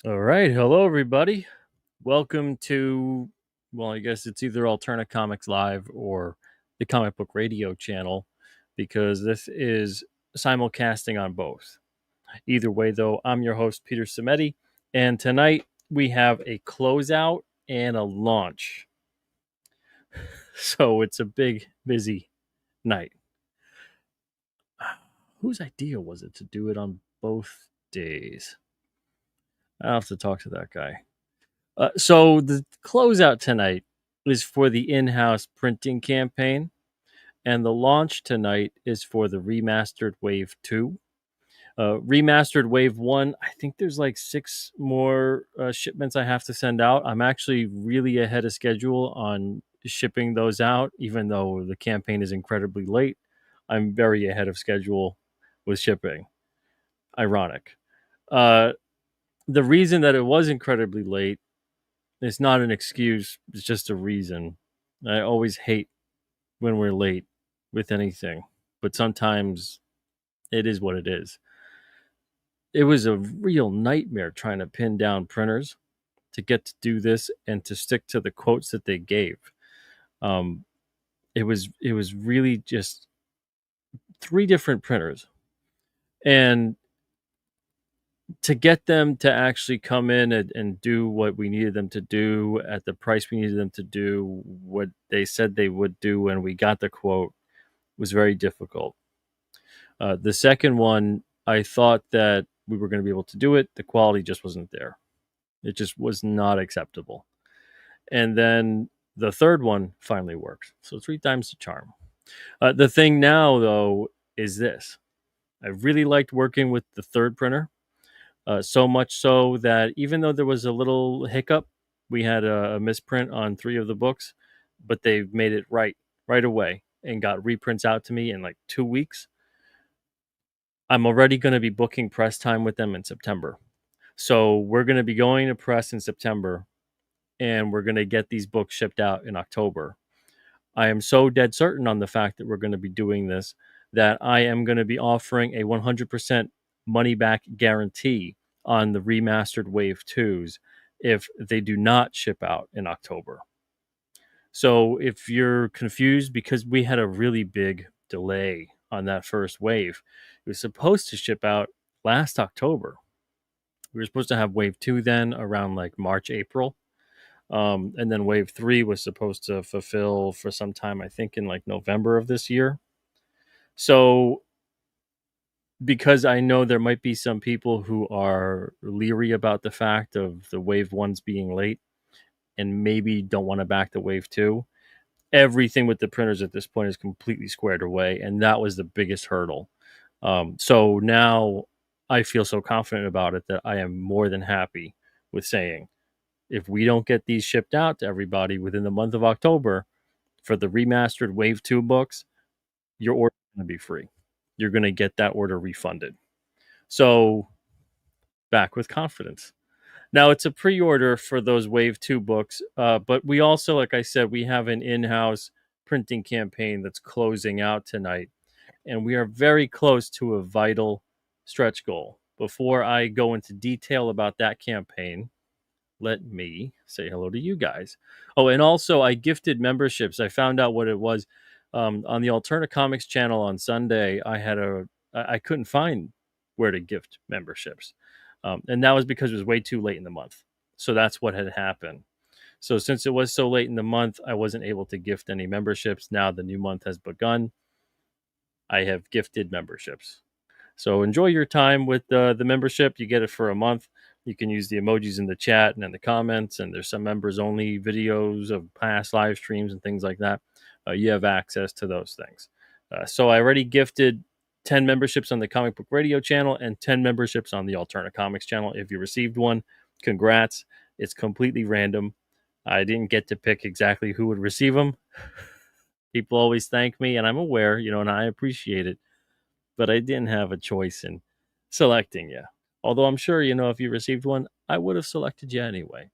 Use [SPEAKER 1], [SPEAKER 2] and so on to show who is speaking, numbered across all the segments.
[SPEAKER 1] All right. Hello, everybody. Welcome to, well, I guess it's either Alterna Comics Live or the Comic Book Radio channel because this is simulcasting on both. Either way, though, I'm your host, Peter Cimetti, and tonight we have a closeout and a launch. So it's a big, busy night. Whose idea was it to do it on both days? I'll have to talk to that guy. So the closeout tonight is for the in-house printing campaign, and the launch tonight is for the remastered Wave 2. Remastered Wave 1, I think there's like 6 more shipments I have to send out. I'm actually really ahead of schedule on shipping those out, even though the campaign is incredibly late. I'm very ahead of schedule with shipping. Ironic. Uh, the reason that it was incredibly late, it's not an excuse, it's just a reason. I always hate when we're late with anything, but sometimes it is what it is. It was a real nightmare trying to pin down printers to get to do this and to stick to the quotes that they gave. Um, it was really just 3 different printers, and to get them to actually come in and do what we needed them to do at the price we needed them to do, what they said they would do when we got the quote, was very difficult. The second one, I thought that we were going to be able to do it. The quality just wasn't there. It just was not acceptable. And then the third one finally worked. So 3 times the charm. The thing now, though, is this. I really liked working with the third printer. So much so that even though there was a little hiccup, we had a misprint on 3 of the books, but they made it right away and got reprints out to me in like 2 weeks. I'm already going to be booking press time with them in September. So we're going to be going to press in September, and we're going to get these books shipped out in October. I am so dead certain on the fact that we're going to be doing this that I am going to be offering a 100% money back guarantee on the remastered Wave 2s if they do not ship out in October. So if you're confused, because we had a really big delay on that first wave, it was supposed to ship out last October. We were supposed to have Wave 2 then around like March, April. And then Wave 3 was supposed to fulfill for some time, I think in like November of this year. So, because I know there might be some people who are leery about the fact of the Wave 1s being late and maybe don't want to back the Wave 2, everything with the printers at this point is completely squared away. And that was the biggest hurdle. So now I feel so confident about it that I am more than happy with saying, if we don't get these shipped out to everybody within the month of October for the remastered Wave 2 books, your order is going to be free. You're going to get that order refunded. So, back with confidence. Now, it's a pre order for those Wave 2 books, but we also, like I said, we have an in house printing campaign that's closing out tonight, and we are very close to a vital stretch goal. Before I go into detail about that campaign, let me say hello to you guys. Oh, and also I gifted memberships. I found out what it was on the Alterna Comics channel on Sunday. I couldn't find where to gift memberships, and that was because it was way too late in the month. So that's what had happened. So since it was so late in the month, I wasn't able to gift any memberships. Now the new month has begun. I have gifted memberships. So enjoy your time with the membership. You get it for a month. You can use the emojis in the chat and in the comments, and there's some members only videos of past live streams and things like that. You have access to those things. So I already gifted 10 memberships on the Comic Book Radio channel and 10 memberships on the Alterna Comics channel. If you received one, congrats. It's completely random. I didn't get to pick exactly who would receive them. People always thank me, and I'm aware, and I appreciate it, but I didn't have a choice in selecting you. Although I'm sure, if you received one, I would have selected you anyway.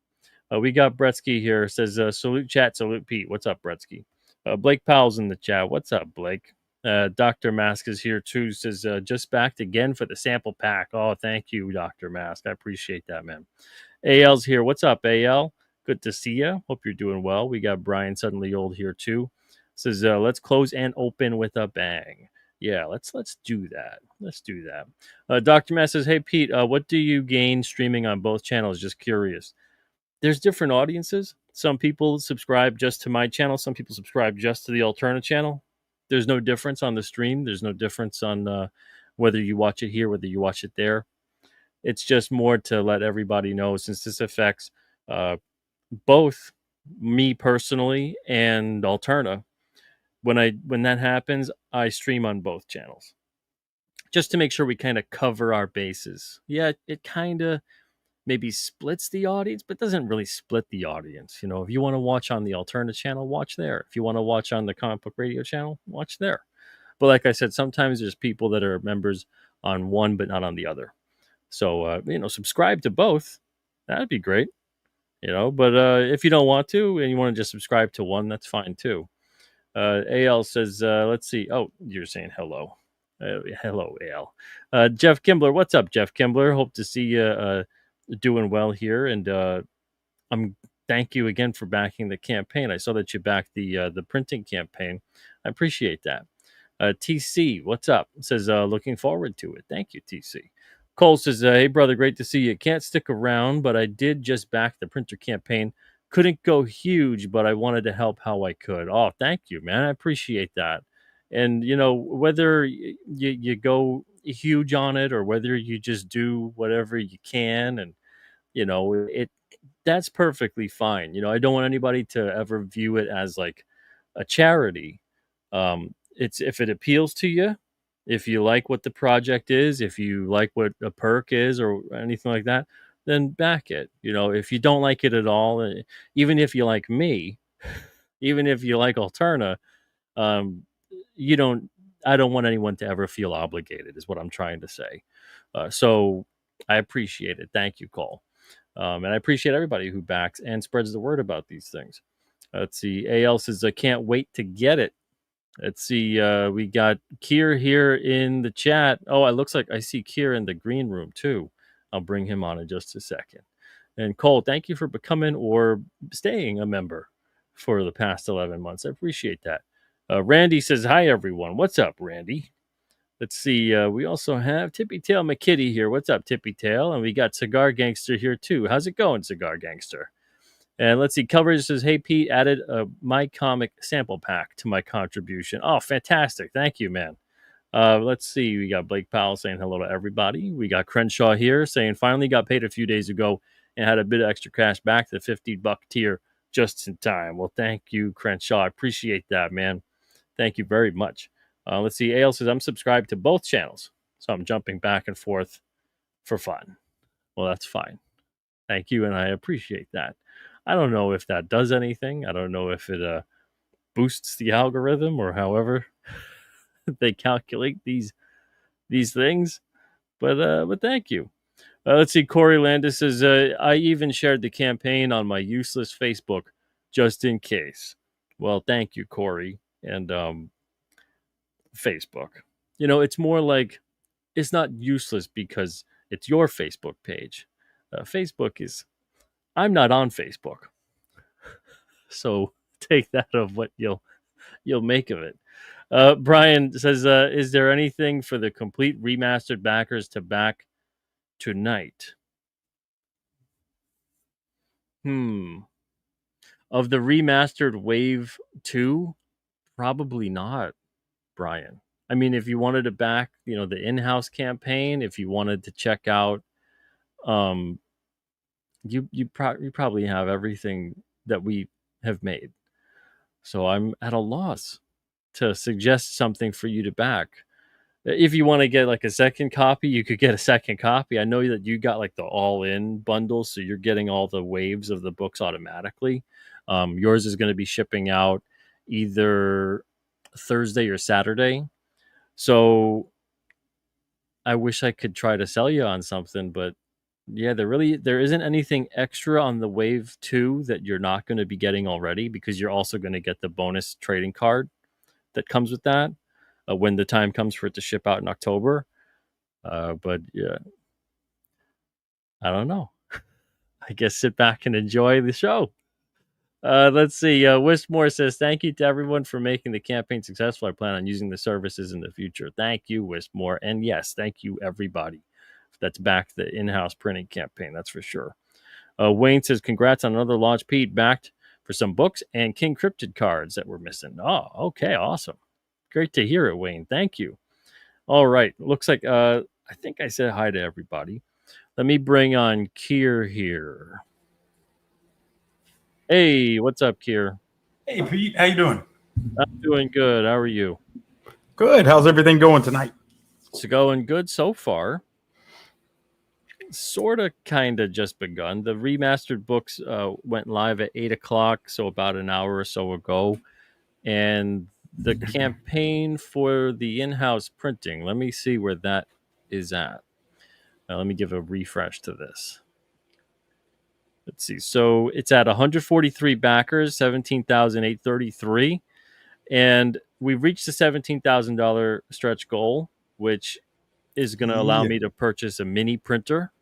[SPEAKER 1] We got Bretsky here. Says, salute chat, salute Pete. What's up, Bretsky? Blake Powell's in the chat. What's up, Blake? Dr. Mask is here too. Says just backed again for the sample pack. Oh, thank you, Dr. Mask. I appreciate that, man. AL's here. What's up, AL? Good to see you. Hope you're doing well. We got Brian Suddenly Old here too. Says let's close and open with a bang. Yeah, let's do that. Let's do that. Dr. Mask says, hey Pete, what do you gain streaming on both channels? Just curious. There's different audiences. Some people subscribe just to my channel. Some people subscribe just to the alternate channel. There's no difference on the stream. There's no difference on whether you watch it here, whether you watch it there. It's just more to let everybody know, since this affects uh, both me personally and Alterna. When that happens, I stream on both channels just to make sure we kind of cover our bases. Yeah, it kind of maybe splits the audience, but doesn't really split the audience. You know, if you want to watch on the alternate channel, watch there. If you want to watch on the comic book radio channel, watch there. But like I said, sometimes there's people that are members on one but not on the other. So subscribe to both. That'd be great. But if you don't want to and you want to just subscribe to one, that's fine too. AL says, let's see. Oh, you're saying hello. Hello, AL. Jeff Kimbler, what's up, Jeff Kimbler? Hope to see you doing well here, and I'm thank you again for backing the campaign. I saw that you backed the printing campaign. I appreciate that. TC, what's up? Says looking forward to it. Thank you, TC. Cole says, hey brother, great to see you. Can't stick around, but I did just back the printer campaign. Couldn't go huge, but I wanted to help how I could. Oh, thank you, man. I appreciate that. And whether you go huge on it or whether you just do whatever you can, and it that's perfectly fine. I don't want anybody to ever view it as like a charity. It's if it appeals to you, if you like what the project is, if you like what a perk is or anything like that, then back it. If you don't like it at all, even if you like me, even if you like Alterna, um, you don't. I don't want anyone to ever feel obligated. Is what I'm trying to say. So I appreciate it. Thank you, Cole. And I appreciate everybody who backs and spreads the word about these things. Let's see. AL says, I can't wait to get it. Let's see. We got Kier here in the chat. Oh, it looks like I see Kier in the green room too. I'll bring him on in just a second. And Cole, thank you for becoming or staying a member for the past 11 months. I appreciate that. Randy says, hi, everyone. What's up, Randy? Let's see. We also have Tippy Tail McKitty here. What's up, Tippy Tail? And we got Cigar Gangster here too. How's it going, Cigar Gangster? And let's see. Coverage says, hey, Pete, added a My Comic sample pack to my contribution. Oh, fantastic. Thank you, man. Let's see. We got Blake Powell saying hello to everybody. We got Crenshaw here saying finally got paid a few days ago and had a bit of extra cash back to the $50 tier just in time. Well, thank you, Crenshaw. I appreciate that, man. Thank you very much. Let's see. Ale says, I'm subscribed to both channels, so I'm jumping back and forth for fun. Well, that's fine. Thank you, and I appreciate that. I don't know if that does anything. I don't know if it boosts the algorithm or however they calculate these things, but thank you. Let's see. Corey Landis says, I even shared the campaign on my useless Facebook just in case. Well, thank you, Corey. And Facebook. It's more like it's not useless because it's your Facebook page. Facebook is, I'm not on Facebook. So take that of what you'll make of it. Brian says, is there anything for the complete remastered backers to back tonight? Of the remastered Wave 2, probably not, Brian. I mean, if you wanted to back, the in-house campaign, if you wanted to check out, you probably have everything that we have made. So I'm at a loss to suggest something for you to back. If you want to get like a second copy, you could get a second copy. I know that you got like the all-in bundle, so you're getting all the waves of the books automatically. Yours is going to be shipping out either Thursday or Saturday. So I wish I could try to sell you on something, but yeah, there isn't anything extra on the Wave 2 that you're not going to be getting already, because you're also going to get the bonus trading card that comes with that. when the time comes for it to ship out in October. But yeah, I don't know. I guess sit back and enjoy the show. Let's see. Wistmore says, thank you to everyone for making the campaign successful. I plan on using the services in the future. Thank you, Wistmore. And yes, thank you, everybody that's backed the in-house printing campaign. That's for sure. Wayne says, congrats on another launch. Pete backed for some books and King Cryptid cards that were missing. Oh, okay. Awesome. Great to hear it, Wayne. Thank you. All right. Looks like I think I said hi to everybody. Let me bring on Kier here. Hey, what's up, Kier?
[SPEAKER 2] Hey, Pete. How you doing?
[SPEAKER 1] I'm doing good. How are you?
[SPEAKER 2] Good. How's everything going tonight?
[SPEAKER 1] It's going good so far. Sort of, kind of just begun. The remastered books went live at 8 o'clock, so about an hour or so ago. And the campaign for the in-house printing, let me see where that is at. Let me give a refresh to this. Let's see. So it's at 143 backers, 17,833. And we've reached the $17,000 stretch goal, which is going to allow me to purchase a mini printer.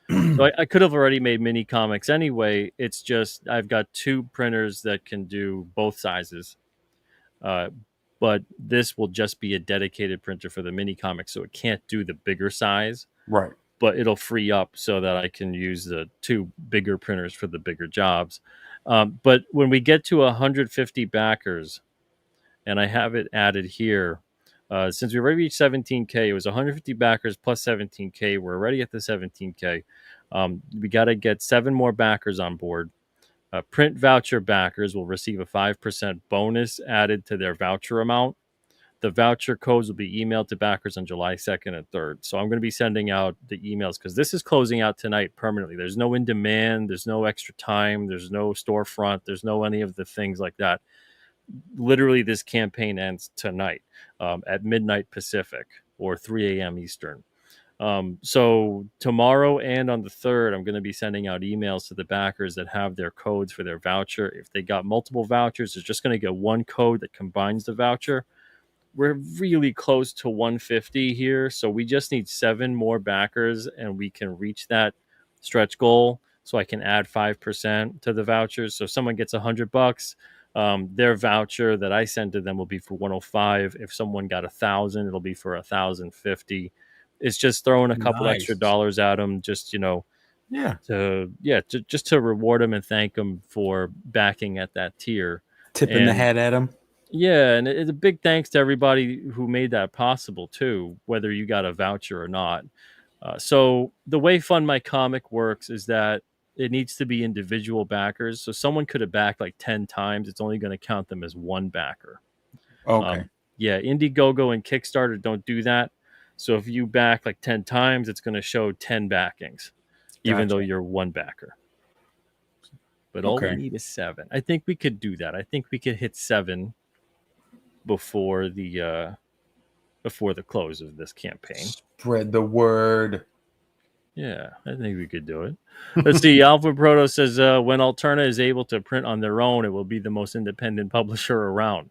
[SPEAKER 1] So I could have already made mini comics anyway. It's just I've got 2 printers that can do both sizes. But this will just be a dedicated printer for the mini comics, so it can't do the bigger size.
[SPEAKER 2] Right.
[SPEAKER 1] But it'll free up so that I can use the 2 bigger printers for the bigger jobs. But when we get to 150 backers, and I have it added here, since we already reached 17K, it was 150 backers plus 17K. We're already at the 17K. We got to get 7 more backers on board. Print voucher backers will receive a 5% bonus added to their voucher amount. The voucher codes will be emailed to backers on July 2nd and 3rd. So I'm going to be sending out the emails because this is closing out tonight permanently. There's no in demand. There's no extra time. There's no storefront. There's no any of the things like that. Literally, this campaign ends tonight at midnight Pacific or 3 a.m. Eastern. So tomorrow and on the 3rd, I'm going to be sending out emails to the backers that have their codes for their voucher. If they got multiple vouchers, they're just going to get one code that combines the voucher. We're really close to 150 here, so we just need 7 more backers and we can reach that stretch goal. So I can add 5% to the vouchers. So if someone gets $100, their voucher that I send to them will be for 105. If someone got 1,000, it'll be for 1,050. It's just throwing a couple extra dollars at them, just just to reward them and thank them for backing at that tier.
[SPEAKER 2] Tipping the hat at them.
[SPEAKER 1] Yeah, and it's a big thanks to everybody who made that possible too, whether you got a voucher or not. So the way Fund My Comic works is that it needs to be individual backers. So someone could have backed like 10 times. It's only going to count them as one backer.
[SPEAKER 2] Okay.
[SPEAKER 1] Indiegogo and Kickstarter don't do that. So if you back like 10 times, it's going to show 10 backings, even though you're one backer. But all we need is 7. I think we could do that. I think we could hit 7 before the close of this campaign.
[SPEAKER 2] Spread the word.
[SPEAKER 1] Yeah, I think we could do it. Let's see. Alpha Proto says when Alterna is able to print on their own, it will be the most independent publisher around.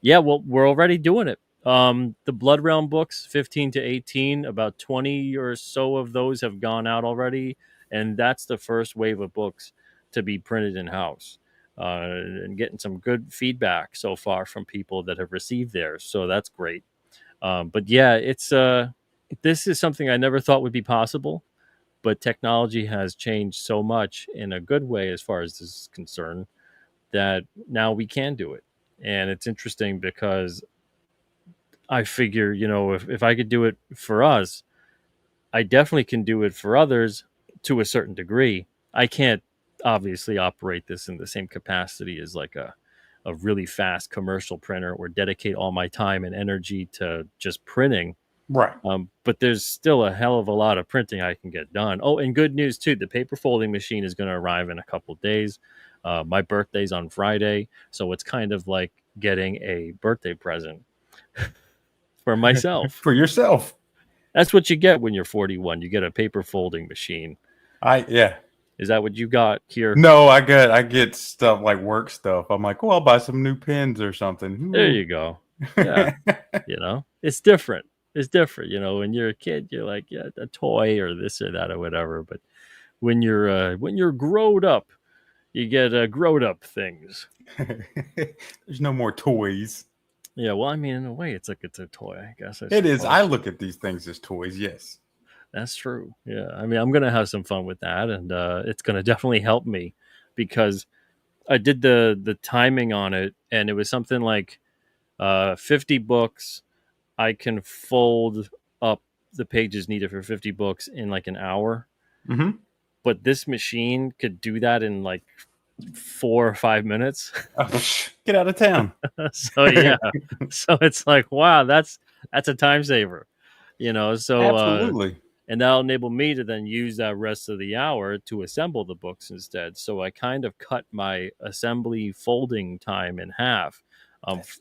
[SPEAKER 1] Yeah, well, we're already doing it. The Blood Realm books, 15 to 18, about 20 or so of those have gone out already, and that's the first wave of books to be printed in-house. And getting some good feedback so far from people that have received theirs, so that's great. But yeah, it's this is something I never thought would be possible, but technology has changed so much in a good way as far as this is concerned that now we can do it. And it's interesting because I figure, if I could do it for us, I definitely can do it for others to a certain degree. I can't obviously operate this in the same capacity as like a really fast commercial printer or dedicate all my time and energy to just printing.
[SPEAKER 2] Right.
[SPEAKER 1] But there's still a hell of a lot of printing I can get done. Oh, and good news too, the paper folding machine is going to arrive in a couple of days. My birthday's on Friday, so it's kind of like getting a birthday present for myself.
[SPEAKER 2] For yourself.
[SPEAKER 1] That's what you get when you're 41. You get a paper folding machine. Is that what you got here?
[SPEAKER 2] No, I get stuff like work stuff. I'm like, I'll buy some new pens or something.
[SPEAKER 1] There you go. Yeah, it's different. It's different. When you're a kid, you're like, yeah, a toy or this or that or whatever. But when you're growed up, you get growed up things.
[SPEAKER 2] There's no more toys.
[SPEAKER 1] Yeah, well, I mean, in a way, it's a toy, I guess. I
[SPEAKER 2] It is. I
[SPEAKER 1] suppose
[SPEAKER 2] look at these things as toys. Yes.
[SPEAKER 1] that's true. Yeah, I mean, I'm gonna have some fun with that, and it's gonna definitely help me because I did the timing on it, and it was something like 50 books. I can fold up the pages needed for 50 books in like an hour.
[SPEAKER 2] Mm-hmm.
[SPEAKER 1] But this machine could do that in like 4 or 5 minutes.
[SPEAKER 2] Get out of town.
[SPEAKER 1] So yeah, so it's like, wow, that's a time saver, so
[SPEAKER 2] Absolutely.
[SPEAKER 1] and that'll enable me to then use that rest of the hour to assemble the books instead. So I kind of cut my assembly folding time in half.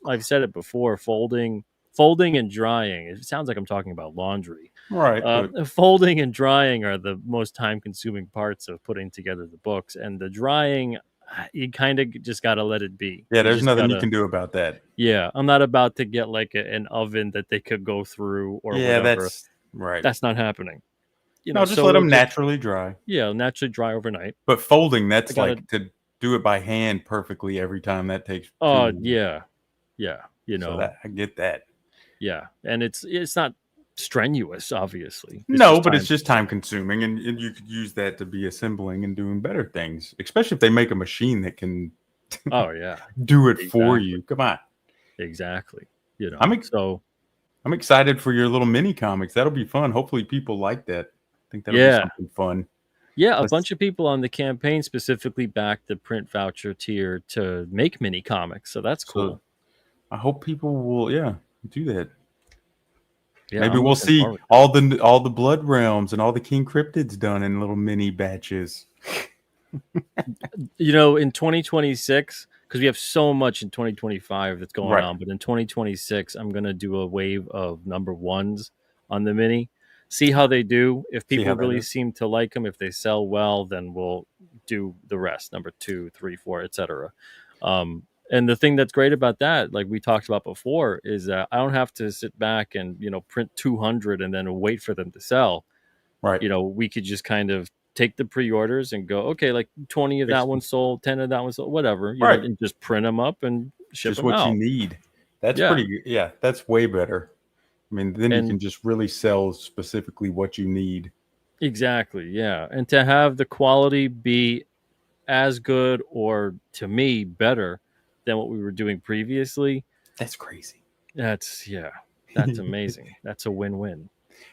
[SPEAKER 1] I've said it before, folding and drying, it sounds like I'm talking about laundry.
[SPEAKER 2] Right, but
[SPEAKER 1] Folding and drying are the most time consuming parts of putting together the books, and the drying, you kind of just got to let it be.
[SPEAKER 2] yeah,
[SPEAKER 1] You
[SPEAKER 2] there's
[SPEAKER 1] just
[SPEAKER 2] nothing you
[SPEAKER 1] gotta,
[SPEAKER 2] can do about that.
[SPEAKER 1] yeah, I'm not about to get like an oven that they could go through or
[SPEAKER 2] Yeah,
[SPEAKER 1] whatever.
[SPEAKER 2] that's right.
[SPEAKER 1] That's not happening.
[SPEAKER 2] No, just
[SPEAKER 1] So
[SPEAKER 2] let
[SPEAKER 1] it'll
[SPEAKER 2] them
[SPEAKER 1] just,
[SPEAKER 2] naturally dry.
[SPEAKER 1] yeah, naturally dry overnight.
[SPEAKER 2] But folding,
[SPEAKER 1] I
[SPEAKER 2] that's
[SPEAKER 1] gotta,
[SPEAKER 2] like to do it by hand perfectly every time. That takes
[SPEAKER 1] oh
[SPEAKER 2] two.
[SPEAKER 1] yeah, yeah,
[SPEAKER 2] So that I get that.
[SPEAKER 1] yeah, and it's not strenuous, obviously. It's
[SPEAKER 2] No,
[SPEAKER 1] just
[SPEAKER 2] but
[SPEAKER 1] time
[SPEAKER 2] it's just time
[SPEAKER 1] consuming.
[SPEAKER 2] consuming, and you could use that to be assembling and doing better things, especially if they make a machine that can
[SPEAKER 1] Oh yeah,
[SPEAKER 2] do it for
[SPEAKER 1] exactly,
[SPEAKER 2] you. Come on.
[SPEAKER 1] exactly.
[SPEAKER 2] I'm ex-
[SPEAKER 1] So
[SPEAKER 2] I'm excited for your little mini comics. That'll be fun. Hopefully people like that. I think that'll be
[SPEAKER 1] yeah,
[SPEAKER 2] something fun.
[SPEAKER 1] yeah, a
[SPEAKER 2] Let's
[SPEAKER 1] bunch of people on the campaign specifically backed the print voucher tier to make mini comics, so that's
[SPEAKER 2] so
[SPEAKER 1] cool.
[SPEAKER 2] I hope people will do that.
[SPEAKER 1] Yeah,
[SPEAKER 2] Maybe
[SPEAKER 1] I'm
[SPEAKER 2] we'll
[SPEAKER 1] looking
[SPEAKER 2] see
[SPEAKER 1] forward to it.
[SPEAKER 2] all the blood realms and all the king cryptids done in little mini batches.
[SPEAKER 1] In 2026, because we have so much in 2025 that's going
[SPEAKER 2] Right.
[SPEAKER 1] on, but in 2026, I'm going to do a wave of number ones on the mini, see how they do. If
[SPEAKER 2] See how
[SPEAKER 1] people
[SPEAKER 2] that
[SPEAKER 1] really
[SPEAKER 2] is.
[SPEAKER 1] seem to like them, if they sell well, then we'll do the rest, number two, three, four, etc. And the thing that's great about that, like we talked about before, is that I don't have to sit back and print 200 and then wait for them to sell.
[SPEAKER 2] Right.
[SPEAKER 1] We could just kind of take the pre-orders and go, okay, like 20 of
[SPEAKER 2] It's
[SPEAKER 1] that one sold, 10 of that one sold, whatever,
[SPEAKER 2] right.
[SPEAKER 1] and just print them up and ship
[SPEAKER 2] Just
[SPEAKER 1] them
[SPEAKER 2] what you
[SPEAKER 1] out.
[SPEAKER 2] need. That's
[SPEAKER 1] Yeah.
[SPEAKER 2] pretty good. Yeah, that's way better. I mean, then you
[SPEAKER 1] And
[SPEAKER 2] can just really sell specifically what you need.
[SPEAKER 1] exactly. Yeah. And to have the quality be as good or to me better than what we were doing previously,
[SPEAKER 2] That's crazy.
[SPEAKER 1] that's amazing. That's a win-win.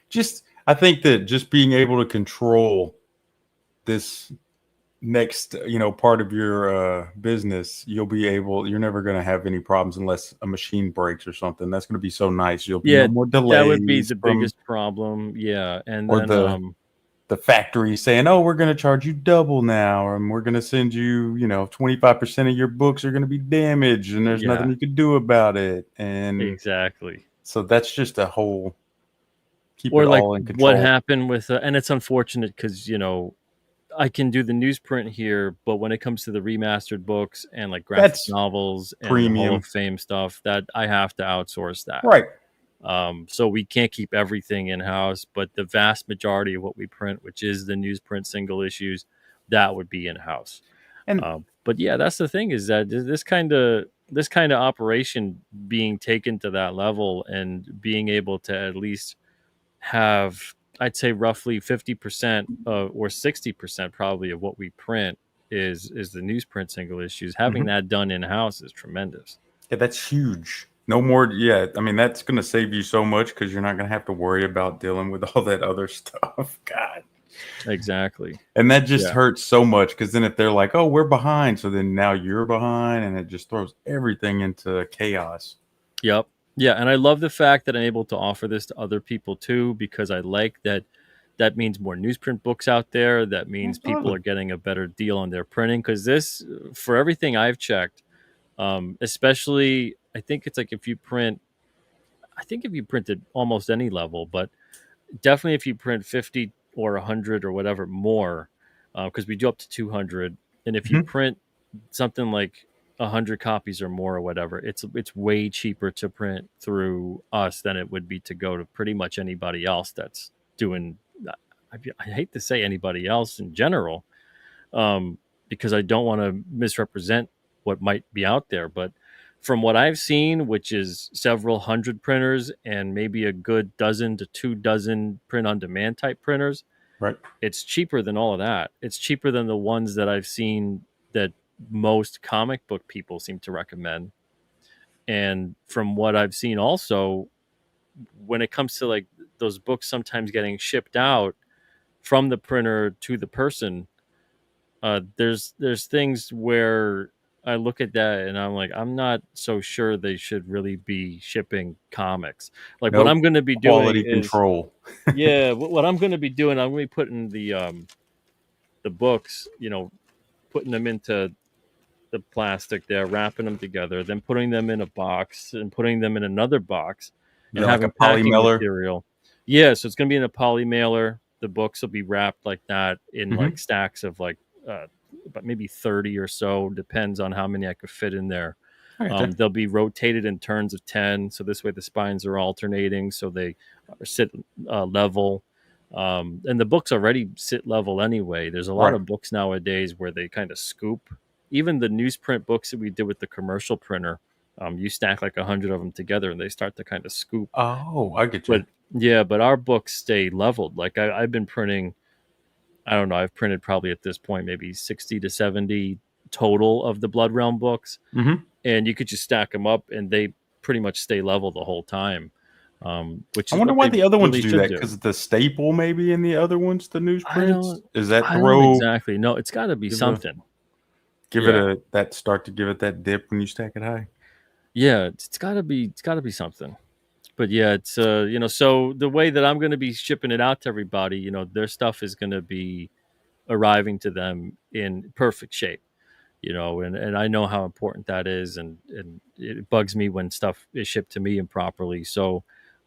[SPEAKER 2] Just I think that just being able to control this next part of your business, you're never going to have any problems unless a machine breaks or something. That's going to be so nice. You'll be
[SPEAKER 1] Yeah,
[SPEAKER 2] no more
[SPEAKER 1] that would be
[SPEAKER 2] delays
[SPEAKER 1] the
[SPEAKER 2] from
[SPEAKER 1] biggest problem. Yeah. And
[SPEAKER 2] or
[SPEAKER 1] then
[SPEAKER 2] the factory saying, oh, we're going to charge you double now, and we're going to send you 25% of your books are going to be damaged and there's
[SPEAKER 1] yeah,
[SPEAKER 2] nothing you can do about it. And
[SPEAKER 1] exactly.
[SPEAKER 2] so that's just a whole keep it
[SPEAKER 1] Or like
[SPEAKER 2] all in
[SPEAKER 1] what
[SPEAKER 2] control.
[SPEAKER 1] happened with and it's unfortunate because I can do the newsprint here, but when it comes to the remastered books and like graphic
[SPEAKER 2] That's
[SPEAKER 1] novels and the Hall of
[SPEAKER 2] premium.
[SPEAKER 1] Fame stuff, that I have to outsource that.
[SPEAKER 2] Right.
[SPEAKER 1] So we can't keep everything in house, but the vast majority of what we print, which is the newsprint single issues, that would be in house.
[SPEAKER 2] And
[SPEAKER 1] But yeah, that's the thing, is that this kind of operation being taken to that level and being able to at least have, I'd say, roughly 50% or 60% probably of what we print is the newsprint single issues. Having
[SPEAKER 2] mhm.
[SPEAKER 1] that done in house is tremendous.
[SPEAKER 2] Yeah, that's huge. No more. Yeah, I mean that's going to save you so much because you're not going to have to worry about dealing with all that other stuff. God,
[SPEAKER 1] Exactly.
[SPEAKER 2] and that just
[SPEAKER 1] Yeah.
[SPEAKER 2] hurts so much because then if they're like, "Oh, we're behind," so then now you're behind, and it just throws everything into chaos.
[SPEAKER 1] Yep. Yeah, and I love the fact that I'm able to offer this to other people too, because I like that that means more newsprint books out there. That means people
[SPEAKER 2] Absolutely.
[SPEAKER 1] are getting a better deal on their printing, because this, for everything I've checked, especially I think it's like if you print, I think if you printed almost any level, but definitely if you print 50 or 100 or whatever more, because we do up to 200, and if you
[SPEAKER 2] Mhm.
[SPEAKER 1] print something like 100 copies or more or whatever, it's way cheaper to print through us than it would be to go to pretty much anybody else that's doing. I hate to say anybody else in general, um, because I don't want to misrepresent what might be out there. But from what I've seen, which is several hundred printers and maybe a good dozen to 2 dozen print on demand type printers,
[SPEAKER 2] Right.
[SPEAKER 1] it's cheaper than all of that. It's cheaper than the ones that I've seen that most comic book people seem to recommend. And from what I've seen also, when it comes to like those books sometimes getting shipped out from the printer to the person, there's things where I look at that and I'm like, I'm not so sure they should really be shipping comics. Like what I'm
[SPEAKER 2] Nope.
[SPEAKER 1] going to be doing
[SPEAKER 2] Quality
[SPEAKER 1] is,
[SPEAKER 2] control.
[SPEAKER 1] yeah, what I'm going to be doing, I'm going to be putting the books, putting them into the plastic there, wrapping them together, then putting them in a box and putting them in another box
[SPEAKER 2] Is
[SPEAKER 1] and
[SPEAKER 2] that like a
[SPEAKER 1] having
[SPEAKER 2] poly
[SPEAKER 1] packing
[SPEAKER 2] mailer?
[SPEAKER 1] material. Yeah, so it's going to be in a poly mailer. The books will be wrapped like that in like
[SPEAKER 2] Mm-hmm.
[SPEAKER 1] stacks of like about maybe 30 or so, depends on how many I could fit in there.
[SPEAKER 2] I got you.
[SPEAKER 1] They'll be rotated in turns of 10. So this way the spines are alternating. So they sit level. And the books already sit level anyway. There's a lot
[SPEAKER 2] Right.
[SPEAKER 1] of books nowadays where they kind of scoop. Even the newsprint books that we did with the commercial printer, you stack like 100 of them together and they start to kind of scoop.
[SPEAKER 2] Oh, I get you.
[SPEAKER 1] But yeah, but our books stay leveled. Like I've been printing, I don't know, I've printed probably at this point maybe 60 to 70 total of the Blood Realm books.
[SPEAKER 2] Mm-hmm.
[SPEAKER 1] And you could just stack them up and they pretty much stay level the whole time, which
[SPEAKER 2] I
[SPEAKER 1] is
[SPEAKER 2] wonder
[SPEAKER 1] what
[SPEAKER 2] why
[SPEAKER 1] they
[SPEAKER 2] the other ones
[SPEAKER 1] really
[SPEAKER 2] do
[SPEAKER 1] should
[SPEAKER 2] that.
[SPEAKER 1] do.
[SPEAKER 2] Because the staple maybe in the other ones, the
[SPEAKER 1] I
[SPEAKER 2] newsprints,
[SPEAKER 1] don't,
[SPEAKER 2] is that
[SPEAKER 1] I don't
[SPEAKER 2] throw
[SPEAKER 1] exactly know. It's got to be
[SPEAKER 2] give it a
[SPEAKER 1] something.
[SPEAKER 2] give it
[SPEAKER 1] Yeah,
[SPEAKER 2] a that start to give it that dip when you stack it high.
[SPEAKER 1] yeah, it's got to be something. But yeah, it's so the way that I'm going to be shipping it out to everybody, their stuff is going to be arriving to them in perfect shape. And I know how important that is, and it bugs me when stuff is shipped to me improperly. So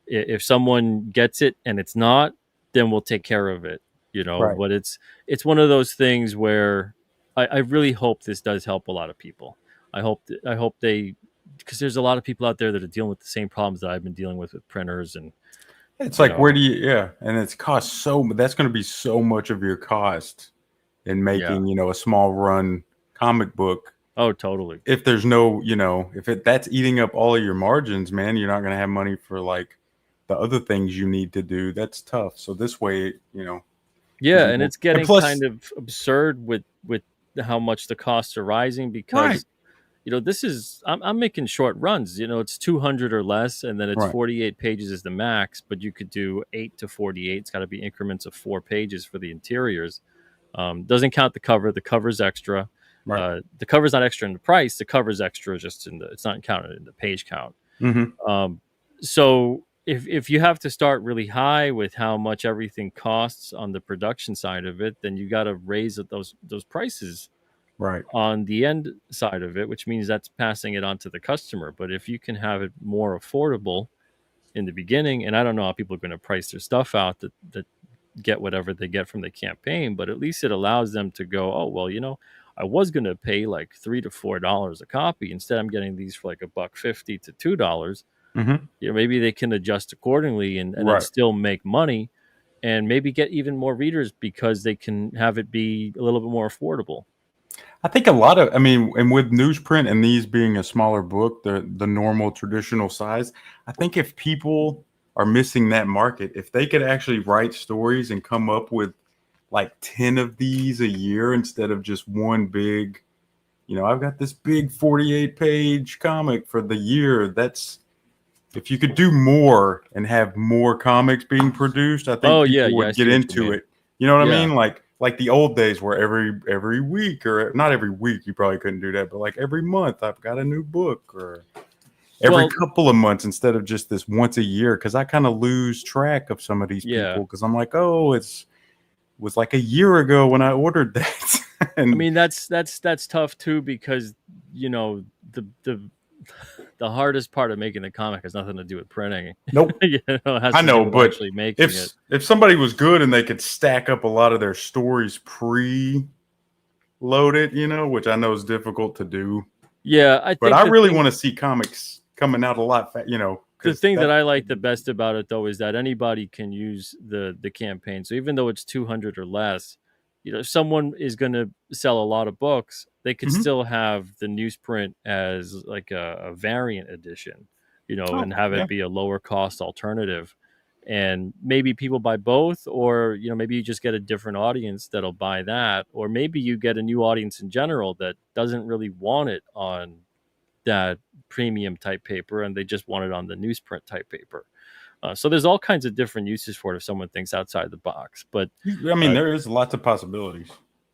[SPEAKER 1] if someone gets it and it's not, then we'll take care of it.
[SPEAKER 2] Right.
[SPEAKER 1] But it's one of those things where I really hope this does help a lot of people. I hope they, because there's a lot of people out there that are dealing with the same problems that I've been dealing with printers, and
[SPEAKER 2] It's
[SPEAKER 1] you
[SPEAKER 2] like where
[SPEAKER 1] know,
[SPEAKER 2] do you yeah, and it's cost so that's going to be so much of your cost in
[SPEAKER 1] yeah,
[SPEAKER 2] making, a small run comic book.
[SPEAKER 1] oh, totally,
[SPEAKER 2] If there's no, if that's eating up all of your margins, man, you're not going to have money for like the other things you need to do. That's tough. So this way,
[SPEAKER 1] yeah, and it's
[SPEAKER 2] and
[SPEAKER 1] getting
[SPEAKER 2] plus,
[SPEAKER 1] kind of absurd with how much the costs are rising
[SPEAKER 2] right,
[SPEAKER 1] because this is I'm making short runs. It's 200 or less, and then it's
[SPEAKER 2] right,
[SPEAKER 1] 48 pages is the max, but you could do 8 to 48. It's got to be increments of 4 pages for the interiors. Doesn't count the cover. The cover's extra.
[SPEAKER 2] right.
[SPEAKER 1] The cover's not extra in the price. The cover's extra just it's not counted in the page count.
[SPEAKER 2] Mm-hmm.
[SPEAKER 1] Um, so if you have to start really high with how much everything costs on the production side of it, then you got to raise those prices
[SPEAKER 2] Right.
[SPEAKER 1] on the end side of it, which means that's passing it on to the customer. But if you can have it more affordable in the beginning, and I don't know how people are going to price their stuff out that get whatever they get from the campaign, but at least it allows them to go, oh well, I was going to pay like $3 to $4 a copy. Instead, I'm getting these for like $1.50 to $2.
[SPEAKER 2] Mm-hmm.
[SPEAKER 1] Maybe they can adjust accordingly and then
[SPEAKER 2] Right.
[SPEAKER 1] still make money and maybe get even more readers because they can have it be a little bit more affordable.
[SPEAKER 2] I think a lot of, I mean, and with newsprint and these being a smaller book, the normal traditional size, I think if people are missing that market, if they could actually write stories and come up with like 10 of these a year instead of just one big, I've got this big 48-page comic for the year. That's, if you could do more and have more comics being produced, I think
[SPEAKER 1] Oh yeah,
[SPEAKER 2] people
[SPEAKER 1] yeah, I
[SPEAKER 2] would get
[SPEAKER 1] see what you
[SPEAKER 2] into
[SPEAKER 1] mean.
[SPEAKER 2] it. You know what I
[SPEAKER 1] Yeah.
[SPEAKER 2] mean? Like the old days where every week, or not every week, you probably couldn't do that, but like every month I've got a new book, or every
[SPEAKER 1] Well,
[SPEAKER 2] couple of months instead of just this once a year, because I kind of lose track of some of these
[SPEAKER 1] yeah.
[SPEAKER 2] people because I'm like, oh, was like a year ago when I ordered that.
[SPEAKER 1] I
[SPEAKER 2] And
[SPEAKER 1] mean that's tough too because the hardest part of making the comic has nothing to do with printing.
[SPEAKER 2] nope.
[SPEAKER 1] It has
[SPEAKER 2] I
[SPEAKER 1] to do
[SPEAKER 2] know,
[SPEAKER 1] with
[SPEAKER 2] but
[SPEAKER 1] actually making it.
[SPEAKER 2] if somebody was good and they could stack up a lot of their stories pre-loaded, which I know is difficult to do.
[SPEAKER 1] Yeah, I
[SPEAKER 2] But
[SPEAKER 1] think
[SPEAKER 2] I really want to see comics coming out a lot,
[SPEAKER 1] the
[SPEAKER 2] because
[SPEAKER 1] thing that
[SPEAKER 2] that.
[SPEAKER 1] I like the best about it though is that anybody can use the campaign. So even though it's 200 or less, if someone is going to sell a lot of books, they could
[SPEAKER 2] Mhm.
[SPEAKER 1] still have the newsprint as like a variant edition,
[SPEAKER 2] Oh
[SPEAKER 1] and have
[SPEAKER 2] yeah,
[SPEAKER 1] it be a lower cost alternative. And maybe people buy both, or maybe you just get a different audience that'll buy that, or maybe you get a new audience in general that doesn't really want it on that premium type paper and they just want it on the newsprint type paper. So there's all kinds of different uses for it if someone thinks outside the box. But
[SPEAKER 2] I mean
[SPEAKER 1] uh,
[SPEAKER 2] there is lots of possibilities.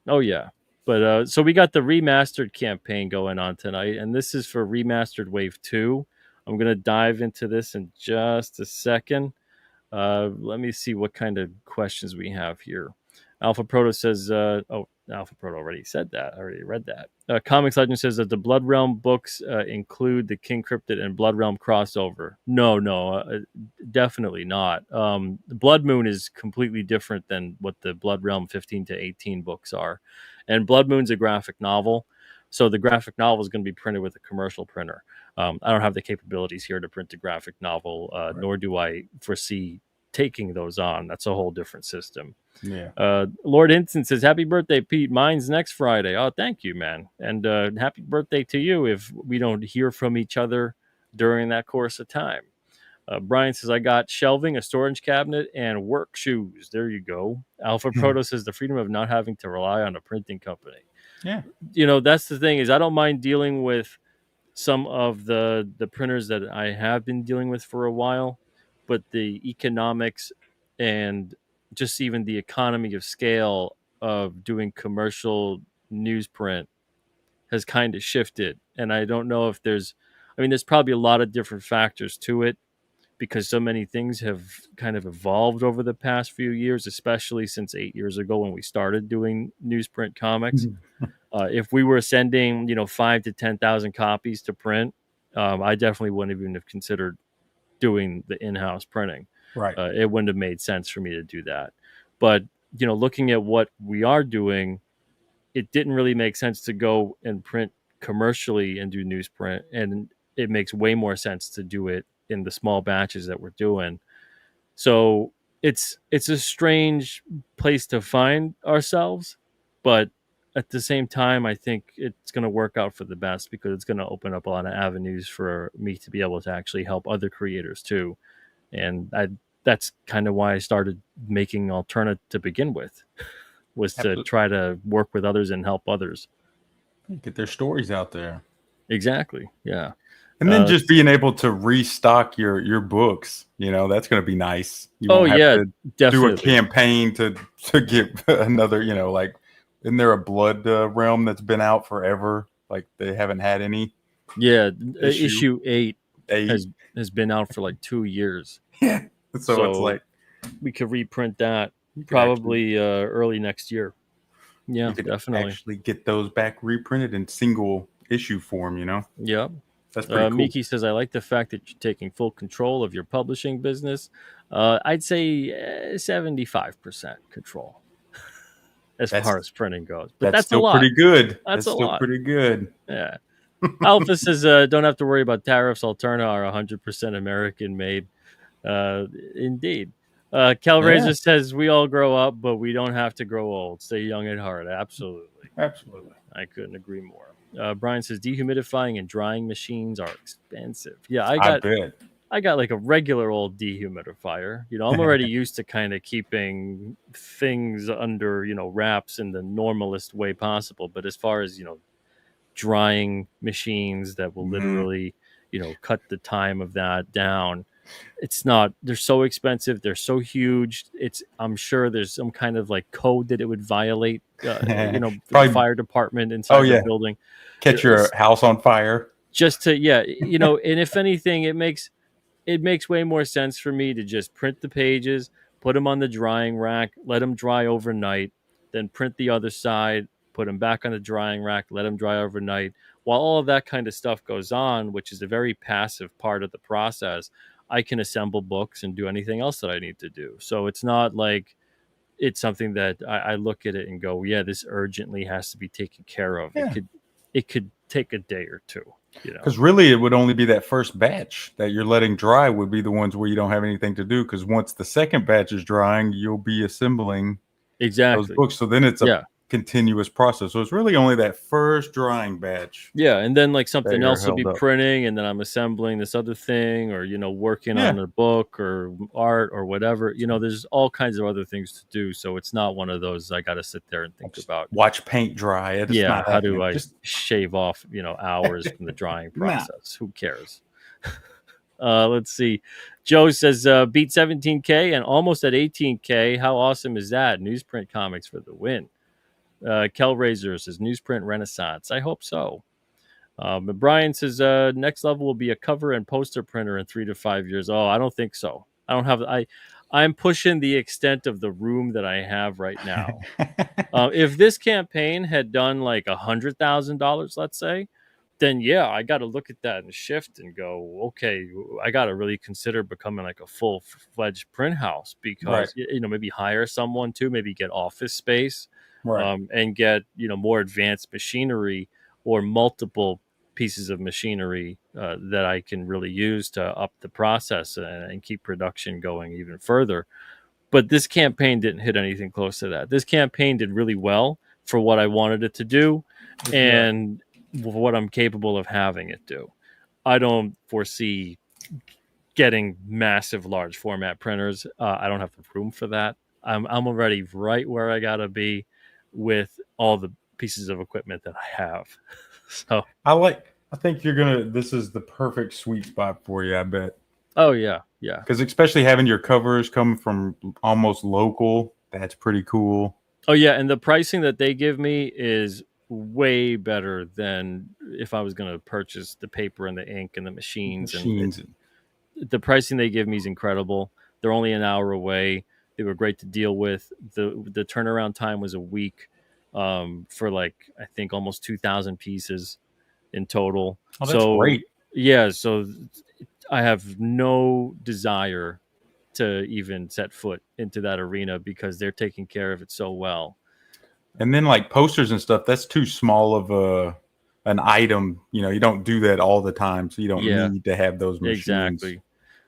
[SPEAKER 1] oh yeah, but so we got the remastered campaign going on tonight, and this is for remastered wave 2. I'm gonna dive into this in just a second. Let me see what kind of questions we have here. Alpha Proto says, Alpha Proto already said that. I already read that. Comics Legend says that the Blood Realm books include the King Cryptid and Blood Realm crossover. No, definitely not. Blood Moon is completely different than what the Blood Realm 15 to 18 books are. And Blood Moon's a graphic novel. So the graphic novel is going to be printed with a commercial printer. I don't have the capabilities here to print a graphic novel,
[SPEAKER 2] Right.
[SPEAKER 1] nor do I foresee taking those on. That's a whole different system.
[SPEAKER 2] Yeah.
[SPEAKER 1] Lord Hinton says, "Happy birthday, Pete. Mine's next Friday." Oh, thank you, man. And happy birthday to you if we don't hear from each other during that course of time. Brian says, "I got shelving, a storage cabinet, and work shoes." There you go. Alpha Proto says, "The freedom of not having to rely on a printing company."
[SPEAKER 2] Yeah.
[SPEAKER 1] That's the thing is I don't mind dealing with some of the printers that I have been dealing with for a while, but the economics and just even the economy of scale of doing commercial newsprint has kind of shifted. And I don't know if there's probably a lot of different factors to it because so many things have kind of evolved over the past few years, especially since 8 years ago when we started doing newsprint comics. If we were sending, 5 to 10,000 copies to print, I definitely wouldn't even have considered doing the in-house printing.
[SPEAKER 2] Right.
[SPEAKER 1] It wouldn't have made sense for me to do that. But looking at what we are doing, it didn't really make sense to go and print commercially and do newsprint, and it makes way more sense to do it in the small batches that we're doing. So it's a strange place to find ourselves, but at the same time, I think it's going to work out for the best because it's going to open up a lot of avenues for me to be able to actually help other creators too. And that's kind of why I started making Alternate to begin with, was to
[SPEAKER 2] Absolutely.
[SPEAKER 1] try to work with others and help others.
[SPEAKER 2] Get their stories out there.
[SPEAKER 1] Exactly. Yeah.
[SPEAKER 2] And then just being able to restock your books, that's going to be nice. You
[SPEAKER 1] Oh
[SPEAKER 2] won't have
[SPEAKER 1] yeah,
[SPEAKER 2] to do a
[SPEAKER 1] definitely.
[SPEAKER 2] campaign to get another, like, isn't there a Blood Realm that's been out forever? Like they haven't had any
[SPEAKER 1] Yeah,
[SPEAKER 2] issue
[SPEAKER 1] issue 8
[SPEAKER 2] eight.
[SPEAKER 1] has been out for like 2 years.
[SPEAKER 2] Yeah. So it's
[SPEAKER 1] So
[SPEAKER 2] like
[SPEAKER 1] we could reprint that
[SPEAKER 2] you could actually
[SPEAKER 1] probably early next year.
[SPEAKER 2] you
[SPEAKER 1] Yeah,
[SPEAKER 2] could
[SPEAKER 1] definitely.
[SPEAKER 2] actually get those back reprinted in single issue form.
[SPEAKER 1] Yeah.
[SPEAKER 2] That's pretty cool.
[SPEAKER 1] Miki says, "I like the fact that you're taking full control of your publishing business." I'd say 75% control as far
[SPEAKER 2] That's
[SPEAKER 1] as printing goes, but
[SPEAKER 2] that's
[SPEAKER 1] that's a
[SPEAKER 2] still
[SPEAKER 1] lot.
[SPEAKER 2] pretty good.
[SPEAKER 1] That's
[SPEAKER 2] That's
[SPEAKER 1] a
[SPEAKER 2] still
[SPEAKER 1] lot.
[SPEAKER 2] pretty good.
[SPEAKER 1] Yeah. Alpha says, "Don't have to worry about tariffs. Alterna are 100% American made." Uh, Indeed.
[SPEAKER 2] Yeah,
[SPEAKER 1] Calrazar says, "We all grow up, but we don't have to grow old. Stay young at heart." Absolutely.
[SPEAKER 2] absolutely.
[SPEAKER 1] I couldn't agree more. Brian says, "Dehumidifying and drying machines are expensive." Yeah,
[SPEAKER 2] I bet.
[SPEAKER 1] I got like a regular old dehumidifier. I'm already used to kind of keeping things under, wraps in the normalest way possible. But as far as, drying machines that will
[SPEAKER 2] Mhm.
[SPEAKER 1] literally, cut the time of that down, it's not, they're so expensive, they're so huge. I'm sure there's some kind of like code that it would violate, for the
[SPEAKER 2] Probably.
[SPEAKER 1] fire department
[SPEAKER 2] Oh
[SPEAKER 1] inside the
[SPEAKER 2] yeah,
[SPEAKER 1] building.
[SPEAKER 2] catch your
[SPEAKER 1] It's
[SPEAKER 2] house on fire.
[SPEAKER 1] just to, yeah, and if anything, it makes way more sense for me to just print the pages, put them on the drying rack, let them dry overnight, then print the other side, put them back on the drying rack, let them dry overnight. While all of that kind of stuff goes on, which is a very passive part of the process, I can assemble books and do anything else that I need to do. So it's not like it's something that I look at it and go, yeah, this urgently has to be taken care of. It
[SPEAKER 2] Yeah,
[SPEAKER 1] could it could take a day or two.
[SPEAKER 2] Because really, it would only be that first batch that you're letting dry would be the ones where you don't have anything to do. Because once the second batch is drying, you'll be assembling those
[SPEAKER 1] Exactly.
[SPEAKER 2] books. So then it's a
[SPEAKER 1] Yeah.
[SPEAKER 2] continuous process. So it's really only that first drying batch
[SPEAKER 1] Yeah, and then like
[SPEAKER 2] that
[SPEAKER 1] something
[SPEAKER 2] you're
[SPEAKER 1] else will be
[SPEAKER 2] held up.
[SPEAKER 1] printing, and then I'm assembling this other thing, or working
[SPEAKER 2] Yeah.
[SPEAKER 1] on a book or art or whatever. There's all kinds of other things to do, so it's not one of those I got to sit there and
[SPEAKER 2] I'll
[SPEAKER 1] think
[SPEAKER 2] just
[SPEAKER 1] about.
[SPEAKER 2] watch paint dry. It's
[SPEAKER 1] Yeah,
[SPEAKER 2] not
[SPEAKER 1] how do
[SPEAKER 2] happening.
[SPEAKER 1] I
[SPEAKER 2] Just
[SPEAKER 1] shave off hours from the drying
[SPEAKER 2] nah.
[SPEAKER 1] process? Who cares? Let's see. Joe says beat 17K and almost at 18K. How awesome is that? Newsprint comics for the win. Kelraiser says newsprint renaissance. I hope so. But Brian says next level will be a cover and poster printer in 3 to 5 years. Oh, I don't think so. I don't have. I'm pushing the extent of the room that I have right now. If this campaign had done like $100,000, let's say, then yeah, I got to look at that and shift and go, okay, I got to really consider becoming like a full-fledged print house
[SPEAKER 2] Right.
[SPEAKER 1] because maybe hire someone to maybe get office space,
[SPEAKER 2] Right.
[SPEAKER 1] and get more advanced machinery or multiple pieces of machinery that I can really use to up the process and keep production going even further. But this campaign didn't hit anything close to that. This campaign did really well for what I wanted it to do
[SPEAKER 2] Right.
[SPEAKER 1] and what I'm capable of having it do. I don't foresee getting massive large format printers. I don't have the room for that. I'm already right where I gotta be with all the pieces of equipment that I have. So
[SPEAKER 2] I think you're gonna. This is the perfect sweet spot for you. I bet.
[SPEAKER 1] oh yeah, yeah.
[SPEAKER 2] Because especially having your covers come from almost local, that's pretty cool.
[SPEAKER 1] Oh yeah, and the pricing that they give me is way better than if I was going to purchase the paper and the ink and the machines. And
[SPEAKER 2] Machines.
[SPEAKER 1] the pricing they give me is incredible. They're only an hour away. They were great to deal with. The turnaround time was a week, for like I think almost 2,000 pieces in total.
[SPEAKER 2] Oh, that's
[SPEAKER 1] So
[SPEAKER 2] great.
[SPEAKER 1] yeah, so I have no desire to even set foot into that arena because they're taking care of it so well.
[SPEAKER 2] And then like posters and stuff, that's too small of an item. You don't do that all the time, so you don't
[SPEAKER 1] Yeah,
[SPEAKER 2] need to have those machines.
[SPEAKER 1] exactly.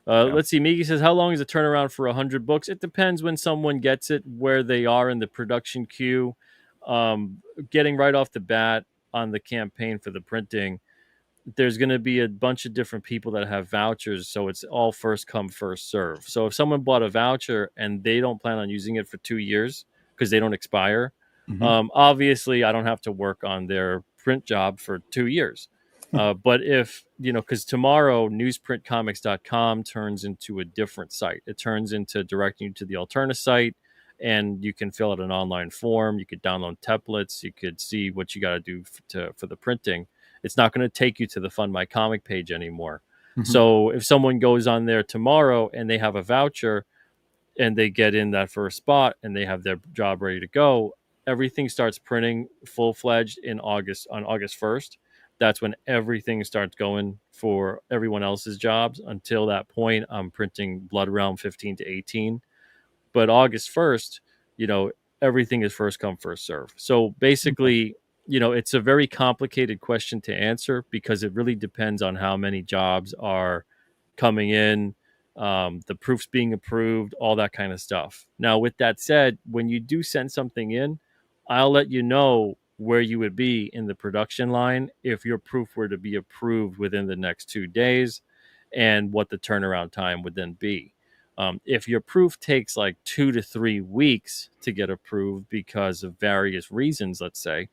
[SPEAKER 2] Yeah.
[SPEAKER 1] Let's see. Migi says, "How long is the turnaround for 100 books?" It depends when someone gets it, where they are in the production queue. Getting right off the bat on the campaign for the printing, there's going to be a bunch of different people that have vouchers, so it's all first come first serve. So if someone bought a voucher and they don't plan on using it for 2 years because they don't expire,
[SPEAKER 2] Mm-hmm.
[SPEAKER 1] obviously I don't have to work on their print job for 2 years. But if because tomorrow newsprintcomics.com turns into a different site. It turns into directing you to the Alterna site, and you can fill out an online form. You could download templates. You could see what you got to do for the printing. It's not going to take you to the Fund My Comic page anymore.
[SPEAKER 2] Mm-hmm.
[SPEAKER 1] So if someone goes on there tomorrow and they have a voucher and they get in that first spot and they have their job ready to go, everything starts printing full fledged in August on August 1st. That's when everything starts going for everyone else's jobs. Until that point, I'm printing Blood Realm 15 to 18. But August 1st, you know, everything is first come, first serve. So basically, it's a very complicated question to answer because it really depends on how many jobs are coming in, the proofs being approved, all that kind of stuff. Now, with that said, when you do send something in, I'll let you know where you would be in the production line if your proof were to be approved within the next 2 days and what the turnaround time would then be. If your proof takes like 2 to 3 weeks to get approved because of various reasons, let's say,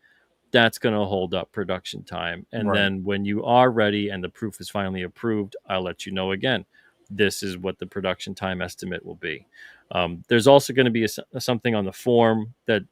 [SPEAKER 1] that's going to hold up production time. And
[SPEAKER 2] Right.
[SPEAKER 1] then when you are ready and the proof is finally approved, I'll let you know again. This is what the production time estimate will be. There's also going to be something on the form that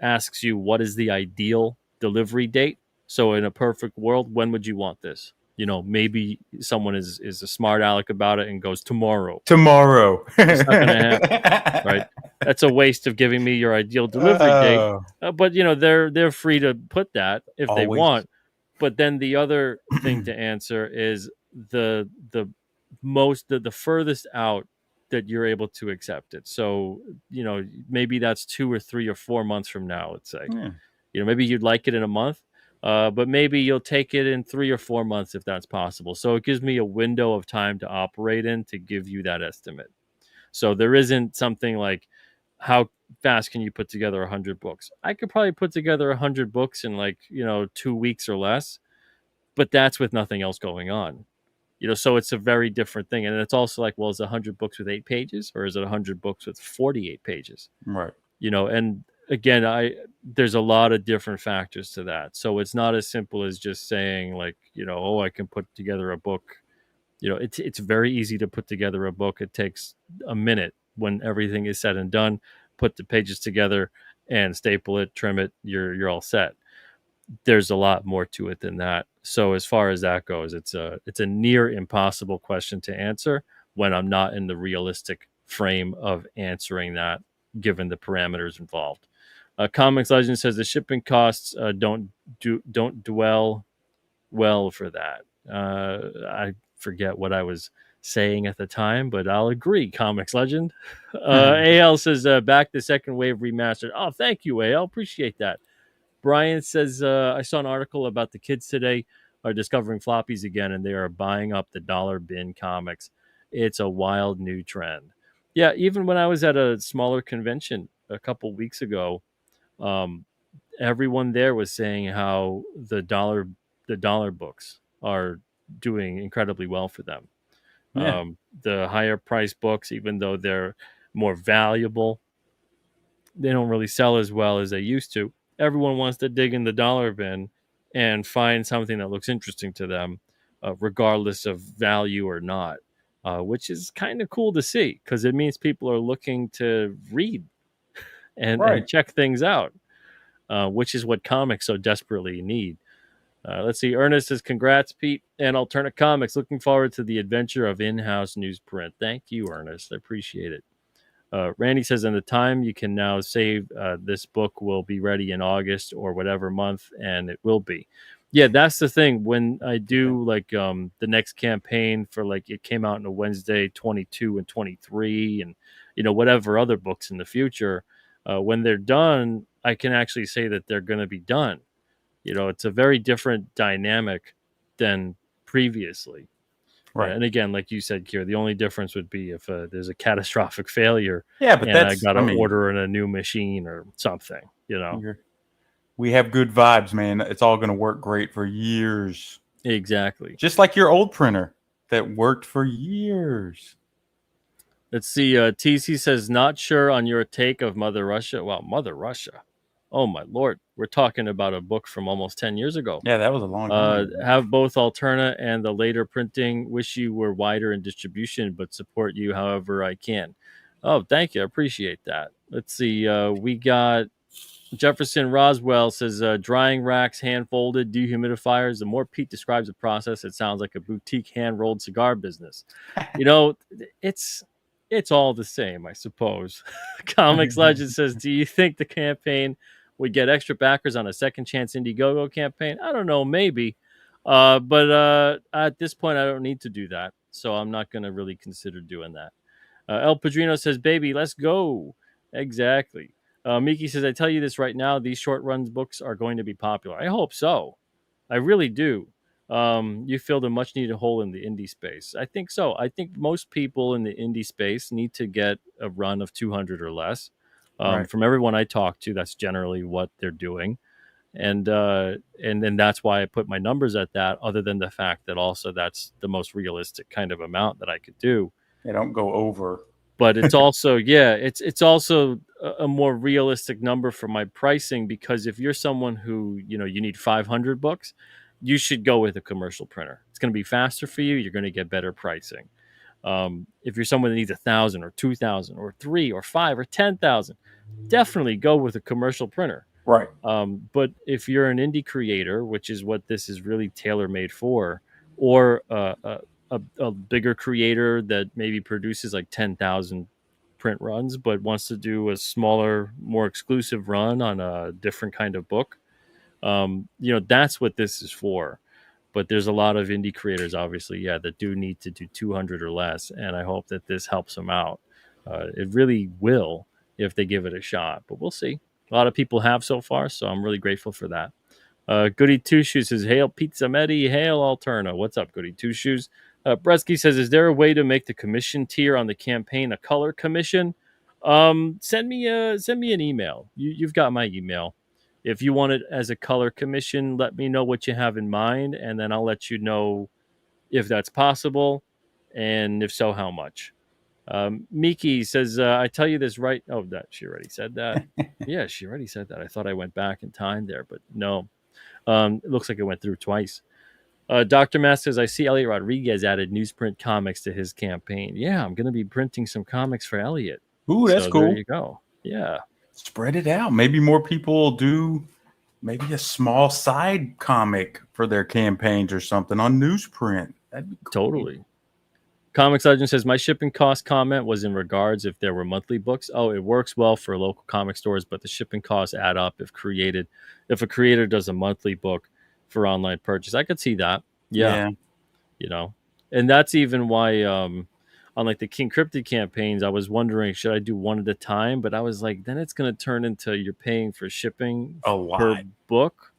[SPEAKER 1] asks you what is the ideal delivery date. So in a perfect world, when would you want this? Maybe someone is a smart aleck about it and goes tomorrow.
[SPEAKER 2] Tomorrow.
[SPEAKER 1] It's not going to happen, right? That's a waste of giving me your ideal delivery date. But they're free to put that if they
[SPEAKER 2] Always.
[SPEAKER 1] want. But then the other thing to answer is the the furthest out that you're able to accept it. So maybe that's 2 or 3 or 4 months from now. Let's say
[SPEAKER 2] Yeah.
[SPEAKER 1] maybe you'd like it in a month, But maybe you'll take it in 3 or 4 months if that's possible. So it gives me a window of time to operate in to give you that estimate. So there isn't something like how fast can you put together 100 books? I could probably put together 100 books in like 2 weeks or less, but that's with nothing else going on. So it's a very different thing, and it's also like, well, is it 100 books with 8 pages, or is it 100 books with 48 pages?
[SPEAKER 2] Right.
[SPEAKER 1] And again, I there's a lot of different factors to that, so it's not as simple as just saying like, oh, I can put together a book. It's very easy to put together a book. It takes a minute when everything is said and done. Put the pages together and staple it, trim it. You're all set. There's a lot more to it than that. So as far as that goes, it's a near impossible question to answer when I'm not in the realistic frame of answering that, given the parameters involved. Comics Legend says the shipping costs don't dwell well for that. I forget what I was saying at the time, but I'll agree. Comics Legend. AL says back the second wave remastered. Oh, thank you, AL. Appreciate that. Brian says, I saw an article about the kids today are discovering floppies again, and they are buying up the dollar bin comics. It's a wild new trend. Yeah, even when I was at a smaller convention a couple weeks ago, um, everyone there was saying how the dollar books are doing incredibly well for them.
[SPEAKER 2] Yeah.
[SPEAKER 1] The higher price books, even though they're more valuable, they don't really sell as well as they used to. Everyone wants to dig in the dollar bin and find something that looks interesting to them, regardless of value or not, which is kind of cool to see because it means people are looking to read and
[SPEAKER 2] Right.
[SPEAKER 1] check things out, which is what comics so desperately need. Let's see. Ernest says, "Congrats, Pete and Alternate Comics. Looking forward to the adventure of in-house newsprint." Thank you, Ernest. I appreciate it. Randy says, "In the time you can now save, this book will be ready in August or whatever month, and it will be." Yeah, that's the thing. When I
[SPEAKER 2] Okay.
[SPEAKER 1] do like the next campaign for like it came out on a Wednesday, 22 and 23, and whatever other books in the future, when they're done, I can actually say that they're going to be done. It's a very different dynamic than previously.
[SPEAKER 2] Right.
[SPEAKER 1] And again, like you said, Kier, the only difference would be if there's a catastrophic failure
[SPEAKER 2] Yeah, but
[SPEAKER 1] and I
[SPEAKER 2] that's,
[SPEAKER 1] got to
[SPEAKER 2] I mean,
[SPEAKER 1] order in a new machine or something.
[SPEAKER 2] you're, we have good vibes, man. It's all going to work great for years.
[SPEAKER 1] Exactly.
[SPEAKER 2] Just like your old printer that worked for years.
[SPEAKER 1] Let's see. TC says, not sure on your take of Mother Russia. Wow, Mother Russia. Oh, my Lord. We're talking about a book from almost 10 years ago.
[SPEAKER 2] Yeah, that was a long time ago.
[SPEAKER 1] Have both Alterna and the later printing. Wish you were wider in distribution, but support you however I can. Oh, thank you. I appreciate that. Let's see. We got Jefferson Roswell says drying racks, hand folded, dehumidifiers. The more Pete describes the process, it sounds like a boutique hand rolled cigar business. You know, it's it's all the same, I suppose. Comics Legend says, do you think the campaign would get extra backers on a second chance Indiegogo campaign? I don't know, maybe. But at this point, I don't need to do that. So I'm not going to really consider doing that. El Padrino says, baby, let's go. Exactly. Miki says, I tell you this right now, these short runs books are going to be popular. I hope so. I really do. You filled a much needed hole in the indie space. I think so. I think most people in the indie space need to get a run of 200 or less.
[SPEAKER 2] Right.
[SPEAKER 1] From everyone I talk to, that's generally what they're doing. And then that's why I put my numbers at that, other than the fact that also that's the most realistic kind of amount that I could do.
[SPEAKER 2] Yeah, don't go over.
[SPEAKER 1] But it's also, yeah, it's also a more realistic number for my pricing, because if you're someone who you need 500 books, you should go with a commercial printer. It's going to be faster for you. You're going to get better pricing. If you're someone that needs 1,000 or 2,000 or 3 or 5 or 10,000, definitely go with a commercial printer.
[SPEAKER 2] Right.
[SPEAKER 1] But if you're an indie creator, which is what this is really tailor made for, or a bigger creator that maybe produces like 10,000 print runs, but wants to do a smaller, more exclusive run on a different kind of book, that's what this is for. But there's a lot of indie creators, obviously, yeah, that do need to do 200 or less. And I hope that this helps them out. It really will if they give it a shot, but we'll see. A lot of people have so far, so I'm really grateful for that. Goody Two Shoes says, "Hail Pizza Medi, hail Alterna." What's up, Goody Two Shoes? Bresky says, "Is there a way to make the commission tier on the campaign a color commission?" Send me an email. You've got my email. If you want it as a color commission, let me know what you have in mind, and then I'll let you know if that's possible, and if so, how much. Miki says, "I tell you this right." Oh, that she already said that. Yeah, she already said that. I thought I went back in time there, but no. It looks like it went through twice. Dr. Mass says, "I see Elliot Rodriguez added newsprint comics to his campaign." Yeah, I'm going to be printing some comics for Elliot.
[SPEAKER 2] Ooh, that's
[SPEAKER 1] So there
[SPEAKER 2] cool.
[SPEAKER 1] you go. Yeah.
[SPEAKER 2] Spread it out. Maybe more people will do maybe a small side comic for their campaigns or something on newsprint. That'd be cool.
[SPEAKER 1] Totally. Comics Legend says, "My shipping cost comment was in regards if there were monthly books. Oh, it works well for local comic stores, but the shipping costs add up if a creator does a monthly book for online purchase." I could see that. Yeah. You know, and that's even why on like the King Cryptid campaigns, I was wondering, should I do one at a time? But I was like, then it's going to turn into you're paying for shipping
[SPEAKER 2] A
[SPEAKER 1] per
[SPEAKER 2] lot.
[SPEAKER 1] book.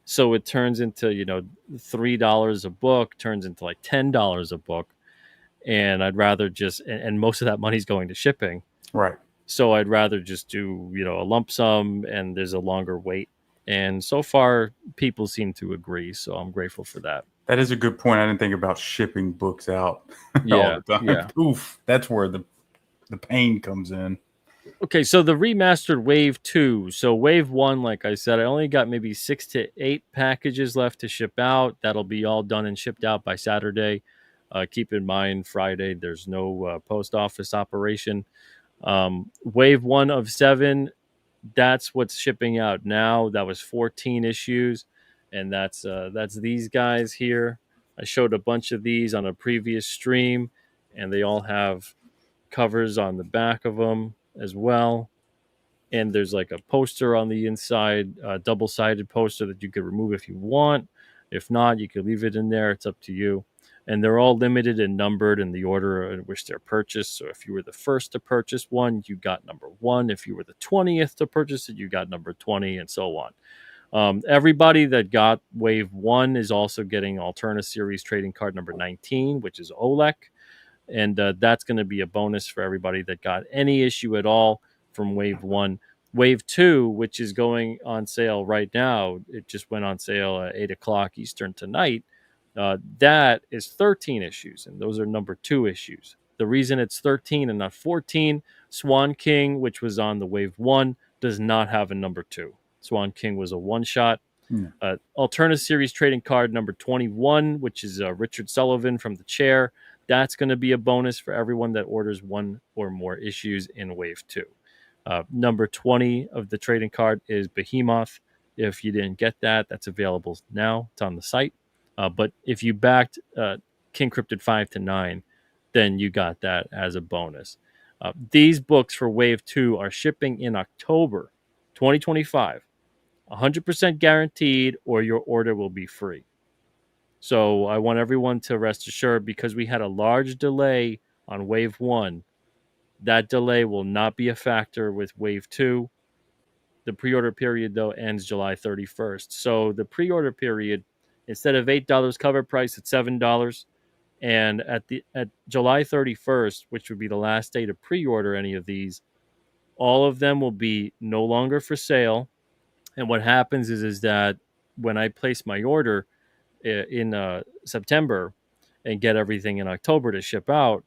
[SPEAKER 1] So it turns into, $3 a book turns into like $10 a book. And I'd rather just, and most of that money's going to shipping.
[SPEAKER 2] Right.
[SPEAKER 1] So I'd rather just do, a lump sum, and there's a longer wait. And so far, people seem to agree. So I'm grateful for that.
[SPEAKER 2] That is a good point. I didn't think about shipping books out
[SPEAKER 1] Yeah,
[SPEAKER 2] all the time.
[SPEAKER 1] yeah.
[SPEAKER 2] Oof. That's where the pain comes in.
[SPEAKER 1] Okay, so the remastered Wave 2. So Wave 1, like I said, I only got maybe 6 to 8 packages left to ship out. That'll be all done and shipped out by Saturday. Keep in mind, Friday, there's no post office operation. Wave 1 of 7, that's what's shipping out now. That was 14 issues, and that's these guys here. I showed a bunch of these on a previous stream, and they all have covers on the back of them as well. And there's like a poster on the inside, a double-sided poster that you could remove if you want. If not, you could leave it in there. It's up to you. And they're all limited and numbered in the order in which they're purchased. So if you were the first to purchase one, you got number 1. If you were the 20th to purchase it, you got number 20, and so on. Everybody that got Wave 1 is also getting Alterna Series trading card number 19, which is Olek. And that's going to be a bonus for everybody that got any issue at all from Wave 1. Wave 2, which is going on sale right now, it just went on sale at 8 o'clock Eastern tonight. That is 13 issues, and those are number 2 issues. The reason it's 13 and not 14, Swan King, which was on the Wave 1, does not have a number 2. Swan King was a one-shot. Alterna Series trading card number 21, which is Richard Sullivan from The Chair. That's going to be a bonus for everyone that orders 1 or more issues in Wave 2. Number 20 of the trading card is Behemoth. If you didn't get that, that's available now. It's on the site. But if you backed King Cryptid 5 to 9, then you got that as a bonus. These books for Wave 2 are shipping in October 2025. 100% guaranteed, or your order will be free. So I want everyone to rest assured, because we had a large delay on Wave 1. That delay will not be a factor with Wave 2. The pre-order period, though, ends July 31st. So the pre-order period, instead of $8 cover price, it's $7. And at July 31st, which would be the last day to pre-order any of these, all of them will be no longer for sale. And what happens is that when I place my order in September and get everything in October to ship out,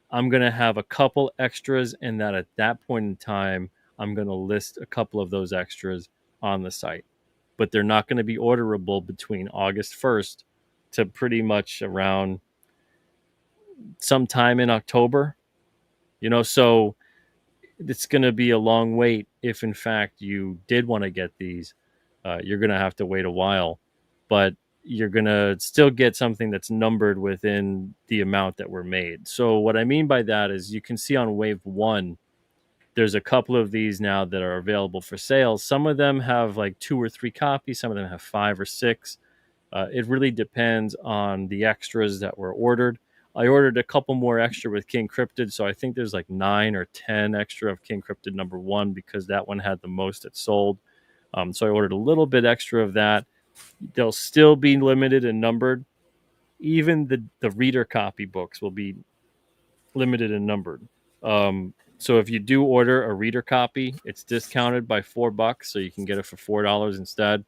[SPEAKER 1] I'm going to have a couple extras, and that at that point in time, I'm going to list a couple of those extras on the site. But they're not going to be orderable between August 1st to pretty much around sometime in October. So it's going to be a long wait. If in fact you did want to get these, you're going to have to wait a while, but you're going to still get something that's numbered within the amount that were made. So what I mean by that is, you can see on Wave 1, there's a couple of these now that are available for sale. Some of them have like 2 or 3 copies. Some of them have 5 or 6. It really depends on the extras that were ordered. I ordered a couple more extra with King Cryptid, so I think there's like 9 or 10 extra of King Cryptid number 1, because that one had the most that sold. So I ordered a little bit extra of that. They'll still be limited and numbered. Even the reader copy books will be limited and numbered. So if you do order a reader copy, it's discounted by $4, so you can get it for $4 instead.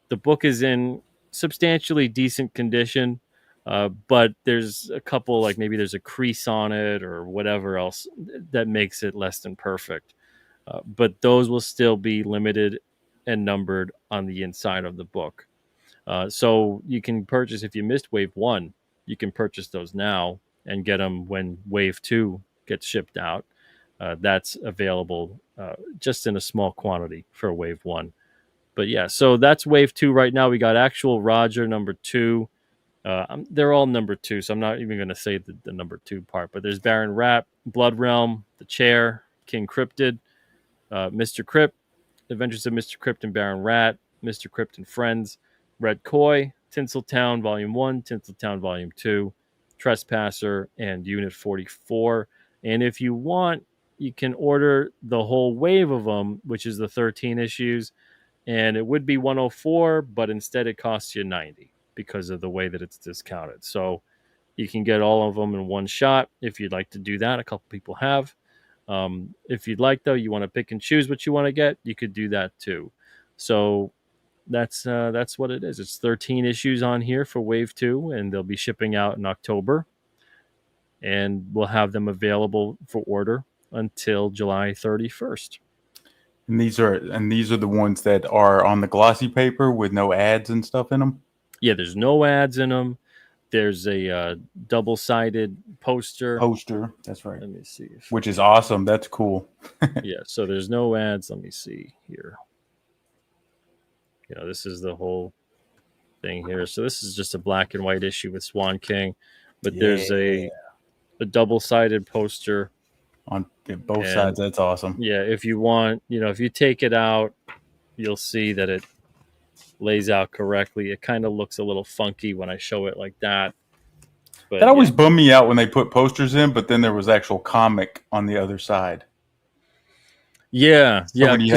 [SPEAKER 1] The book is in substantially decent condition, but there's a couple, like maybe there's a crease on it or whatever else that makes it less than perfect. But those will still be limited and numbered on the inside of the book. So you can purchase, if you missed Wave 1, you can purchase those now and get them when Wave 2 gets shipped out. That's available just in a small quantity for Wave 1. But yeah, so that's Wave 2 right now. We got Actual Roger number 2. They're all number 2, so I'm not even going to say the number 2 part. But there's Baron Rat, Blood Realm, The Chair, King Cryptid, Mr. Crypt, Adventures of Mr. Crypt and Baron Rat, Mr. Crypt and Friends, Red Koi, Tinseltown Volume 1, Tinseltown Volume 2, Trespasser, and Unit 44. And if you want, you can order the whole wave of them, which is the 13 issues, and it would be 104, but instead it costs you 90 because of the way that it's discounted. So you can get all of them in one shot if you'd like to do that. A couple people have. If you'd like, though, you want to pick and choose what you want to get, you could do that too. So that's what it is. It's 13 issues on here for Wave 2, and they'll be shipping out in October. And we'll have them available for order until July 31st.
[SPEAKER 2] And these are the ones that are on the glossy paper with no ads and stuff in them.
[SPEAKER 1] Yeah, there's no ads in them. There's a double-sided poster.
[SPEAKER 2] That's right.
[SPEAKER 1] Let me see.
[SPEAKER 2] Which is awesome. That's cool.
[SPEAKER 1] Yeah, so there's no ads. Let me see here. This is the whole thing here. So this is just a black and white issue with Swan King, but there's a double-sided poster
[SPEAKER 2] on both sides. That's awesome.
[SPEAKER 1] Yeah, if you want, if you take it out, you'll see that it lays out correctly. It kind of looks a little funky when I show it like that. But
[SPEAKER 2] that always bummed me out when they put posters in, but then there was actual comic on the other side.
[SPEAKER 1] Yeah,
[SPEAKER 2] so when you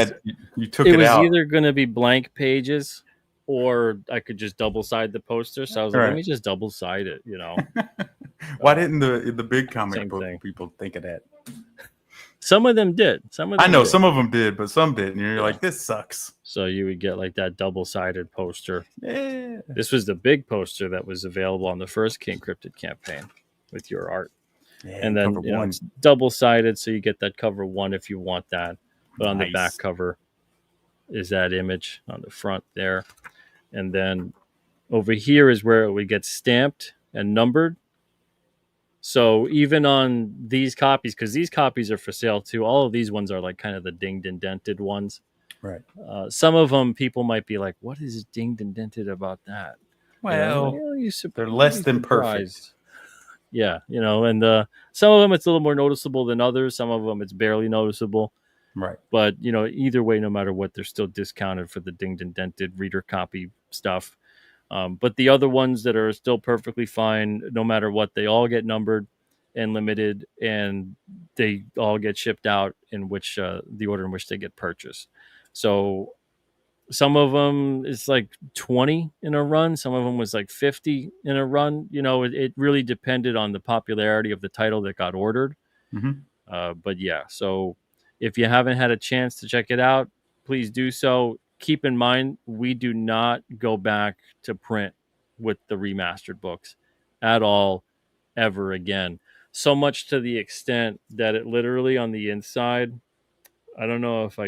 [SPEAKER 2] took it out, it
[SPEAKER 1] was either going to be blank pages, or I could just double side the poster. So I was like, let me just double side it.
[SPEAKER 2] Why didn't the big comic book people think of that?
[SPEAKER 1] Some of them did. Some
[SPEAKER 2] of them did, but some didn't. You're like, this sucks.
[SPEAKER 1] So you would get like that double-sided poster.
[SPEAKER 2] Yeah.
[SPEAKER 1] This was the big poster that was available on the first King Cryptid campaign with your art. Yeah, and then it's double-sided, so you get that cover 1 if you want that. But on the back cover is that image on the front there. And then over here is where it would get stamped and numbered. So even on these copies, because these copies are for sale too, all of these ones are like kind of the dinged and dented ones.
[SPEAKER 2] Right.
[SPEAKER 1] Some of them people might be like, what is dinged and dented about that?
[SPEAKER 2] Well, they're less than perfect.
[SPEAKER 1] Yeah, and some of them it's a little more noticeable than others. Some of them it's barely noticeable.
[SPEAKER 2] Right.
[SPEAKER 1] But, either way, no matter what, they're still discounted for the dinged and dented reader copy stuff. But the other ones that are still perfectly fine, no matter what, they all get numbered and limited, and they all get shipped out in which the order in which they get purchased. So some of them is like 20 in a run. Some of them was like 50 in a run. It really depended on the popularity of the title that got ordered.
[SPEAKER 2] Mm-hmm.
[SPEAKER 1] But yeah, so if you haven't had a chance to check it out, please do so. Keep in mind, we do not go back to print with the remastered books at all, ever again. So much to the extent that it literally on the inside, I don't know if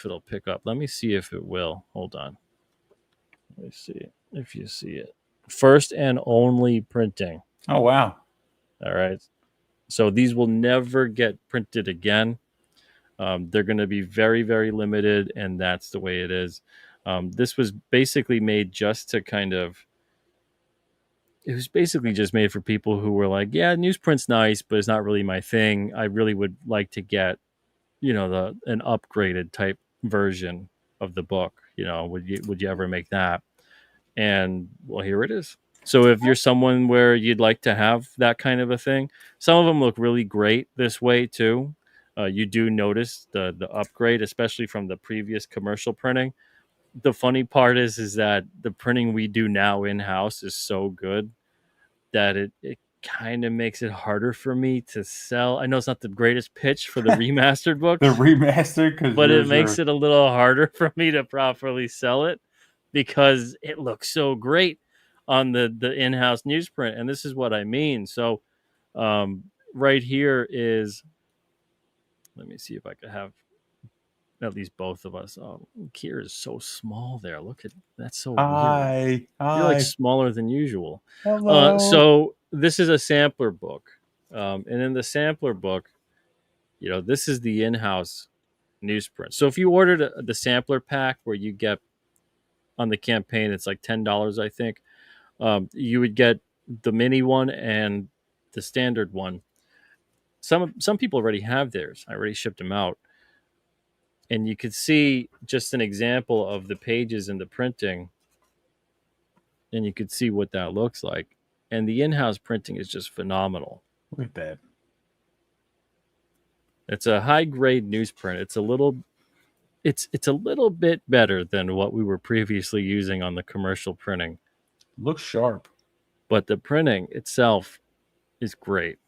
[SPEAKER 1] it'll pick up. Let me see if it will. Hold on. Let me see if you see it. First and only printing.
[SPEAKER 2] Oh, wow.
[SPEAKER 1] All right. So these will never get printed again. They're going to be very, very limited, and that's the way it is. This was basically made just to it was basically just made for people who were like, yeah, newsprint's nice, but it's not really my thing. I really would like to get, an upgraded type version of the book. Would you ever make that? And well, here it is. So if you're someone where you'd like to have that kind of a thing, some of them look really great this way too. You do notice the upgrade, especially from the previous commercial printing. the funny part is that the printing we do now in house is so good that it kind of makes it harder for me to sell. I know it's not the greatest pitch for the remastered
[SPEAKER 2] The
[SPEAKER 1] books,
[SPEAKER 2] remastered because
[SPEAKER 1] but it
[SPEAKER 2] yours
[SPEAKER 1] makes
[SPEAKER 2] are.
[SPEAKER 1] it a little harder for me to properly sell it because it looks so great on the in-house newsprint. And this is what I mean. So right here is, let me see if I could have at least both of us. Oh, Kier is so small there. Look at that's so weird.
[SPEAKER 2] Hi,
[SPEAKER 1] You're like
[SPEAKER 2] hi,
[SPEAKER 1] smaller than usual.
[SPEAKER 2] hello.
[SPEAKER 1] So this is a sampler book, and in the sampler book, this is the in-house newsprint. So if you ordered the sampler pack where you get on the campaign, it's like $10, I think. You would get the mini one and the standard one. Some people already have theirs. I already shipped them out, and you could see just an example of the pages in the printing, and you could see what that looks like. And the in-house printing is just phenomenal.
[SPEAKER 2] Look at that.
[SPEAKER 1] It's a high grade newsprint. It's a little bit better than what we were previously using on the commercial printing,
[SPEAKER 2] Looks sharp.
[SPEAKER 1] but the printing itself is great.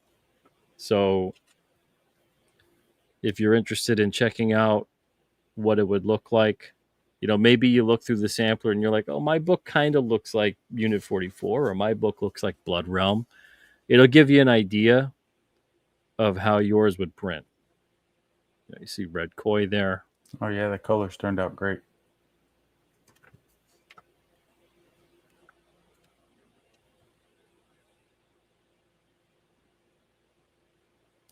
[SPEAKER 1] So if you're interested in checking out what it would look like, maybe you look through the sampler and you're like, oh, my book kind of looks like Unit 44, or my book looks like Blood Realm. It'll give you an idea of how yours would print. You see Red Koi there.
[SPEAKER 2] Oh yeah, the colors turned out great.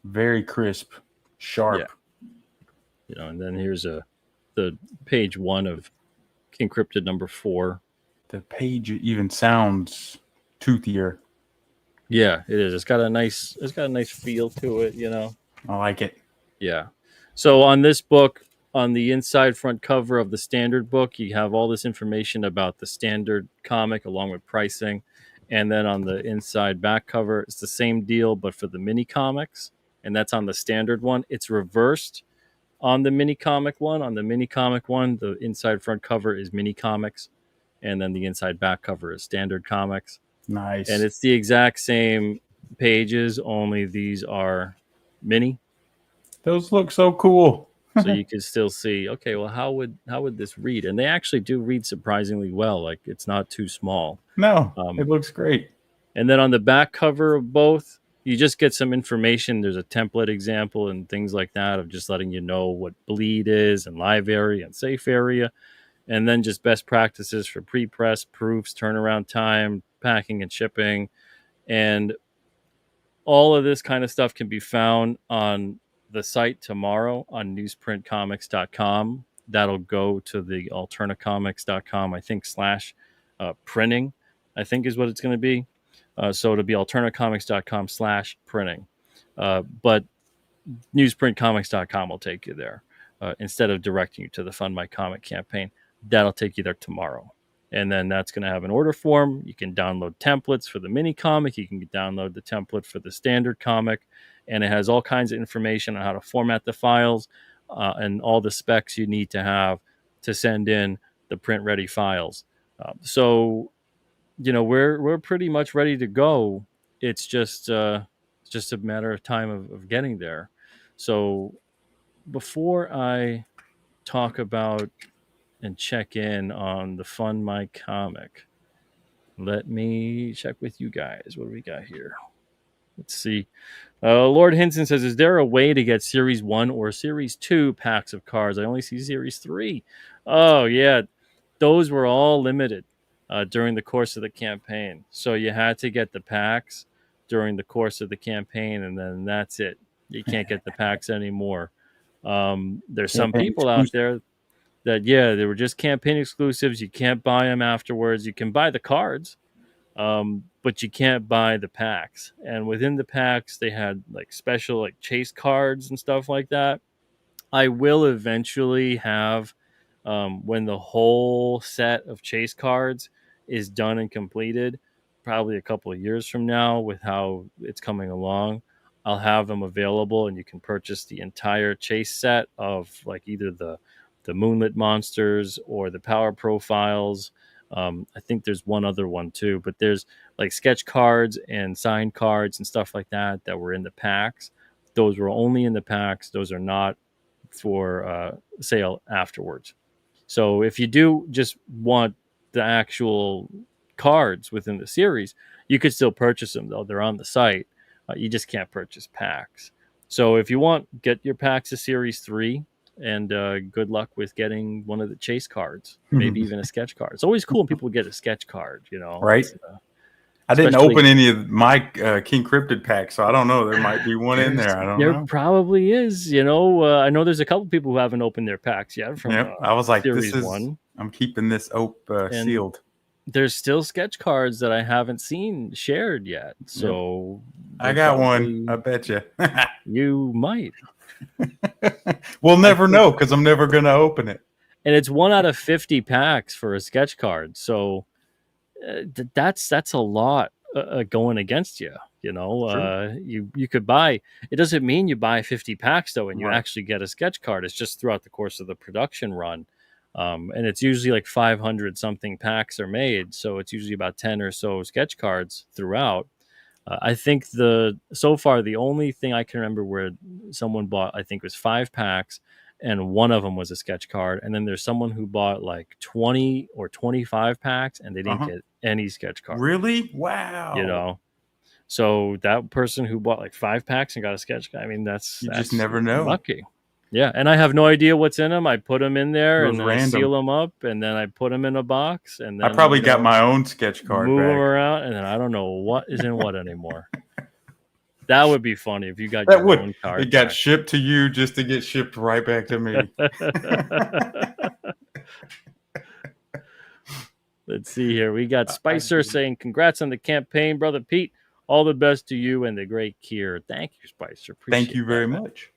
[SPEAKER 2] Very crisp, sharp.
[SPEAKER 1] Yeah. And then here's the page 1 of encrypted number 4.
[SPEAKER 2] The page even sounds toothier.
[SPEAKER 1] Yeah, it is. It's got a nice feel to it,
[SPEAKER 2] I like it.
[SPEAKER 1] Yeah. So on this book, on the inside front cover of the standard book, you have all this information about the standard comic along with pricing. And then on the inside back cover, it's the same deal, but for the mini comics. And that's on the standard one. It's reversed on the mini comic one. On the mini comic one, the inside front cover is mini comics. And then the inside back cover is standard comics. And
[SPEAKER 2] Nice.
[SPEAKER 1] it's the exact same pages, only these are mini.
[SPEAKER 2] Those look so cool.
[SPEAKER 1] So you can still see, okay, well, how would this read? And they actually do read surprisingly well. Like, it's not too small.
[SPEAKER 2] No, it
[SPEAKER 1] Um,
[SPEAKER 2] looks great.
[SPEAKER 1] and then on the back cover of both, you just get some information. There's a template example and things like that of just letting you know what bleed is and live area and safe area. And then just best practices for pre-press, proofs, turnaround time, packing and shipping. And all of this kind of stuff can be found on the site tomorrow on newsprintcomics.com. That'll go to the alternacomics.com, I think, slash printing, I think is what it's going to be. So it'll be alternacomics.com slash printing. But newsprintcomics.com will take you there instead of directing you to the Fund My Comic campaign. That'll take you there tomorrow. And then that's going to have an order form. You can download templates for the mini comic. You can download the template for the standard comic. And it has all kinds of information on how to format the files and all the specs you need to have to send in the print ready files. So, we're pretty much ready to go. It's just a matter of time of getting there. So before I talk about and check in on the Fund My Comic, let me check with you guys. What do we got here? Let's see. Lord Hinson says, is there a way to get Series 1 or Series 2 packs of cards? I only see Series 3. Oh, yeah. Those were all limited during the course of the campaign. So you had to get the packs during the course of the campaign, and then that's it. You can't get the packs anymore. There's some
[SPEAKER 2] Campaign
[SPEAKER 1] people out
[SPEAKER 2] exclusive.
[SPEAKER 1] there that, yeah, they were just campaign exclusives. You can't buy them afterwards. You can buy the cards, but you can't buy the packs. And within the packs, they had like special like chase cards and stuff like that. I will eventually have when the whole set of chase cards is done and completed, probably a couple of years from now, with how it's coming along. I'll have them available, and you can purchase the entire chase set of like either the the Moonlit Monsters or the Power Profiles. I think there's one other one too, but there's like sketch cards and signed cards and stuff like that were in the packs. Those were only in the packs. Those are not for sale afterwards. So if you do just want the actual cards within the series, you could still purchase them, though they're on the site. You just can't purchase packs. So if you want, get your packs of Series 3, and good luck with getting one of the chase cards, maybe even a sketch card. It's always cool when people get a sketch card, you know.
[SPEAKER 2] Right. I didn't open any of my King Cryptid packs, so I don't know. There might be one in there. I don't know.
[SPEAKER 1] There probably is. You know, I know there's a couple people who haven't opened their packs yet from
[SPEAKER 2] I was like,
[SPEAKER 1] Series
[SPEAKER 2] this is
[SPEAKER 1] 1.
[SPEAKER 2] I'm keeping this sealed.
[SPEAKER 1] There's still sketch cards that I haven't seen shared yet. So
[SPEAKER 2] I got one. I bet you.
[SPEAKER 1] You might.
[SPEAKER 2] We'll never know because I'm never going to open it.
[SPEAKER 1] And it's 1 out of 50 packs for a sketch card. So that's a lot going against you. You know, you could buy. It doesn't mean you buy 50 packs though, and you actually get a sketch card. It's just throughout the course of the production run. And it's usually like 500 something packs are made. So it's usually about 10 or so sketch cards throughout. I think so far, the only thing I can remember where someone bought, I think, was 5 packs, and one of them was a sketch card. And then there's someone who bought like 20 or 25 packs, and they didn't get any sketch card.
[SPEAKER 2] Really? Wow.
[SPEAKER 1] You know, so that person who bought like 5 packs and got a sketch card, I mean, that's
[SPEAKER 2] just never know.
[SPEAKER 1] Lucky. Yeah, and I have no idea what's in them. I put them in there, and then I seal them up, and then I put them in a box, and then
[SPEAKER 2] I probably got my own sketch card.
[SPEAKER 1] Move them around, and then I don't know what is in what anymore. That would be funny if you got your own card.
[SPEAKER 2] It got shipped to you just to get shipped right back to me.
[SPEAKER 1] Let's see here. We got Spicer saying, "Congrats on the campaign, brother Pete. All the best to you and the great Kier." Thank you, Spicer.
[SPEAKER 2] Thank you very much.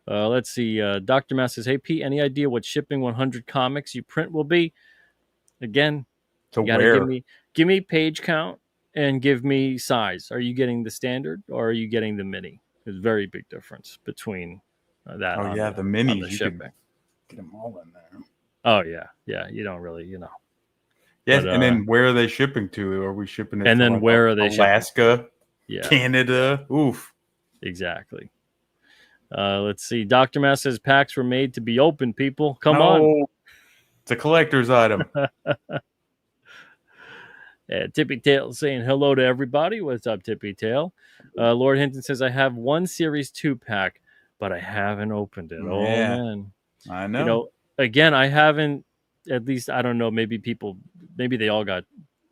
[SPEAKER 1] Let's see. Dr. Mass says, "Hey, Pete, any idea what shipping 100 comics you print will be?" Again,
[SPEAKER 2] you gotta
[SPEAKER 1] give me page count and give me size. Are you getting the standard or are you getting the mini? There's a very big difference between that.
[SPEAKER 2] Oh, yeah, the minis.
[SPEAKER 1] You shipping.
[SPEAKER 2] Get them all in there.
[SPEAKER 1] Oh, yeah. Yeah, you don't really, you know.
[SPEAKER 2] Yes, and then where are they shipping to? Are we shipping it
[SPEAKER 1] and
[SPEAKER 2] to
[SPEAKER 1] then where are they
[SPEAKER 2] Alaska?
[SPEAKER 1] Shipping? Yeah.
[SPEAKER 2] Canada? Oof.
[SPEAKER 1] Exactly. Let's see. Dr. Mass says packs were made to be open, people. Come on.
[SPEAKER 2] It's a collector's item.
[SPEAKER 1] Tippy Tail saying hello to everybody. What's up, Tippy Tail? Lord Hinton says, I have one Series 2 pack, but I haven't opened it. Oh, man.
[SPEAKER 2] I know.
[SPEAKER 1] You know, again, I haven't, at least, I don't know, maybe they all got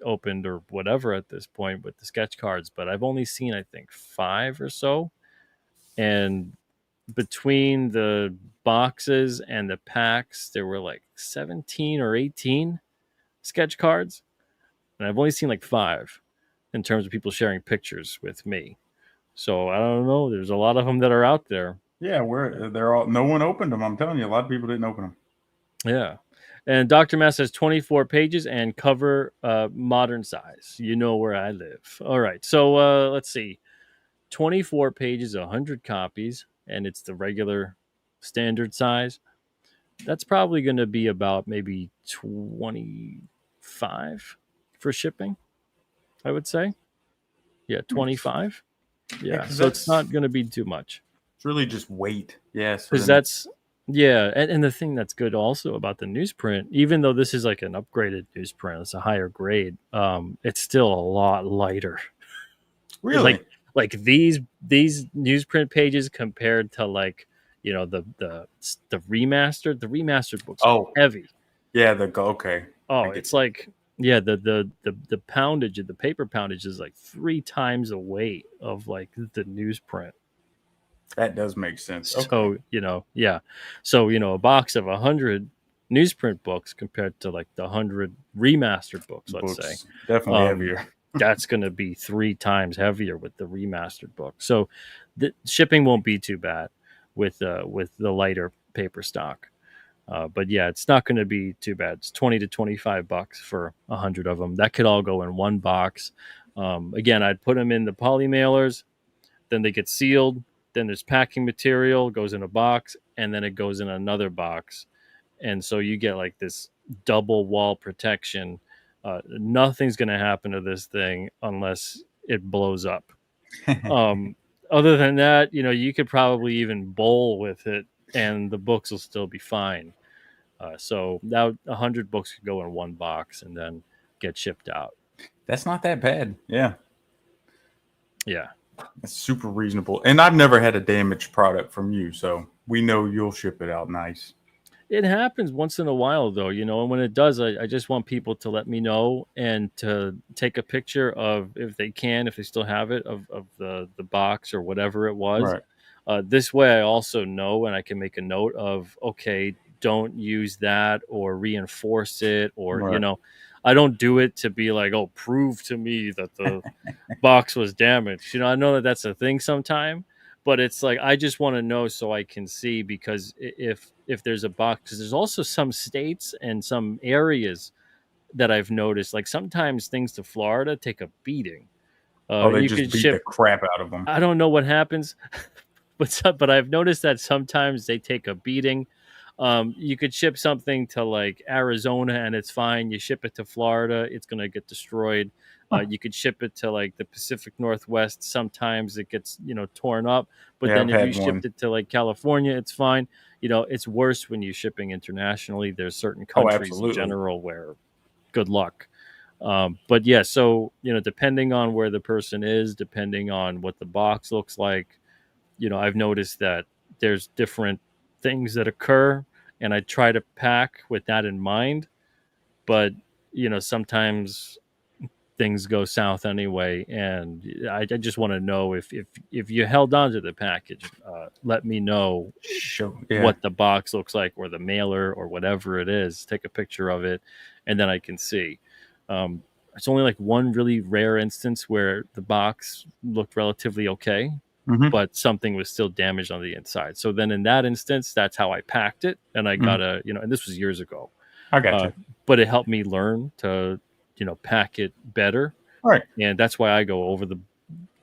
[SPEAKER 1] opened or whatever at this point with the sketch cards, but I've only seen, I think, 5 or so. And between the boxes and the packs, there were like 17 or 18 sketch cards. And I've only seen like 5 in terms of people sharing pictures with me. So I don't know. There's a lot of them that are out there.
[SPEAKER 2] Yeah, no one opened them. I'm telling you, a lot of people didn't open them.
[SPEAKER 1] Yeah. And Dr. Mass has 24 pages and cover modern size. You know where I live. All right. So let's see. 24 pages, 100 copies, and it's the regular standard size. That's probably going to be about maybe 25 for shipping, I would say. Yeah, 25. Yeah, so it's not going to be too much.
[SPEAKER 2] It's really just weight. Yes.
[SPEAKER 1] Because that's, yeah, and the thing that's good also about the newsprint, even though this is like an upgraded newsprint, it's a higher grade, it's still a lot lighter.
[SPEAKER 2] Really?
[SPEAKER 1] Like these newsprint pages compared to like, you know, the remastered books are heavy.
[SPEAKER 2] Yeah, okay.
[SPEAKER 1] Oh, it's like, yeah, the poundage, the paper poundage is like 3 times the weight of like the newsprint.
[SPEAKER 2] That does make sense.
[SPEAKER 1] So, okay. You know, yeah. So, you know, a box of 100 newsprint books compared to like the 100 remastered books, let's say.
[SPEAKER 2] Definitely heavier.
[SPEAKER 1] That's going to be 3 times heavier with the remastered book. So the shipping won't be too bad with the lighter paper stock. But yeah, it's not going to be too bad. It's $20 to $25 for 100 of them. That could all go in one box. Again, I'd put them in the poly mailers, then they get sealed. Then there's packing material, goes in a box, and then it goes in another box. and so you get like this double wall protection. Nothing's going to happen to this thing unless it blows up. Um, Other than that, you could probably even bowl with it, and the books will still be fine. So now 100 books could go in one box and then get shipped out.
[SPEAKER 2] That's not that bad. Yeah,
[SPEAKER 1] Yeah.
[SPEAKER 2] it's super reasonable. And I've never had a damaged product from you, so we know you'll ship it out nice.
[SPEAKER 1] It happens once in a while, though, and when it does, I just want people to let me know and to take a picture of, if they can, if they still have it, of the box or whatever it was.
[SPEAKER 2] Right.
[SPEAKER 1] This way, I also know, and I can make a note of, okay, don't use that or reinforce it, or,
[SPEAKER 2] Right.
[SPEAKER 1] I don't do it to be like, oh, prove to me that the box was damaged. I know that that's a thing sometime, but it's like I just want to know so I can see, because if there's a box, because there's also some states and some areas that I've noticed, like sometimes things to Florida take a beating.
[SPEAKER 2] Oh, they
[SPEAKER 1] You
[SPEAKER 2] just
[SPEAKER 1] could
[SPEAKER 2] beat the
[SPEAKER 1] ship.
[SPEAKER 2] crap out of them.
[SPEAKER 1] I don't know what happens, but I've noticed that sometimes they take a beating. You could ship something to like Arizona and it's fine. You ship it to Florida, it's gonna get destroyed.
[SPEAKER 2] Huh.
[SPEAKER 1] You could ship it to like the Pacific Northwest. Sometimes it gets torn up. But
[SPEAKER 2] Yeah,
[SPEAKER 1] then
[SPEAKER 2] I've
[SPEAKER 1] if you
[SPEAKER 2] had
[SPEAKER 1] shipped
[SPEAKER 2] one.
[SPEAKER 1] it to like California, it's fine. It's worse when you're shipping internationally. There's certain
[SPEAKER 2] Oh,
[SPEAKER 1] countries in
[SPEAKER 2] absolutely.
[SPEAKER 1] general where good luck. But yeah, so depending on where the person is, depending on what the box looks like, I've noticed that there's different things that occur, and I try to pack with that in mind. But sometimes things go south anyway, and I just want to know if you held on to the package, let me know
[SPEAKER 2] Show. Yeah.
[SPEAKER 1] what the box looks like, or the mailer, or whatever it is. Take a picture of it, and then I can see. It's only like one really rare instance where the box looked relatively okay,
[SPEAKER 2] Hmm.
[SPEAKER 1] but something was still damaged on the inside. So then in that instance, that's how I packed it. And I got
[SPEAKER 2] Hmm.
[SPEAKER 1] and this was years ago,
[SPEAKER 2] I got
[SPEAKER 1] uh,
[SPEAKER 2] you.
[SPEAKER 1] but it helped me learn to, pack it better.
[SPEAKER 2] All right.
[SPEAKER 1] And that's why I go over the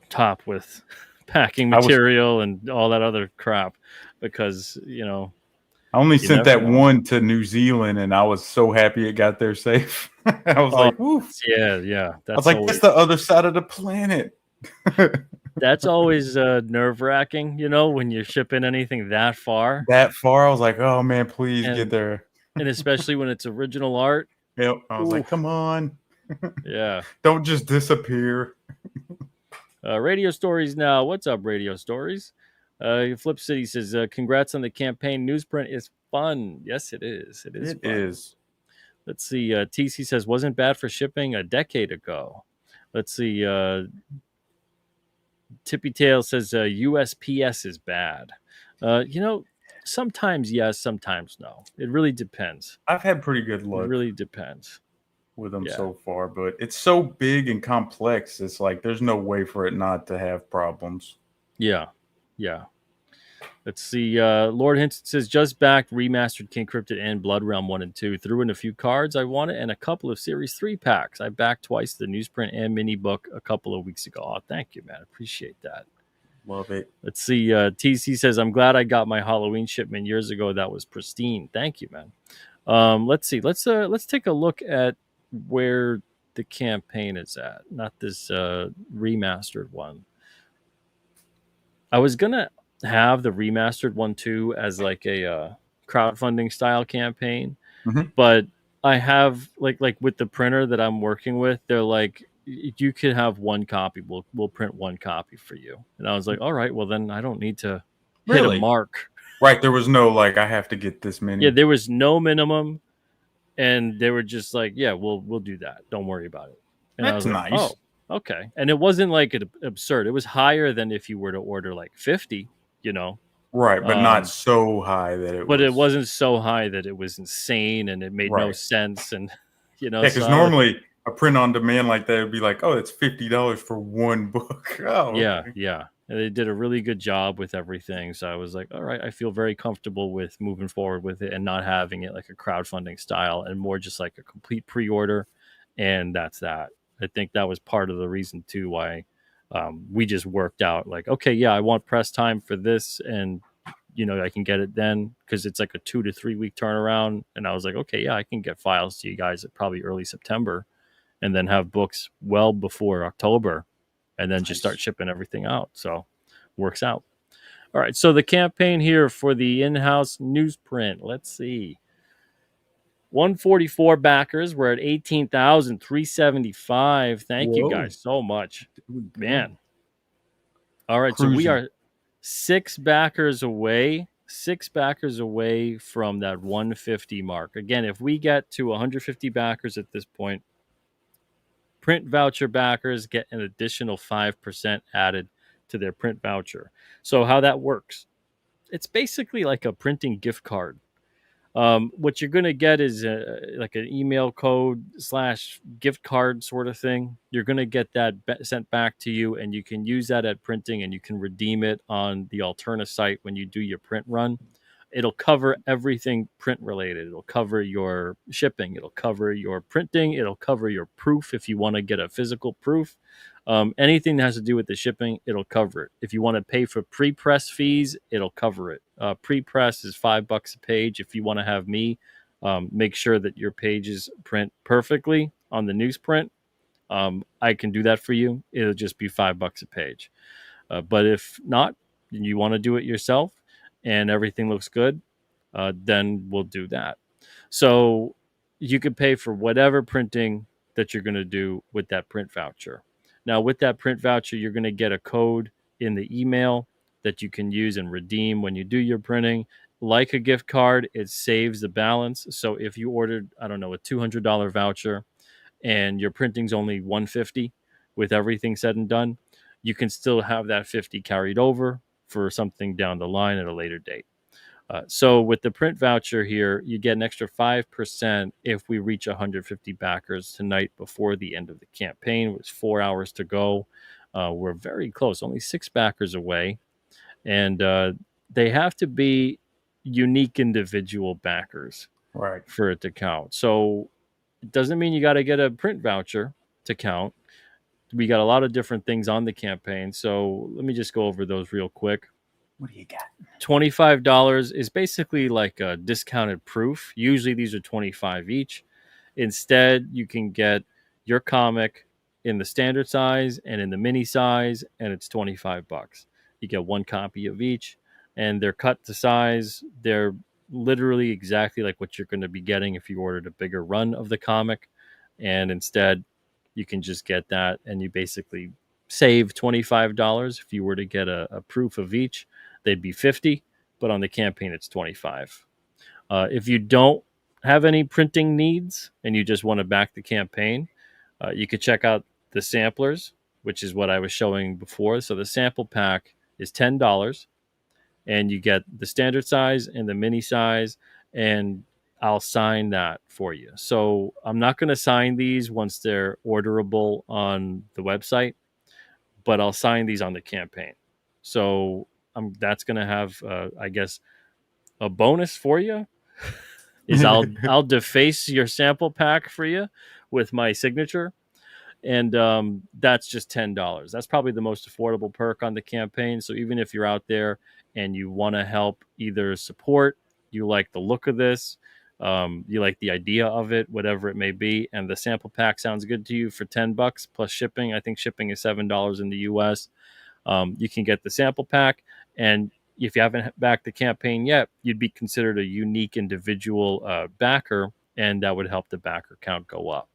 [SPEAKER 1] top with packing
[SPEAKER 2] I was.
[SPEAKER 1] material and all that other crap, because,
[SPEAKER 2] I only
[SPEAKER 1] you
[SPEAKER 2] sent
[SPEAKER 1] never
[SPEAKER 2] that
[SPEAKER 1] know.
[SPEAKER 2] one to New Zealand, and I was so happy it got there safe. I was
[SPEAKER 1] Oh,
[SPEAKER 2] like, "Woof!"
[SPEAKER 1] yeah, yeah.
[SPEAKER 2] I was like, "That's the other side of the planet."
[SPEAKER 1] That's always nerve wracking, when you're shipping anything that far,
[SPEAKER 2] That far, I was like, "Oh man, please get
[SPEAKER 1] and
[SPEAKER 2] there."
[SPEAKER 1] especially when it's original art.
[SPEAKER 2] Yep. I was like,
[SPEAKER 1] Oof,
[SPEAKER 2] "Come on,
[SPEAKER 1] yeah.
[SPEAKER 2] don't just disappear."
[SPEAKER 1] Radio Stories now. What's up, Radio Stories? Flip City says, congrats on the campaign. Newsprint is fun. Yes, it is. It is
[SPEAKER 2] It
[SPEAKER 1] fun.
[SPEAKER 2] is.
[SPEAKER 1] Let's see. TC says, wasn't bad for shipping a decade ago. Let's see. Tippy Tail says, USPS is bad. Sometimes yes, sometimes no. It really depends.
[SPEAKER 2] I've had pretty good
[SPEAKER 1] It
[SPEAKER 2] luck
[SPEAKER 1] really depends.
[SPEAKER 2] with them
[SPEAKER 1] Yeah.
[SPEAKER 2] so far, but it's so big and complex. It's like there's no way for it not to have problems.
[SPEAKER 1] Yeah. Yeah. Let's see. Lord Hinton says, just backed remastered King Cryptid and Blood Realm 1 and 2. Threw in a few cards I wanted and a couple of Series 3 packs. I backed twice the newsprint and mini book a couple of weeks ago. Oh, thank you, man. Appreciate that.
[SPEAKER 2] Love it.
[SPEAKER 1] Let's see. TC says, I'm glad I got my Halloween shipment years ago. That was pristine. Thank you, man. Let's see. Let's take a look at where the campaign is at. Not this remastered one. I was gonna have the remastered one too as like a crowdfunding style campaign,
[SPEAKER 2] Hmm.
[SPEAKER 1] but I have like with the printer that I'm working with, they're like, you could have one copy. We'll print one copy for you. And I was like, all right, well then I don't need to hit a
[SPEAKER 2] Really?
[SPEAKER 1] mark.
[SPEAKER 2] Right. There was no like I have to get this
[SPEAKER 1] Yeah,
[SPEAKER 2] many.
[SPEAKER 1] there was no minimum, and they were just like, yeah, we'll do that. Don't worry about it. And I
[SPEAKER 2] That's
[SPEAKER 1] was like, oh,
[SPEAKER 2] nice.
[SPEAKER 1] okay. And it wasn't like absurd. It was higher than if you were to order like 50, you know.
[SPEAKER 2] Right, but not
[SPEAKER 1] Um,
[SPEAKER 2] so high that it
[SPEAKER 1] but it
[SPEAKER 2] was
[SPEAKER 1] wasn't so high that it was insane and it made no
[SPEAKER 2] right.
[SPEAKER 1] sense. And
[SPEAKER 2] Yeah,
[SPEAKER 1] so
[SPEAKER 2] because
[SPEAKER 1] I was,
[SPEAKER 2] normally a print on demand like that would be like, oh, it's $50 for one book. Oh,
[SPEAKER 1] yeah,
[SPEAKER 2] okay.
[SPEAKER 1] yeah. And they did a really good job with everything. So I was like, all right, I feel very comfortable with moving forward with it and not having it like a crowdfunding style, and more just like a complete pre-order. And that's that. I think that was part of the reason too why we just worked out like, okay, yeah, I want press time for this, and I can get it then because it's like a 2 to 3 week turnaround. And I was like, okay, yeah, I can get files to you guys at probably early September, and then have books well before October, and then just start
[SPEAKER 2] Nice.
[SPEAKER 1] shipping everything out. So works out. All right. So the campaign here for the in-house newsprint. Let's see. 144 backers. We're at 18,375. Thank you
[SPEAKER 2] Whoa.
[SPEAKER 1] guys so much.
[SPEAKER 2] There we go.
[SPEAKER 1] Man. All right. So we
[SPEAKER 2] Cruising.
[SPEAKER 1] are 6 backers away from that 150 mark. Again, if we get to 150 backers at this point, print voucher backers get an additional 5% added to their print voucher. So how that works, it's basically like a printing gift card. What you're going to get is like an email code / gift card sort of thing. You're going to get that sent back to you, and you can use that at printing, and you can redeem it on the Alterna site when you do your print run. It'll cover everything print related. It'll cover your shipping. It'll cover your printing. It'll cover your proof if you want to get a physical proof. Anything that has to do with the shipping, it'll cover it. If you want to pay for pre-press fees, it'll cover it. Pre-press is $5 a page. If you want to have me make sure that your pages print perfectly on the newsprint, I can do that for you. It'll just be $5 a page. But if not, and you want to do it yourself, and everything looks good, then we'll do that. So you could pay for whatever printing that you're going to do with that print voucher. Now, with that print voucher, you're going to get a code in the email that you can use and redeem when you do your printing. Like a gift card, it saves the balance. So if you ordered, I don't know, a $200 voucher and your printing's only 150 with everything said and done, you can still have that 50 carried over for something down the line at a later date. So with the print voucher here, you get an extra 5% if we reach 150 backers tonight before the end of the campaign. It's 4 hours to go. We're very close, only 6 backers away. And they have to be unique individual backers
[SPEAKER 2] Right.
[SPEAKER 1] for it to count. So it doesn't mean you got to get a print voucher to count. We got a lot of different things on the campaign. So let me just go over those real quick.
[SPEAKER 2] What do you got?
[SPEAKER 1] $25 is basically like a discounted proof. Usually these are 25 each. Instead, you can get your comic in the standard size and in the mini size, and it's $25. You get one copy of each, and they're cut to size. They're literally exactly like what you're going to be getting if you ordered a bigger run of the comic. And instead, you can just get that, and you basically save $25. If you were to get a proof of each, they'd be 50, but on the campaign it's 25. If you don't have any printing needs and you just want to back the campaign, you could check out the samplers, which is what I was showing before. So the sample pack is $10, and you get the standard size and the mini size, and I'll sign that for you. So I'm not going to sign these once they're orderable on the website, but I'll sign these on the campaign. So that's going to have, I guess, a bonus for you. Is I'll deface your sample pack for you with my signature, and that's just $10. That's probably the most affordable perk on the campaign. So even if you're out there and you want to help either support, you like the look of this, you like the idea of it, whatever it may be, and the sample pack sounds good to you for $10 plus shipping. I think shipping is $7 in the US. You can get the sample pack, and if you haven't backed the campaign yet, you'd be considered a unique individual backer, and that would help the backer count go up.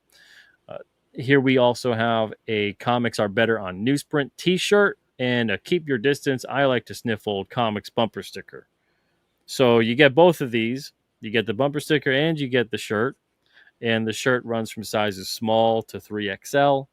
[SPEAKER 1] Here we also have a Comics Are Better on Newsprint t-shirt and a Keep Your Distance, I Like to Sniff Old Comics bumper sticker. So you get both of these. You get the bumper sticker and you get the shirt. And the shirt runs from sizes small to 3XL.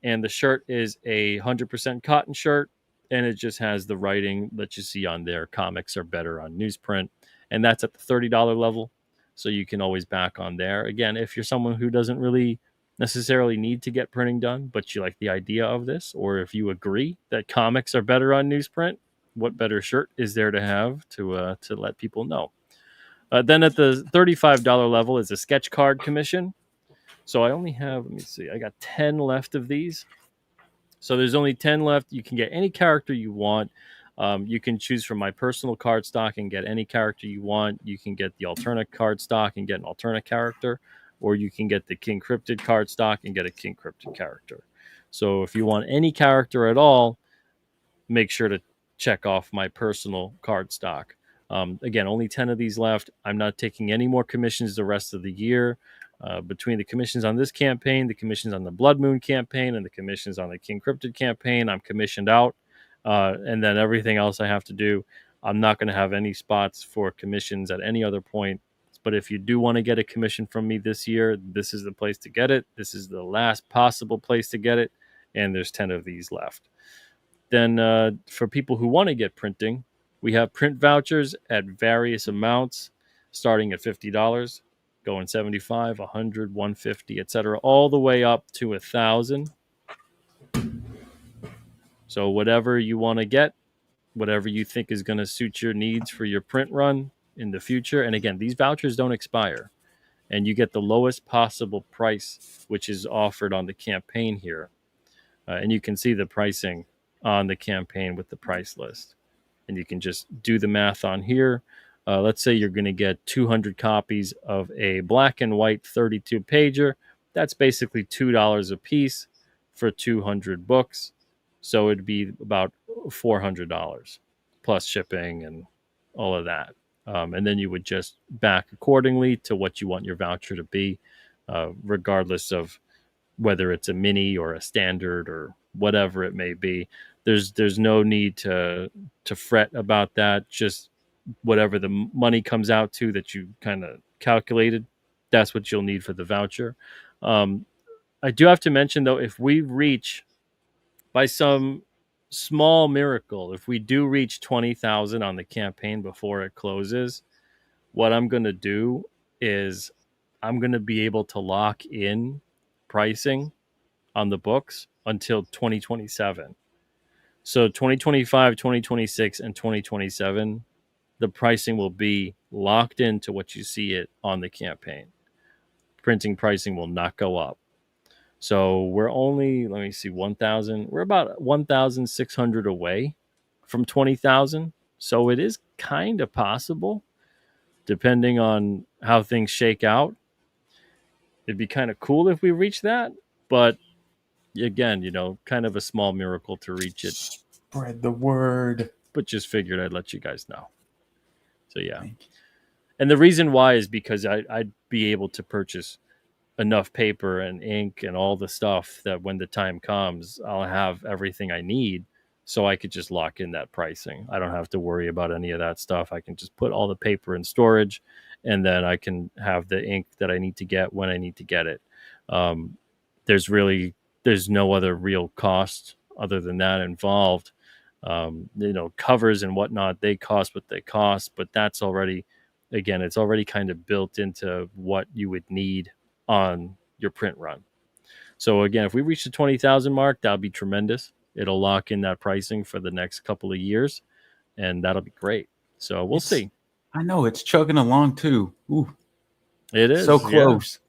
[SPEAKER 1] And the shirt is a 100% cotton shirt. And it just has the writing that you see on there. Comics Are Better on Newsprint. And that's at the $30 level. So you can always back on there. Again, if you're someone who doesn't really necessarily need to get printing done, but you like the idea of this, or if you agree that comics are better on newsprint, what better shirt is there to have to let people know? Then at the $35 level is a sketch card commission. So I only have, let me see, I got 10 left of these. So there's only 10 left. You can get any character you want. You can choose from my personal card stock and get any character you want. You can get the alternate card stock and get an alternate character, or you can get the King Cryptid card stock and get a King Cryptid character. So if you want any character at all, make sure to check off my personal card stock. Again, only 10 of these left. I'm not taking any more commissions the rest of the year. Between the commissions on this campaign, the commissions on the Blood Moon campaign, and the commissions on the King Cryptid campaign, I'm commissioned out. And then everything else I have to do, I'm not going to have any spots for commissions at any other point. But if you do want to get a commission from me this year, this is the place to get it. This is the last possible place to get it. And there's 10 of these left. Then for people who want to get printing, we have print vouchers at various amounts, starting at $50, going 75, 100, 150, etc., all the way up to 1,000. So whatever you want to get, whatever you think is going to suit your needs for your print run in the future. And again, these vouchers don't expire, and you get the lowest possible price, which is offered on the campaign here. And you can see the pricing on the campaign with the price list. And you can just do the math on here. Let's say you're going to get 200 copies of a black and white 32 pager. That's basically $2 a piece for 200 books. So it'd be about $400 plus shipping and all of that. And then you would just back accordingly to what you want your voucher to be, regardless of whether it's a mini or a standard or whatever it may be. There's no need to fret about that. Just whatever the money comes out to that you kind of calculated, that's what you'll need for the voucher. I do have to mention, though, if we reach, by some small miracle, if we do reach 20,000 on the campaign before it closes, what I'm going to do is I'm going to be able to lock in pricing on the books until 2027. So 2025, 2026, and 2027, the pricing will be locked into what you see it on the campaign. Printing pricing will not go up. So we're only, let me see, 1,000. We're about 1,600 away from 20,000. So it is kind of possible, depending on how things shake out. It'd be kind of cool if we reach that, but again, kind of a small miracle to reach it.
[SPEAKER 2] Spread the word.
[SPEAKER 1] But just figured I'd let you guys know. So yeah. And the reason why is because I'd be able to purchase enough paper and ink and all the stuff that when the time comes, I'll have everything I need, so I could just lock in that pricing. I don't have to worry about any of that stuff. I can just put all the paper in storage, and then I can have the ink that I need to get when I need to get it. There's no other real cost other than that involved. Covers and whatnot, they cost what they cost, but that's already, again, it's already kind of built into what you would need on your print run. So again, if we reach the 20,000 mark, that'll be tremendous. It'll lock in that pricing for the next couple of years, and that'll be great. So we'll see.
[SPEAKER 2] I know it's chugging along too. Ooh,
[SPEAKER 1] it is
[SPEAKER 2] so close.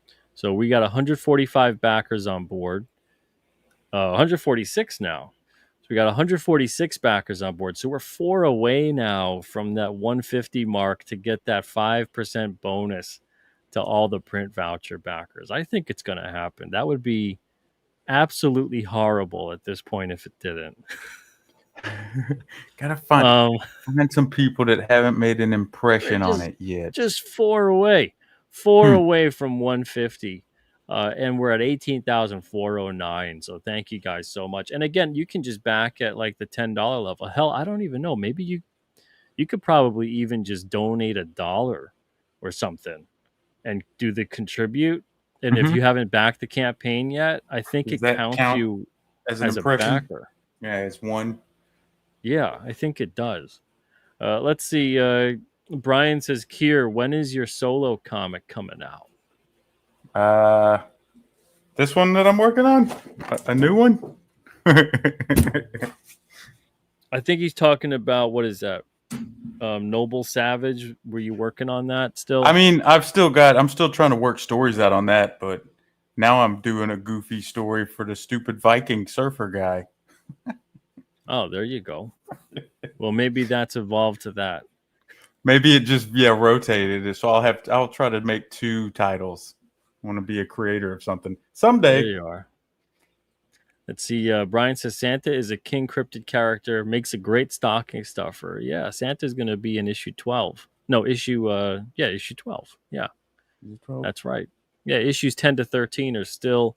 [SPEAKER 1] Yeah. So we got 145 backers on board. 146 now. So we got 146 backers on board. So we're 4 away now from that 150 mark to get that 5% bonus to all the print voucher backers. I think it's going to happen. That would be absolutely horrible at this point if it didn't.
[SPEAKER 2] Gotta find some people that haven't made an impression on it yet.
[SPEAKER 1] Just 4 away. 4 away from 150. And we're at 18,409. So thank you guys so much. And again, you can just back at like the $10 level. Hell, I don't even know. Maybe you could probably even just donate $1 or something and do the contribute. And if you haven't backed the campaign yet, I think it counts you as a backer.
[SPEAKER 2] Yeah, it's one.
[SPEAKER 1] Yeah, I think it does. Let's see. Brian says, Kier, when is your solo comic coming out?
[SPEAKER 2] This one that I'm working on? A new one?
[SPEAKER 1] I think he's talking about, what is that? Noble Savage. Were you working on that still?
[SPEAKER 2] I mean, I'm still trying to work stories out on that, but now I'm doing a goofy story for the stupid Viking surfer guy.
[SPEAKER 1] Oh, there you go. Well, maybe that's evolved to that.
[SPEAKER 2] Maybe it just rotated. So I'll try to make 2 titles. I want to be a creator of something
[SPEAKER 1] There
[SPEAKER 2] someday.
[SPEAKER 1] you are. Let's see. Brian says Santa is a king cryptid character, makes a great stocking stuffer. Yeah, Santa's going to be in issue 12. No, issue 12. Yeah, that's right. Yeah, issues 10 to 13 are still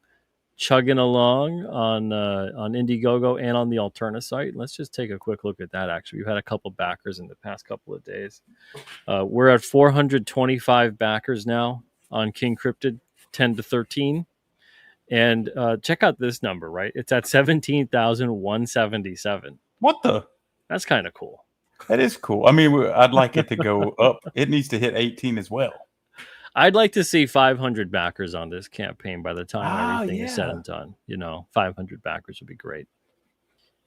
[SPEAKER 1] chugging along on Indiegogo and on the Alterna site. Let's just take a quick look at that. Actually, we've had a couple backers in the past couple of days. We're at 425 backers now on King Cryptid 10 to 13. And check out this number, right? It's at 17,177.
[SPEAKER 2] What the?
[SPEAKER 1] That's kind of cool.
[SPEAKER 2] That is cool. I mean, I'd like it to go up. It needs to hit 18 as well.
[SPEAKER 1] I'd like to see 500 backers on this campaign by the time everything is said
[SPEAKER 2] Yeah.
[SPEAKER 1] and done. 500 backers would be great.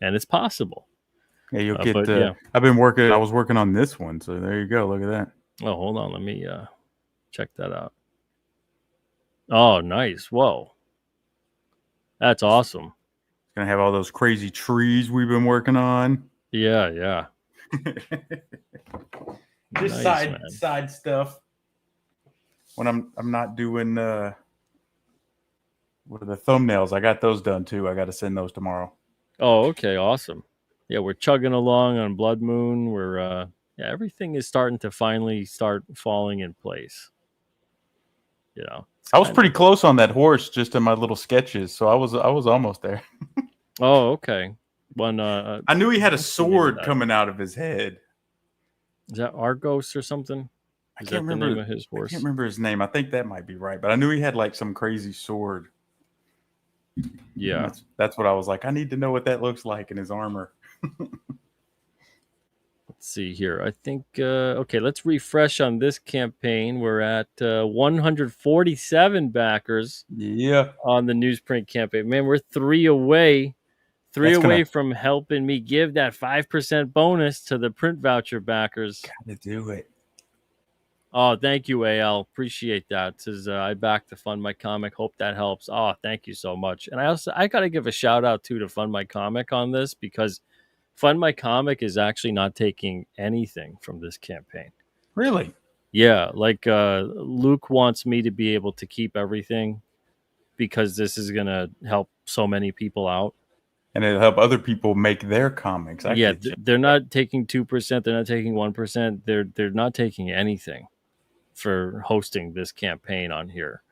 [SPEAKER 1] And it's possible.
[SPEAKER 2] Yeah, you'll get.
[SPEAKER 1] But yeah.
[SPEAKER 2] I've been working. I was working on this one, so there you go. Look at that.
[SPEAKER 1] Oh, hold on. Let me check that out. Oh, nice. Whoa. That's awesome.
[SPEAKER 2] It's gonna have all those crazy trees we've been working on.
[SPEAKER 1] Yeah.
[SPEAKER 2] Just
[SPEAKER 1] Nice,
[SPEAKER 2] side stuff. When I'm not doing what are the thumbnails? I got those done too. I got to send those tomorrow.
[SPEAKER 1] Oh, okay. Awesome. Yeah, we're chugging along on Blood Moon. We're everything is starting to finally start falling in place.
[SPEAKER 2] I was pretty close on that horse just in my little sketches, so I was almost there.
[SPEAKER 1] Oh, okay.
[SPEAKER 2] I knew he had a sword coming out of his head.
[SPEAKER 1] Is that Argos or something?
[SPEAKER 2] I can't remember the name of his horse. I can't remember his name. I think that might be right, but I knew he had like some crazy sword.
[SPEAKER 1] Yeah,
[SPEAKER 2] that's what I was like. I need to know what that looks like in his armor.
[SPEAKER 1] Let's see here. I think okay. Let's refresh on this campaign. We're at 147 backers.
[SPEAKER 2] Yeah,
[SPEAKER 1] on the newsprint campaign. Man, we're 3 away. Three away from helping me give that 5% bonus to the print voucher backers.
[SPEAKER 2] Gotta do it.
[SPEAKER 1] Oh, thank you, AL. Appreciate that. Says I backed to Fund My Comic. Hope that helps. Oh, thank you so much. And I got to give a shout out too to Fund My Comic on this, because Fund My Comic is actually not taking anything from this campaign.
[SPEAKER 2] Really?
[SPEAKER 1] Yeah, like Luke wants me to be able to keep everything because this is going to help so many people out.
[SPEAKER 2] And it'll help other people make their comics.
[SPEAKER 1] They're not taking 2%. They're not taking 1%. They're not taking anything for hosting this campaign on here,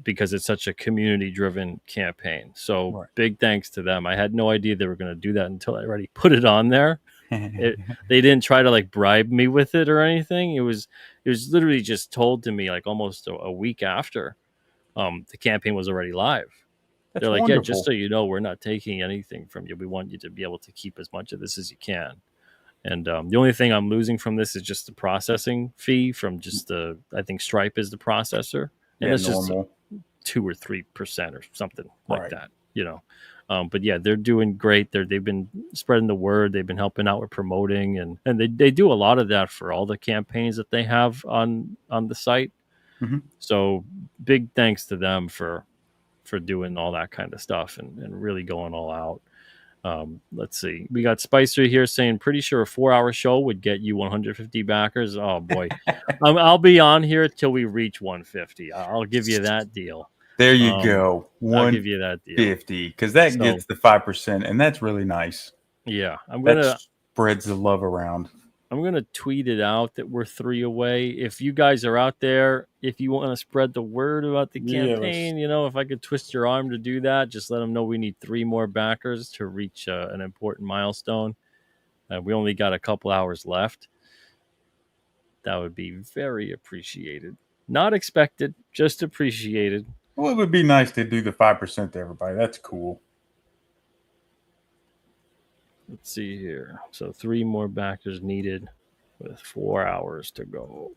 [SPEAKER 1] because it's such a community-driven campaign. So Big thanks to them. I had no idea they were going to do that until I already put it on there. They didn't try to like bribe me with it or anything. It was literally just told to me like almost a week after the campaign was already live. They're like, wonderful. Yeah, just so you know, we're not taking anything from you. We want you to be able to keep as much of this as you can. And the only thing I'm losing from this is just the processing fee from just I think Stripe is the processor. And it's normal. Just 2 or 3% or something like that, but yeah, they're doing great. They've been spreading the word. They've been helping out with promoting, and they do a lot of that for all the campaigns that they have on the site.
[SPEAKER 2] Mm-hmm.
[SPEAKER 1] So big thanks to them for doing all that kind of stuff and really going all out. Let's see. We got Spicer here saying, pretty sure a 4-hour show would get you 150 backers. Oh, boy. I'll be on here till we reach 150. I'll give you that deal.
[SPEAKER 2] There you go.
[SPEAKER 1] I'll give you that deal.
[SPEAKER 2] 50, because that gets the 5%, and that's really nice.
[SPEAKER 1] Yeah.
[SPEAKER 2] That spreads the love around.
[SPEAKER 1] I'm going to tweet it out that we're 3 away. If you guys are out there, if you want to spread the word about the campaign, if I could twist your arm to do that, just let them know we need 3 more backers to reach an important milestone. We only got a couple hours left. That would be very appreciated. Not expected, just appreciated.
[SPEAKER 2] Well, it would be nice to do the 5% to everybody. That's cool.
[SPEAKER 1] Let's see here. So 3 more backers needed with 4 hours to go.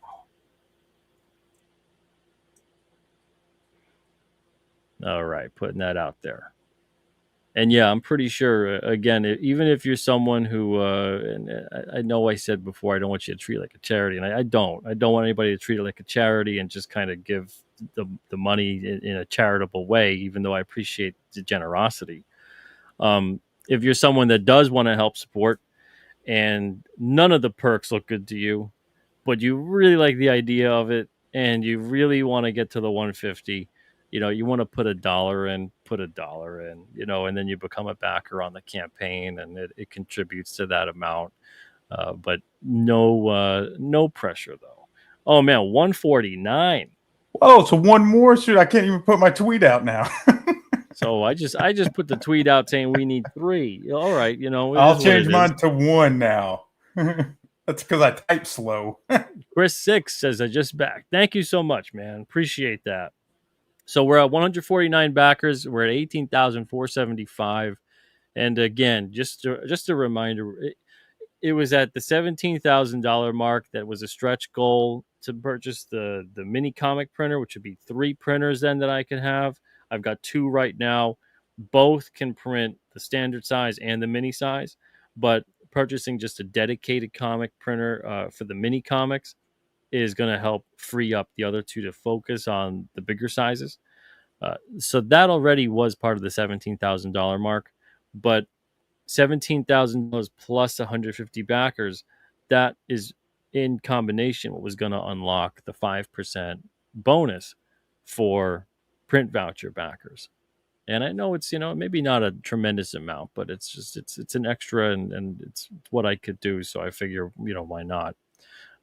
[SPEAKER 1] All right, putting that out there. And yeah, I'm pretty sure, again, even if you're someone who, and I know I said before, I don't want you to treat it like a charity, and I don't want anybody to treat it like a charity and just kind of give the money in a charitable way, even though I appreciate the generosity. if you're someone that does want to help support and none of the perks look good to you, but you really like the idea of it and you really want to get to the 150, you want to put $1 in, put $1 in, and then you become a backer on the campaign and it contributes to that amount. But no pressure though. Oh man, 149.
[SPEAKER 2] Oh, so one more. Shoot, I can't even put my tweet out now.
[SPEAKER 1] So I just put the tweet out saying we need 3. All right, it
[SPEAKER 2] I'll
[SPEAKER 1] is what
[SPEAKER 2] change
[SPEAKER 1] it is.
[SPEAKER 2] mine to 1 now. That's because I type slow.
[SPEAKER 1] Chris 6 says I just back. Thank you so much, man. Appreciate that. So we're at 149 backers. We're at 18,475. And again, just a reminder, it was at the $17,000 mark that was a stretch goal to purchase the mini comic printer, which would be 3 printers then that I could have. I've got 2 right now. Both can print the standard size and the mini size, but purchasing just a dedicated comic printer for the mini comics is going to help free up the other 2 to focus on the bigger sizes. So that already was part of the $17,000 mark, but $17,000 plus 150 backers, that is in combination what was going to unlock the 5% bonus for print voucher backers. And I know it's, maybe not a tremendous amount, but it's just, it's an extra and it's what I could do. So I figure, why not?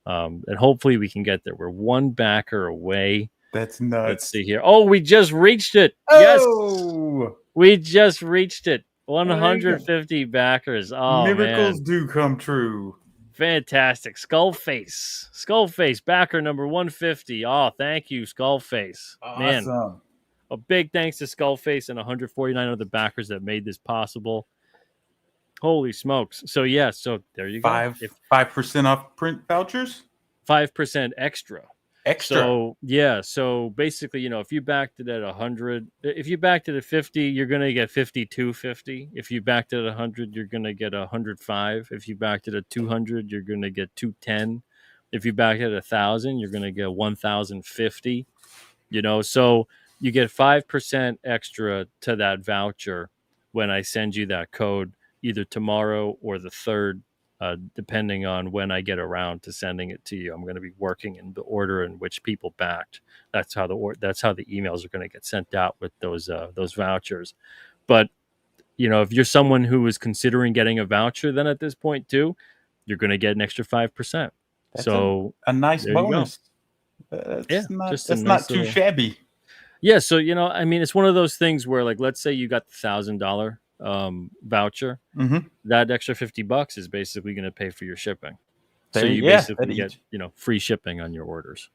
[SPEAKER 1] And hopefully we can get there. We're 1 backer away.
[SPEAKER 2] That's
[SPEAKER 1] Let's
[SPEAKER 2] nuts.
[SPEAKER 1] see here. Oh, we just reached it. Yes.
[SPEAKER 2] Oh,
[SPEAKER 1] We just reached it.
[SPEAKER 2] there you go.
[SPEAKER 1] 150 backers. Oh,
[SPEAKER 2] Miracles
[SPEAKER 1] man.
[SPEAKER 2] do come true.
[SPEAKER 1] Fantastic. Skullface. Skullface, backer number 150. Oh, thank you, Skullface. Man,
[SPEAKER 2] Awesome.
[SPEAKER 1] a big thanks to Skullface and 149 other backers that made this possible. Holy smokes. So, yeah, so there you go.
[SPEAKER 2] 5% off print vouchers?
[SPEAKER 1] 5% extra.
[SPEAKER 2] Extra.
[SPEAKER 1] So yeah, so basically, if you backed it at 100, if you backed it at 50, you're gonna get 52.50. If you backed it at 100, you're gonna get 105. If you backed it at 200, you're gonna get 210. If you backed it at 1,000, you're gonna get 1,050. So you get 5% extra to that voucher when I send you that code either tomorrow or the 3rd. Depending on when I get around to sending it to you, I'm going to be working in the order in which people backed. That's how the emails are going to get sent out with those vouchers. But if you're someone who is considering getting a voucher, then at this point too, you're going to get an extra 5%.
[SPEAKER 2] That's
[SPEAKER 1] so
[SPEAKER 2] a nice bonus.
[SPEAKER 1] That's
[SPEAKER 2] not too shabby.
[SPEAKER 1] Yeah, so it's one of those things where, like, let's say you got the $1,000 voucher, that extra $50 is basically going to pay for your shipping. So you basically get free shipping on your orders.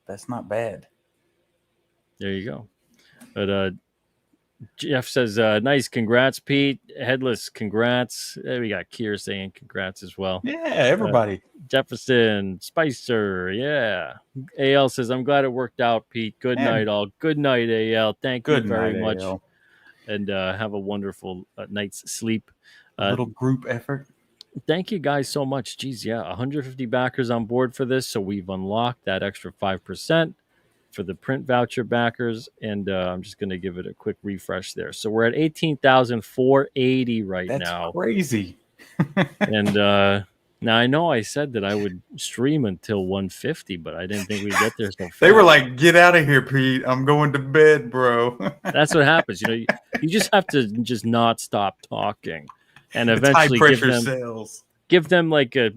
[SPEAKER 2] That's not bad.
[SPEAKER 1] There you go. But Jeff says, nice, congrats, Pete. Headless, congrats. We got Kier saying congrats as well.
[SPEAKER 2] Yeah, everybody.
[SPEAKER 1] Jefferson, Spicer, yeah. AL says, I'm glad it worked out, Pete. Good night, all. Good night, AL. Thank you very much.
[SPEAKER 2] AL.
[SPEAKER 1] And have a wonderful night's sleep.
[SPEAKER 2] A little group effort.
[SPEAKER 1] Thank you guys so much. Geez, yeah, 150 backers on board for this. So we've unlocked that extra 5% for the print voucher backers. And I'm just going to give it a quick refresh there. So we're at 18,480 right now.
[SPEAKER 2] That's crazy.
[SPEAKER 1] And now I know I said that I would stream until 150, but I didn't think we'd get there so fast.
[SPEAKER 2] They were like, "Get out of here, Pete. I'm going to bed, bro."
[SPEAKER 1] That's what happens. You just have to just not stop talking, and eventually give them like a,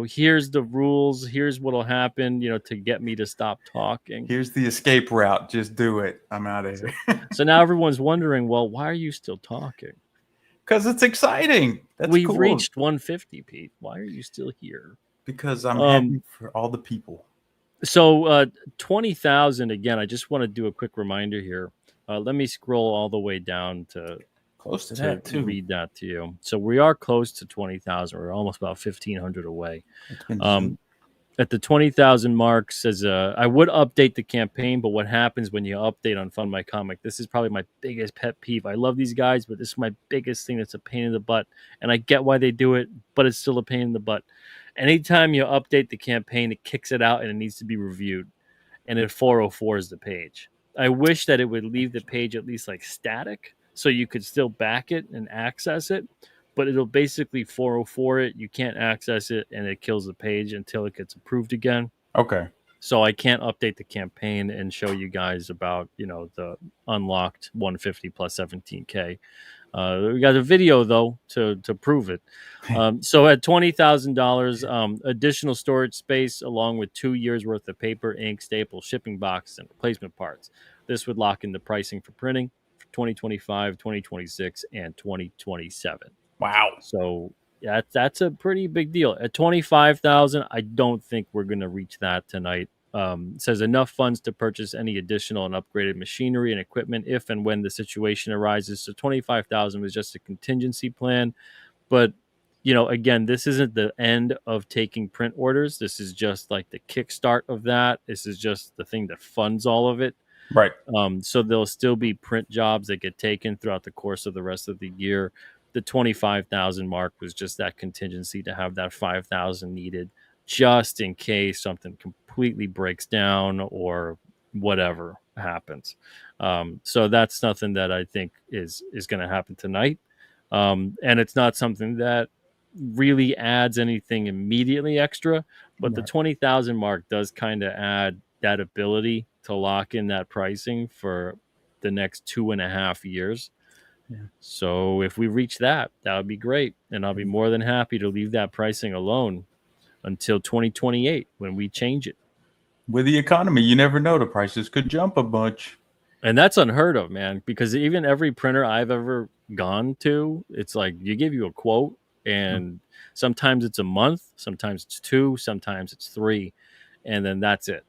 [SPEAKER 1] here's the rules, here's what'll happen, to get me to stop talking.
[SPEAKER 2] Here's the escape route. Just do it. I'm out of here.
[SPEAKER 1] So now everyone's wondering, well, why are you still talking?
[SPEAKER 2] Because it's exciting.
[SPEAKER 1] We've reached 150, Pete. Why are you still here?
[SPEAKER 2] Because I'm happy for all the people.
[SPEAKER 1] So 20,000 again. I just want to do a quick reminder here. Let me scroll all the way down to
[SPEAKER 2] close to that too.
[SPEAKER 1] Read that to you. So we are close to 20,000. We're almost about 1,500 away. At the 20,000 mark, says I would update the campaign, but what happens when you update on Fund My Comic? This is probably my biggest pet peeve. I love these guys, but this is my biggest thing that's a pain in the butt. And I get why they do it, but it's still a pain in the butt. Anytime you update the campaign, it kicks it out and it needs to be reviewed. And it 404 is the page. I wish that it would leave the page at least like static, so you could still back it and access it, but it'll basically 404 it. You can't access it, and it kills the page until it gets approved again.
[SPEAKER 2] Okay.
[SPEAKER 1] So I can't update the campaign and show you guys about, the unlocked 150 plus 17K. We got a video though to prove it. So at $20,000, additional storage space along with 2 years worth of paper, ink, staples, shipping boxes, and replacement parts. This would lock in the pricing for printing for 2025, 2026, and 2027.
[SPEAKER 2] Wow.
[SPEAKER 1] So that's a pretty big deal. At 25,000, I don't think we're going to reach that tonight. It says enough funds to purchase any additional and upgraded machinery and equipment if and when the situation arises. So 25,000 was just a contingency plan, but again, this isn't the end of taking print orders. This is just like the kickstart of that. This is just the thing that funds all of it.
[SPEAKER 2] Right.
[SPEAKER 1] So there'll still be print jobs that get taken throughout the course of the rest of the year. The 25,000 mark was just that contingency to have that 5,000 needed just in case something completely breaks down or whatever happens. So that's nothing that I think is going to happen tonight. And it's not something that really adds anything immediately extra, but the 20,000 mark does kind of add that ability to lock in that pricing for the next 2.5 years.
[SPEAKER 2] Yeah.
[SPEAKER 1] So if we reach that would be great. And I'll be more than happy to leave that pricing alone until 2028 when we change it.
[SPEAKER 2] With the economy, you never know. The prices could jump a bunch.
[SPEAKER 1] And that's unheard of, man, because even every printer I've ever gone to, it's like you give you a quote, and sometimes it's a month, sometimes it's 2, sometimes it's 3, and then that's it.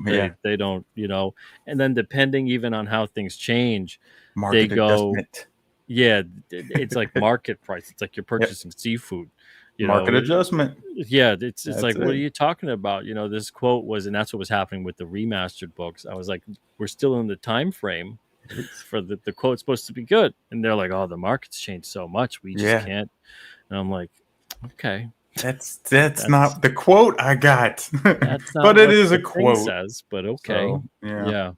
[SPEAKER 2] Yeah.
[SPEAKER 1] They don't, and then depending even on how things change,
[SPEAKER 2] Market
[SPEAKER 1] they go,
[SPEAKER 2] adjustment.
[SPEAKER 1] Yeah, it's like market price. It's like you're purchasing seafood.
[SPEAKER 2] Market adjustment.
[SPEAKER 1] Yeah, it's like, what are
[SPEAKER 2] it.
[SPEAKER 1] you talking about? This quote was, and that's what was happening with the remastered books. I was like, we're still in the time frame for the quote's supposed to be good, and they're like, oh, the market's changed so much, we just can't. And I'm like, okay,
[SPEAKER 2] that's not the quote I got.
[SPEAKER 1] That's not
[SPEAKER 2] but it
[SPEAKER 1] what
[SPEAKER 2] is
[SPEAKER 1] the
[SPEAKER 2] a quote.
[SPEAKER 1] says, but okay,
[SPEAKER 2] So, yeah.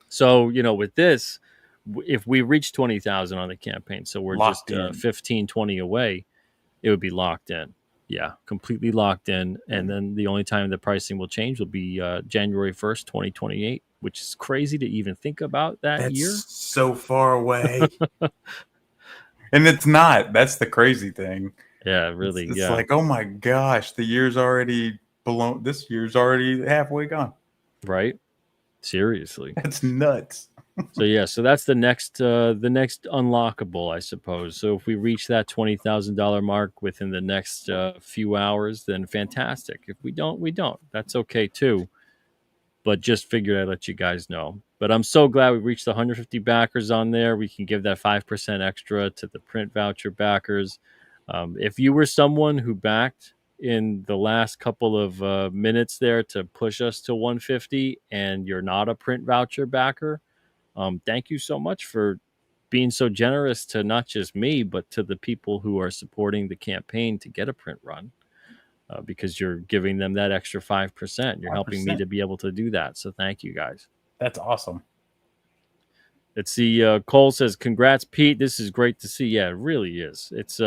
[SPEAKER 1] So with this, if we reach 20,000 on the campaign, so we're
[SPEAKER 2] Locked
[SPEAKER 1] just
[SPEAKER 2] in.
[SPEAKER 1] 15, 20 away, it would be locked in. Yeah, completely locked in. And then the only time the pricing will change will be January 1st, 2028, which is crazy to even think about that year.
[SPEAKER 2] So far away. And it's not. That's the crazy thing.
[SPEAKER 1] Yeah, really.
[SPEAKER 2] It's like, oh my gosh, the year's already below. This year's already halfway gone.
[SPEAKER 1] Right? Seriously.
[SPEAKER 2] That's nuts.
[SPEAKER 1] So that's the next unlockable, I suppose. So if we reach that $20,000 mark within the next few hours, then fantastic. If we don't, we don't. That's okay too. But just figured I'd let you guys know. But I'm so glad we reached the 150 backers on there. We can give that 5% extra to the print voucher backers. If you were someone who backed in the last couple of minutes there to push us to 150 and you're not a print voucher backer, thank you so much for being so generous to not just me, but to the people who are supporting the campaign to get a print run, because you're giving them that extra 5%. You're 5%. Helping me to be able to do that. So thank you guys.
[SPEAKER 2] That's awesome.
[SPEAKER 1] Let's see. Cole says, "Congrats, Pete. This is great to see." Yeah, it really is. It's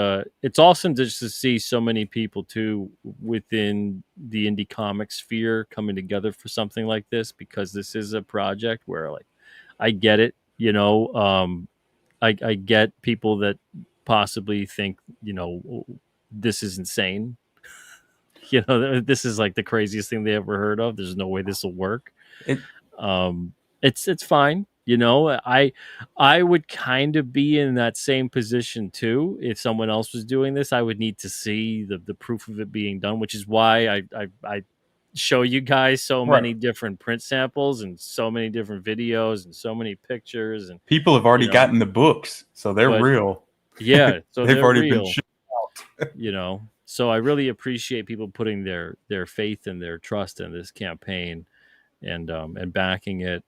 [SPEAKER 1] awesome just to see so many people too within the indie comic sphere coming together for something like this, because this is a project where, like, I get it. I get people that possibly think, this is insane. This is like the craziest thing they ever heard of. There's no way this will work. It's fine. I would kind of be in that same position too. If someone else was doing this, I would need to see the proof of it being done, which is why I show you guys so many different print samples and so many different videos and so many pictures. And
[SPEAKER 2] people have already gotten the books, so they're real.
[SPEAKER 1] Yeah, so
[SPEAKER 2] they've already
[SPEAKER 1] real,
[SPEAKER 2] been shipped out.
[SPEAKER 1] So I really appreciate people putting their faith and their trust in this campaign and backing it.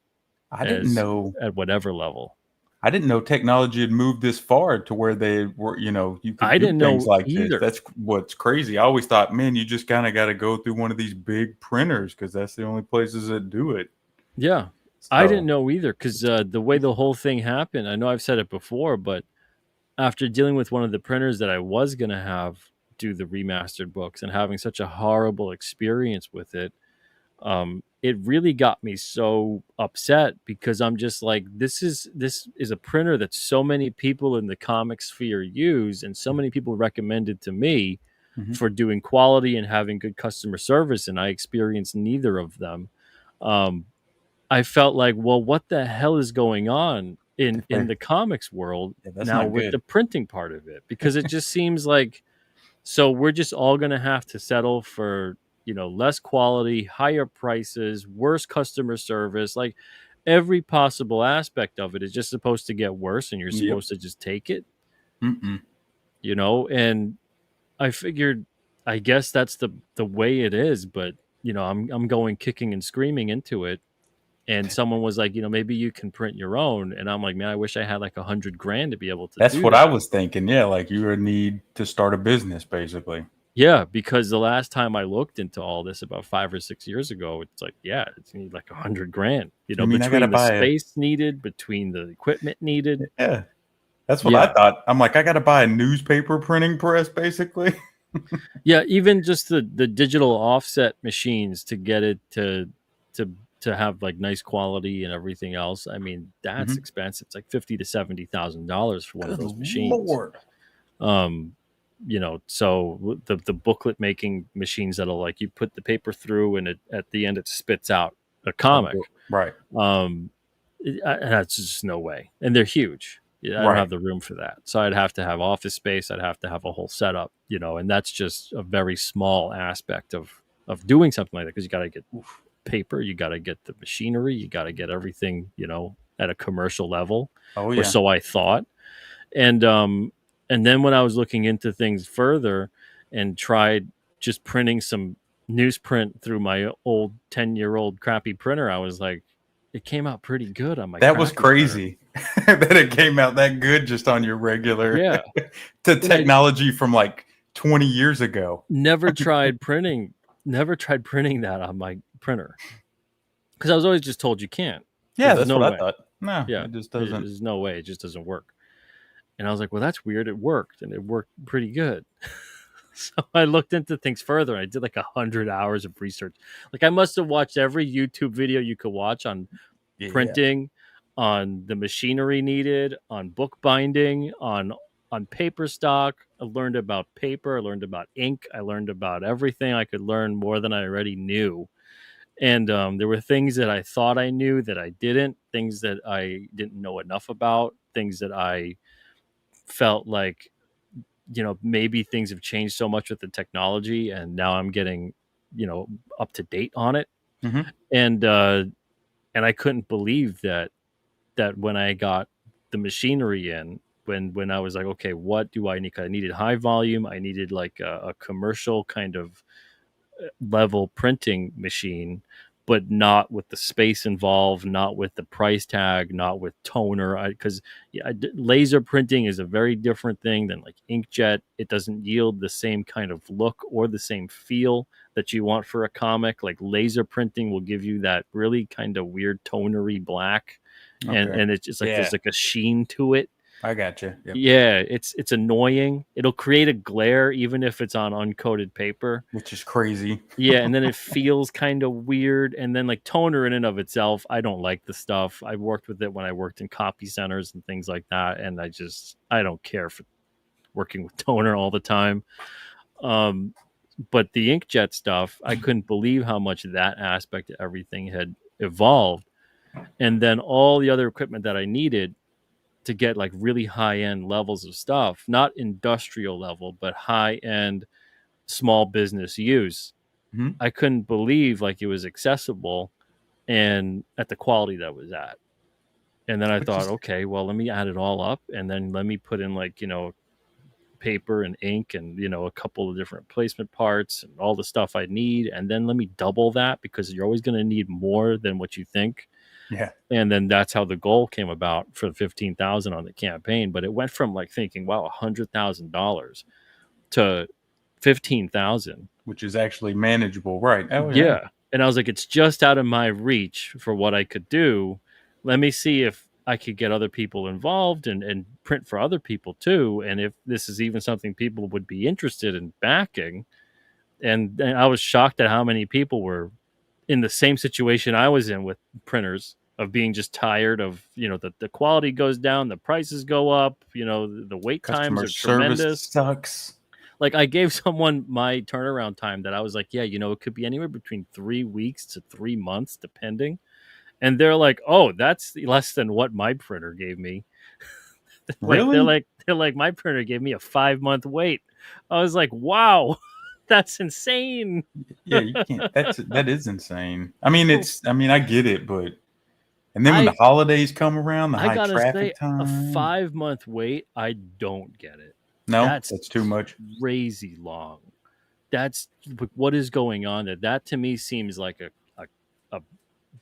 [SPEAKER 2] I didn't know
[SPEAKER 1] at whatever level.
[SPEAKER 2] I didn't know technology had moved this far to where they were, you could
[SPEAKER 1] do things
[SPEAKER 2] like
[SPEAKER 1] either.
[SPEAKER 2] This. That's what's crazy. I always thought, man, you just kind of got to go through one of these big printers because that's the only places that do it.
[SPEAKER 1] Yeah. I didn't
[SPEAKER 2] So
[SPEAKER 1] know either because the way the whole thing happened, I know I've said it before, but after dealing with one of the printers that I was going to have do the remastered books and having such a horrible experience with it, it really got me so upset because I'm just like, this is a printer that so many people in the comic sphere use and so many people recommended to me
[SPEAKER 2] mhm.
[SPEAKER 1] for doing quality and having good customer service, and I experienced neither of them. Um, I felt like, well, what the hell is going on in the comics world
[SPEAKER 2] Yeah, that's
[SPEAKER 1] now
[SPEAKER 2] not
[SPEAKER 1] with
[SPEAKER 2] good.
[SPEAKER 1] the printing part of it? Because it just seems like, so we're just all going to have to settle for, less quality, higher prices, worse customer service. Like every possible aspect of it is just supposed to get worse and you're
[SPEAKER 2] Yep.
[SPEAKER 1] supposed to just take it,
[SPEAKER 2] Mm-mm.
[SPEAKER 1] and I figured, I guess that's the way it is, but I'm going kicking and screaming into it, and someone was like, maybe you can print your own, and I'm like, man, I wish I had like 100 grand to be able to
[SPEAKER 2] That's
[SPEAKER 1] do
[SPEAKER 2] what I
[SPEAKER 1] that.
[SPEAKER 2] was thinking. Yeah, like you would need to start a business, basically.
[SPEAKER 1] Yeah, because the last time I looked into all this about 5 or 6 years ago, it's like, yeah, it's need like 100 grand,
[SPEAKER 2] I mean, I gotta
[SPEAKER 1] between the
[SPEAKER 2] buy a.
[SPEAKER 1] space needed, between the equipment needed.
[SPEAKER 2] Yeah, that's what I
[SPEAKER 1] Yeah.
[SPEAKER 2] thought. I'm like, I gotta buy a newspaper printing press, basically.
[SPEAKER 1] Yeah, even just the digital offset machines to get it to to have like nice quality and everything else. I mean, that's
[SPEAKER 2] Hmm.
[SPEAKER 1] expensive. It's like $50,000 to $70,000 for one of
[SPEAKER 2] Good
[SPEAKER 1] those machines.
[SPEAKER 2] lord.
[SPEAKER 1] Um, so the booklet making machines that'll, like, you put the paper through and at the end it spits out a comic.
[SPEAKER 2] Right.
[SPEAKER 1] Um, that's just no way, and they're huge. Yeah, I don't
[SPEAKER 2] Right.
[SPEAKER 1] have the room for that, so I'd have to have office space. I'd have to have a whole setup, and that's just a very small aspect of doing something like that because you got to get paper, you got to get the machinery, you got to get everything, at a commercial level,
[SPEAKER 2] Oh
[SPEAKER 1] or
[SPEAKER 2] yeah.
[SPEAKER 1] so I thought. And then when I was looking into things further and tried just printing some newsprint through my old 10-year-old crappy printer, I was like, it came out pretty good on my
[SPEAKER 2] That was
[SPEAKER 1] crappy printer.
[SPEAKER 2] crazy that it came out that good just on your regular
[SPEAKER 1] Yeah.
[SPEAKER 2] to
[SPEAKER 1] And I
[SPEAKER 2] technology from like 20 years ago.
[SPEAKER 1] never tried printing, that on my printer because I was always just told you can't.
[SPEAKER 2] Yeah,
[SPEAKER 1] There's
[SPEAKER 2] that's
[SPEAKER 1] no
[SPEAKER 2] what I
[SPEAKER 1] way.
[SPEAKER 2] thought. No,
[SPEAKER 1] Yeah.
[SPEAKER 2] it just
[SPEAKER 1] There-
[SPEAKER 2] doesn't.
[SPEAKER 1] There's no way. It just doesn't work. And I was like, well, that's weird. It worked, and it worked pretty good. So I looked into things further, and I did like 100 hours of research. Like I must have watched every YouTube video you could watch on
[SPEAKER 2] Yeah.
[SPEAKER 1] printing, on the machinery needed, on book binding, on paper stock. I learned about paper. I learned about ink. I learned about everything I could learn, more than I already knew. And there were things that I thought I knew that I didn't. Things that I didn't know enough about. Things that I felt like, maybe things have changed so much with the technology and now I'm getting, up to date on it.
[SPEAKER 2] Hmm.
[SPEAKER 1] And I couldn't believe that when I got the machinery in, when I was like, okay, what do I need? 'Cause I needed high volume. I needed like a commercial kind of level printing machine, but not with the space involved, not with the price tag, not with toner. Because laser printing is a very different thing than like inkjet. It doesn't yield the same kind of look or the same feel that you want for a comic. Like laser printing will give you that really kind of weird tonery black, and
[SPEAKER 2] Okay.
[SPEAKER 1] it's just like
[SPEAKER 2] Yeah,
[SPEAKER 1] there's like a sheen to it.
[SPEAKER 2] I got you. Yep.
[SPEAKER 1] Yeah, it's annoying. It'll create a glare even if it's on uncoated paper.
[SPEAKER 2] Which is crazy.
[SPEAKER 1] Yeah, and then it feels kind of weird. And then like toner in and of itself, I don't like the stuff. I worked with it when I worked in copy centers and things like that, and I don't care for working with toner all the time. Um, but the inkjet stuff, I couldn't believe how much that aspect of everything had evolved. And then all the other equipment that I needed to get like really high end levels of stuff, not industrial level, but high end small business use.
[SPEAKER 2] Mhm.
[SPEAKER 1] I couldn't believe like it was accessible and at the quality that was at. And then I
[SPEAKER 2] Which
[SPEAKER 1] thought,
[SPEAKER 2] is
[SPEAKER 1] okay, well, let me add it all up and then let me put in like, paper and ink and, a couple of different placement parts and all the stuff I need. And then let me double that because you're always going to need more than what you think.
[SPEAKER 2] yeah.
[SPEAKER 1] And then that's how the goal came about for 15,000 on the campaign. But it went from like thinking, wow, $100,000 to 15,000.
[SPEAKER 2] Which is actually manageable, right? Oh yeah.
[SPEAKER 1] Yeah. And I was like, it's just out of my reach for what I could do. Let me see if I could get other people involved and print for other people too. And if this is even something people would be interested in backing. And I was shocked at how many people were in the same situation I was in with printers, of being just tired of, the quality goes down, the prices go up, the wait times
[SPEAKER 2] Customer
[SPEAKER 1] are
[SPEAKER 2] service
[SPEAKER 1] tremendous.
[SPEAKER 2] sucks.
[SPEAKER 1] Like, I gave someone my turnaround time that I was like, yeah, it could be anywhere between 3 weeks to 3 months, depending. And they're like, oh, that's less than what my printer gave me. like they're
[SPEAKER 2] Really?
[SPEAKER 1] like they're like my printer gave me a 5 month wait. I was like, wow, that's insane.
[SPEAKER 2] Yeah, you can't. That is insane. I mean, I get it, but and then when the
[SPEAKER 1] I
[SPEAKER 2] holidays come around, the
[SPEAKER 1] I
[SPEAKER 2] high
[SPEAKER 1] gotta say,
[SPEAKER 2] traffic
[SPEAKER 1] a
[SPEAKER 2] time.
[SPEAKER 1] 5 month wait, I don't get it.
[SPEAKER 2] No,
[SPEAKER 1] That's
[SPEAKER 2] that's too much.
[SPEAKER 1] crazy long. That's what is going on there. That to me seems like a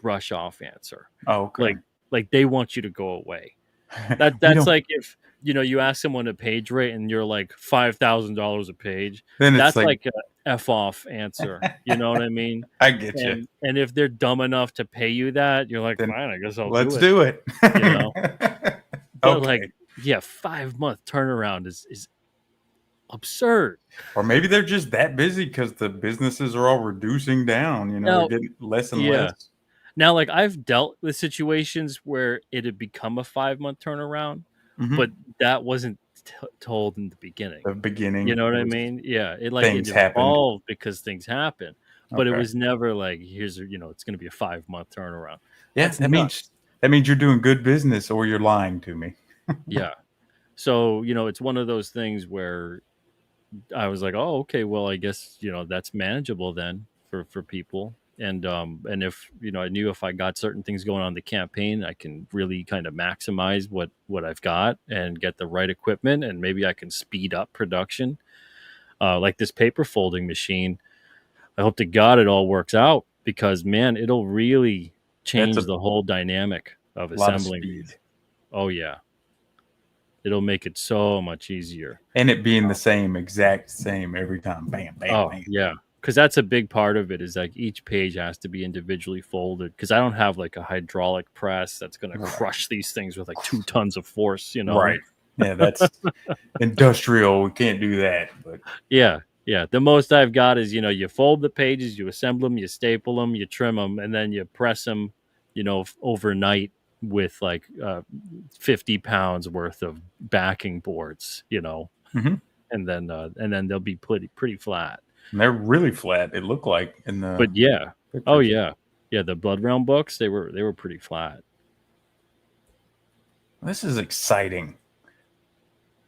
[SPEAKER 1] brush off answer.
[SPEAKER 2] Oh, okay.
[SPEAKER 1] Like they want you to go away.
[SPEAKER 2] We
[SPEAKER 1] That's
[SPEAKER 2] don't.
[SPEAKER 1] like if you ask someone a page rate and you're like $5,000 a page.
[SPEAKER 2] Then it's
[SPEAKER 1] That's
[SPEAKER 2] like,
[SPEAKER 1] like a f off answer. You know what I mean?
[SPEAKER 2] I get you.
[SPEAKER 1] And if they're dumb enough to pay you that, you're like,
[SPEAKER 2] Then
[SPEAKER 1] fine, I guess I'll do
[SPEAKER 2] let's
[SPEAKER 1] it.
[SPEAKER 2] do it.
[SPEAKER 1] You know, but like,
[SPEAKER 2] Okay.
[SPEAKER 1] yeah, 5 month turnaround is absurd.
[SPEAKER 2] Or maybe they're just that busy because the businesses are all reducing down. They're
[SPEAKER 1] Now,
[SPEAKER 2] getting less and
[SPEAKER 1] yeah.
[SPEAKER 2] less.
[SPEAKER 1] Now, like, I've dealt with situations where it had become a 5 month turnaround,
[SPEAKER 2] Hmm.
[SPEAKER 1] but that wasn't told in the beginning.
[SPEAKER 2] The
[SPEAKER 1] You
[SPEAKER 2] beginning,
[SPEAKER 1] know what
[SPEAKER 2] it
[SPEAKER 1] I
[SPEAKER 2] was
[SPEAKER 1] mean? Yeah, it
[SPEAKER 2] things happened.
[SPEAKER 1] evolved because things happen, but it
[SPEAKER 2] Okay.
[SPEAKER 1] was never like, it's going to be a 5 month turnaround.
[SPEAKER 2] Yeah,
[SPEAKER 1] That's nuts.
[SPEAKER 2] that means you're doing good business, or you're lying to me.
[SPEAKER 1] Yeah. So, it's one of those things where I was like, oh, okay, well, I guess, that's manageable then for people. And if, I knew if I got certain things going on the campaign, I can really kind of maximize what I've got and get the right equipment, and maybe I can speed up production. Like this paper folding machine, I hope to God it all works out, because man, it'll really
[SPEAKER 2] That's
[SPEAKER 1] change
[SPEAKER 2] a
[SPEAKER 1] the whole dynamic of
[SPEAKER 2] lot of
[SPEAKER 1] assembling these.
[SPEAKER 2] speed,
[SPEAKER 1] Oh yeah, it'll make it so much easier.
[SPEAKER 2] and it being the same, exact same every time. Bam, bam,
[SPEAKER 1] Oh
[SPEAKER 2] bam.
[SPEAKER 1] yeah, because that's a big part of it. Is like each page has to be individually folded. Because I don't have like a hydraulic press that's going to
[SPEAKER 2] Right.
[SPEAKER 1] crush these things with like 2 tons of force.
[SPEAKER 2] Right. Yeah, that's industrial. We can't do that. But
[SPEAKER 1] Yeah, yeah. The most I've got is, you fold the pages, you assemble them, you staple them, you trim them, and then you press them, overnight with like 50 pounds worth of backing boards,
[SPEAKER 2] mhm.
[SPEAKER 1] and then they'll be pretty flat.
[SPEAKER 2] And they're really flat. It looked like in the
[SPEAKER 1] But yeah, oh
[SPEAKER 2] pictures.
[SPEAKER 1] yeah, yeah. The Blood Realm books, they were pretty flat.
[SPEAKER 2] This is exciting.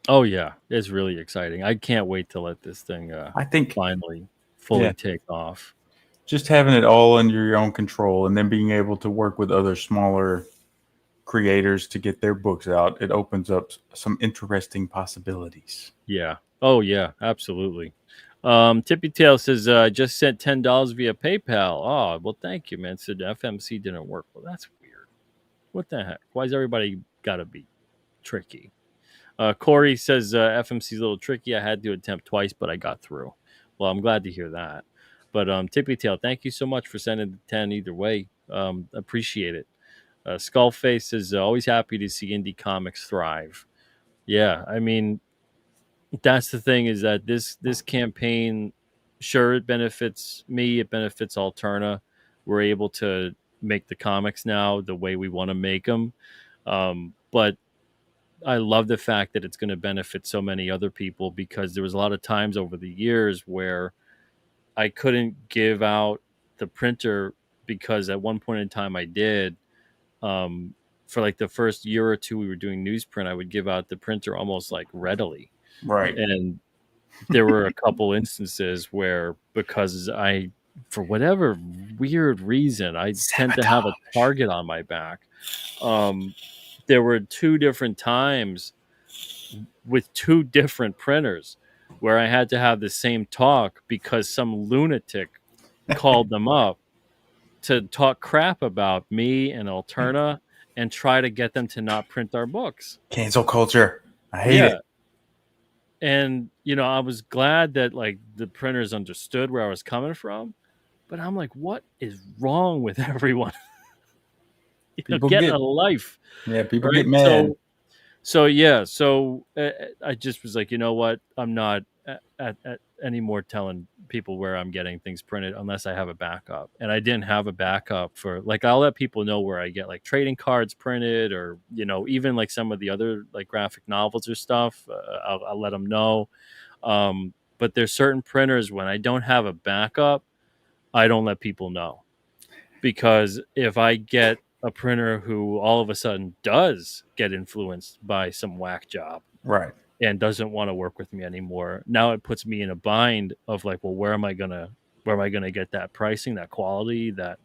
[SPEAKER 1] Oh yeah, it's really exciting. I can't wait to let this thing
[SPEAKER 2] I think,
[SPEAKER 1] finally
[SPEAKER 2] yeah,
[SPEAKER 1] fully take off.
[SPEAKER 2] just having it all under your own control, and then being able to work with other smaller creators to get their books out, it opens up some interesting possibilities.
[SPEAKER 1] Yeah. Oh yeah, absolutely. Tippy Tail says, just sent $10 via PayPal. Oh, well, thank you, man. Said FMC didn't work. Well, that's weird. What the heck? Why is everybody got to be tricky? Corey says, FMC's a little tricky. I had to attempt twice, but I got through. Well, I'm glad to hear that. But Tippy Tail, thank you so much for sending the 10 either way. Appreciate it. Skullface is always happy to see indie comics thrive. Yeah, I mean, that's the thing, is that this campaign, sure, it benefits me, it benefits Alterna. We're able to make the comics now the way we want to make them, but I love the fact that it's going to benefit so many other people, because there was a lot of times over the years where I couldn't give out the printer, because at one point in time I did, for like the first year or two we were doing newsprint, I would give out the printer almost like readily.
[SPEAKER 2] Right.
[SPEAKER 1] And there were a couple instances where, because for whatever weird reason, I tend to have a
[SPEAKER 2] Sabotage.
[SPEAKER 1] target on my back. There were 2 different times with 2 different printers where I had to have the same talk, because some lunatic called them up to talk crap about me and Alterna and try to get them to not print our books.
[SPEAKER 2] Cancel culture. I hate
[SPEAKER 1] Yeah.
[SPEAKER 2] it.
[SPEAKER 1] And I was glad that like the printers understood where I was coming from, But I'm like, what is wrong with everyone?
[SPEAKER 2] People
[SPEAKER 1] Get a
[SPEAKER 2] get
[SPEAKER 1] life,
[SPEAKER 2] yeah, people
[SPEAKER 1] right?
[SPEAKER 2] get mad.
[SPEAKER 1] So yeah, so I just was like, you know what? I'm not at anymore telling people where I'm getting things printed unless I have a backup. And I didn't have a backup for like I'll let people know where I get like trading cards printed, or even like some of the other like graphic novels or stuff. I'll let them know. But there's certain printers when I don't have a backup, I don't let people know, because if I get a printer who all of a sudden does get influenced by some whack job
[SPEAKER 2] Right.
[SPEAKER 1] and doesn't want to work with me anymore, now it puts me in a bind of like, well, where am I gonna get that pricing, that quality, that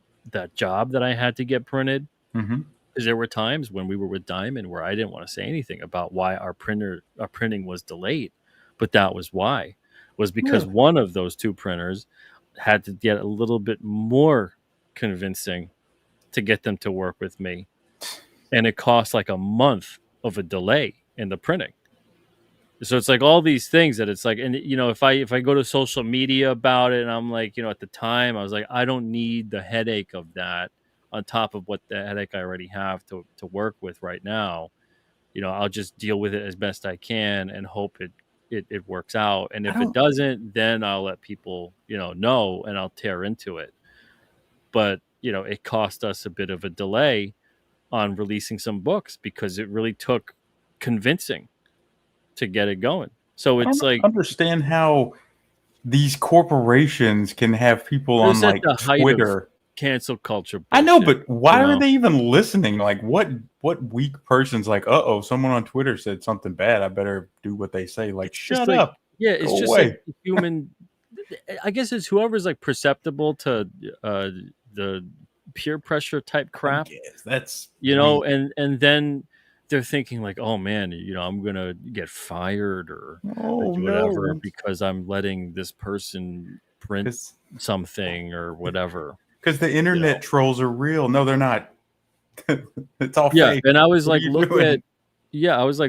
[SPEAKER 1] job that I had to get printed?
[SPEAKER 2] Hmm.
[SPEAKER 1] Because there were times when we were with Diamond where I didn't want to say anything about why our printing was delayed, but that was why, was because
[SPEAKER 2] Really?
[SPEAKER 1] one of those two printers had to get a little bit more convincing to get them to work with me, and it cost like a month of a delay in the printing. So it's like all these things that it's like, and if I go to social media about it, and I'm like, at the time I was like, I don't need the headache of that on top of what the headache I already have to work with right now. I'll just deal with it as best I can and hope it works out. And
[SPEAKER 2] I
[SPEAKER 1] if it
[SPEAKER 2] don't
[SPEAKER 1] doesn't, then I'll let people know, and I'll tear into it. But it cost us a bit of a delay on releasing some books because it really took convincing to get it going. So
[SPEAKER 2] I
[SPEAKER 1] it's
[SPEAKER 2] don't
[SPEAKER 1] like
[SPEAKER 2] understand how these corporations can have people
[SPEAKER 1] it
[SPEAKER 2] on
[SPEAKER 1] was at
[SPEAKER 2] like
[SPEAKER 1] the height of
[SPEAKER 2] Twitter.
[SPEAKER 1] cancel culture
[SPEAKER 2] I know,
[SPEAKER 1] bullshit,
[SPEAKER 2] but why are they even listening? Like, what weak person's like, uh-oh, someone on Twitter said something bad. I better do what they say. Like,
[SPEAKER 1] It's just
[SPEAKER 2] shut
[SPEAKER 1] like,
[SPEAKER 2] up,
[SPEAKER 1] yeah,
[SPEAKER 2] go
[SPEAKER 1] it's just like
[SPEAKER 2] away.
[SPEAKER 1] human. I guess it's whoever's like perceptible to uh, the peer pressure type
[SPEAKER 2] I
[SPEAKER 1] crap,
[SPEAKER 2] guess that's weak.
[SPEAKER 1] and then they're thinking like, oh man, I'm gonna get fired or
[SPEAKER 2] Oh
[SPEAKER 1] whatever
[SPEAKER 2] no,
[SPEAKER 1] because I'm letting this person print
[SPEAKER 2] because
[SPEAKER 1] something or whatever.
[SPEAKER 2] the
[SPEAKER 1] You know?
[SPEAKER 2] internet trolls are real. No, they're not. It's all
[SPEAKER 1] Yeah,
[SPEAKER 2] fake.
[SPEAKER 1] and I was
[SPEAKER 2] What are
[SPEAKER 1] like,
[SPEAKER 2] you doing?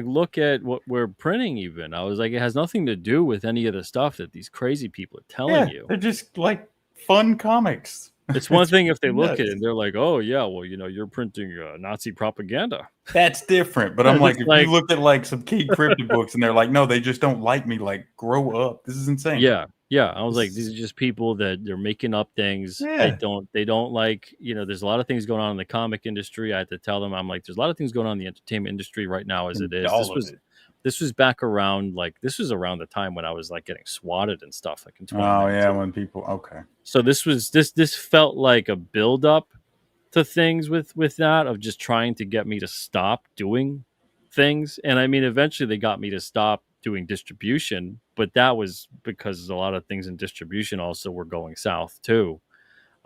[SPEAKER 1] look at what we're printing even. I was like, it has nothing to do with any of the stuff that these crazy people are telling
[SPEAKER 2] Yeah,
[SPEAKER 1] you.
[SPEAKER 2] they're just like fun comics.
[SPEAKER 1] It's one
[SPEAKER 2] It's
[SPEAKER 1] thing if they look at it
[SPEAKER 2] nuts.
[SPEAKER 1] and they're like, "Oh yeah, well, you're printing Nazi propaganda."
[SPEAKER 2] That's different. But I'm like,
[SPEAKER 1] It's
[SPEAKER 2] if you
[SPEAKER 1] like,
[SPEAKER 2] look at like some Key Crypto books and they're like, no, they just don't like me. Like, grow up. This is insane.
[SPEAKER 1] yeah, yeah. I was
[SPEAKER 2] This
[SPEAKER 1] like, these
[SPEAKER 2] is,
[SPEAKER 1] are just people that they're making up things. They
[SPEAKER 2] yeah,
[SPEAKER 1] don't like, there's a lot of things going on in the comic industry. I had to tell them, I'm like, there's a lot of things going on in the entertainment industry right now as it
[SPEAKER 2] and
[SPEAKER 1] is.
[SPEAKER 2] all of it.
[SPEAKER 1] This was back around like this was around the time when I was like getting swatted and stuff like in
[SPEAKER 2] Oh yeah,
[SPEAKER 1] 2019.
[SPEAKER 2] when people okay,
[SPEAKER 1] So this felt like a build up to things with that of just trying to get me to stop doing things. And I mean, eventually they got me to stop doing distribution, but that was because a lot of things in distribution also were going south too.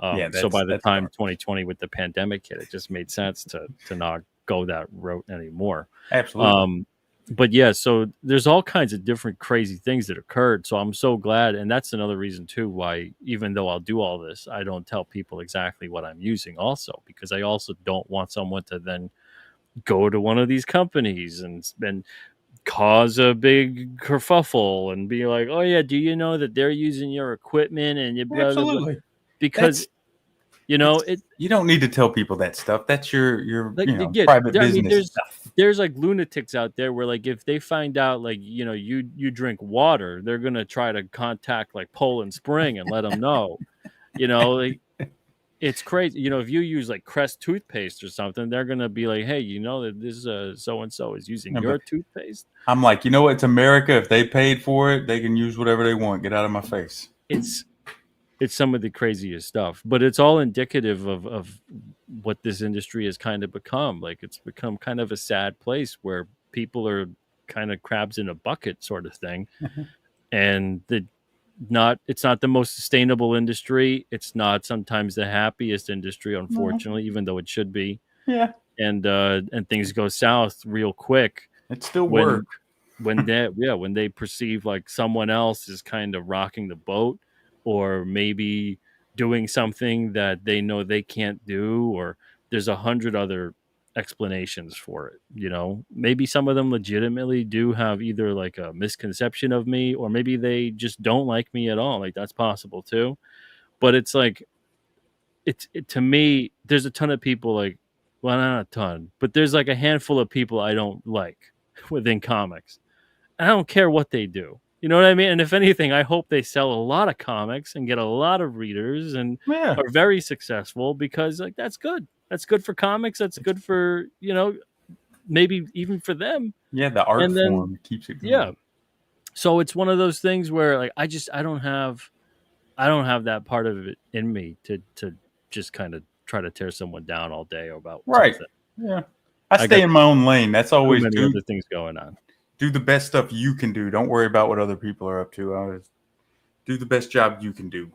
[SPEAKER 2] yeah,
[SPEAKER 1] So by the
[SPEAKER 2] that's
[SPEAKER 1] time
[SPEAKER 2] dark.
[SPEAKER 1] 2020 with the pandemic hit, it just made sense to not go that route anymore.
[SPEAKER 2] Absolutely.
[SPEAKER 1] Um, but yeah, so there's all kinds of different crazy things that occurred. So I'm so glad, and that's another reason too why even though I'll do all this, I don't tell people exactly what I'm using. Also, because I also don't want someone to then go to one of these companies and cause a big kerfuffle and be like, "Oh yeah, do you know that they're using your equipment and you blah blah blah?"
[SPEAKER 2] Absolutely.
[SPEAKER 1] Because
[SPEAKER 2] That's it's
[SPEAKER 1] it
[SPEAKER 2] you don't need to tell people that stuff. That's your
[SPEAKER 1] like yeah,
[SPEAKER 2] private
[SPEAKER 1] I mean,
[SPEAKER 2] business stuff.
[SPEAKER 1] there's like lunatics out there where like if they find out like you drink water, they're gonna try to contact like Poland Spring and let them know. Like it's crazy. If you use like Crest toothpaste or something, they're gonna be like, hey, that this so and so is using
[SPEAKER 2] Yeah,
[SPEAKER 1] your
[SPEAKER 2] but
[SPEAKER 1] toothpaste.
[SPEAKER 2] I'm like, you know what? It's America. If they paid for it, they can use whatever they want. Get out of my face.
[SPEAKER 1] It's it's some of the craziest stuff, but it's all indicative of what this industry has kind of become. Like it's become kind of a sad place where people are kind of crabs in a bucket sort of thing, and it's not the most sustainable industry. It's not sometimes the happiest industry,
[SPEAKER 2] No.
[SPEAKER 1] unfortunately, even though it should be.
[SPEAKER 2] Yeah,
[SPEAKER 1] And things go south real quick
[SPEAKER 2] it's still work.
[SPEAKER 1] when when they perceive like someone else is kind of rocking the boat, or maybe doing something that they know they can't do, or there's 100 other explanations for it. Maybe some of them legitimately do have either like a misconception of me, or maybe they just don't like me at all. Like that's possible too. But it's like to me, there's a ton of people like, well, not a ton, but there's like a handful of people I don't like within comics. I don't care what they do. You know what I mean? And if anything, I hope they sell a lot of comics and get a lot of readers and
[SPEAKER 2] Yeah,
[SPEAKER 1] are very successful, because like that's good. That's good for comics. That's good for, maybe even for them.
[SPEAKER 2] yeah. The art
[SPEAKER 1] And then
[SPEAKER 2] form keeps it
[SPEAKER 1] yeah.
[SPEAKER 2] going.
[SPEAKER 1] So it's one of those things where like I don't have that part of it in me to just kind of try to tear someone down all day about
[SPEAKER 2] Right.
[SPEAKER 1] something.
[SPEAKER 2] Yeah. I
[SPEAKER 1] I
[SPEAKER 2] stay
[SPEAKER 1] got
[SPEAKER 2] in my own lane. That's
[SPEAKER 1] too
[SPEAKER 2] always
[SPEAKER 1] many other things going on.
[SPEAKER 2] do the best stuff you can do. Don't worry about what other people are up to. Always do the best job you can do.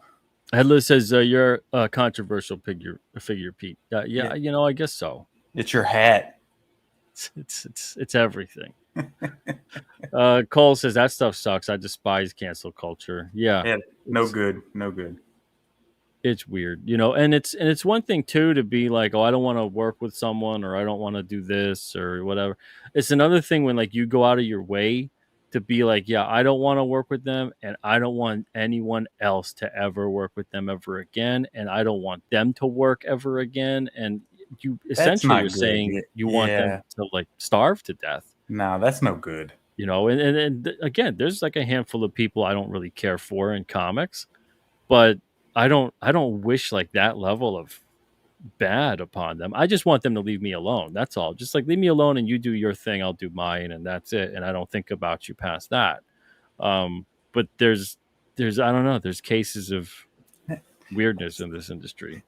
[SPEAKER 1] Headless says you're a controversial figure, Pete. Yeah,
[SPEAKER 2] Yeah.
[SPEAKER 1] I guess so.
[SPEAKER 2] It's your hat.
[SPEAKER 1] It's everything. Cole says that stuff sucks. I despise cancel culture. Yeah,
[SPEAKER 2] Yeah. No
[SPEAKER 1] it's
[SPEAKER 2] good. No good.
[SPEAKER 1] it's weird, and it's one thing too to be like, oh, I don't want to work with someone, or I don't want to do this or whatever. It's another thing when like you go out of your way to be like, yeah, I don't want to work with them, and I don't want anyone else to ever work with them ever again, and I don't want them to work ever again. And you
[SPEAKER 2] That's
[SPEAKER 1] essentially are
[SPEAKER 2] not good.
[SPEAKER 1] saying you want them
[SPEAKER 2] Yeah.
[SPEAKER 1] to like starve to death.
[SPEAKER 2] No, that's no good.
[SPEAKER 1] And again, there's like a handful of people I don't really care for in comics, but I don't wish like that level of bad upon them. I just want them to leave me alone. That's all. Just like leave me alone and you do your thing, I'll do mine, and that's it. And I don't think about you past that. But there's I don't know, there's cases of weirdness in this industry.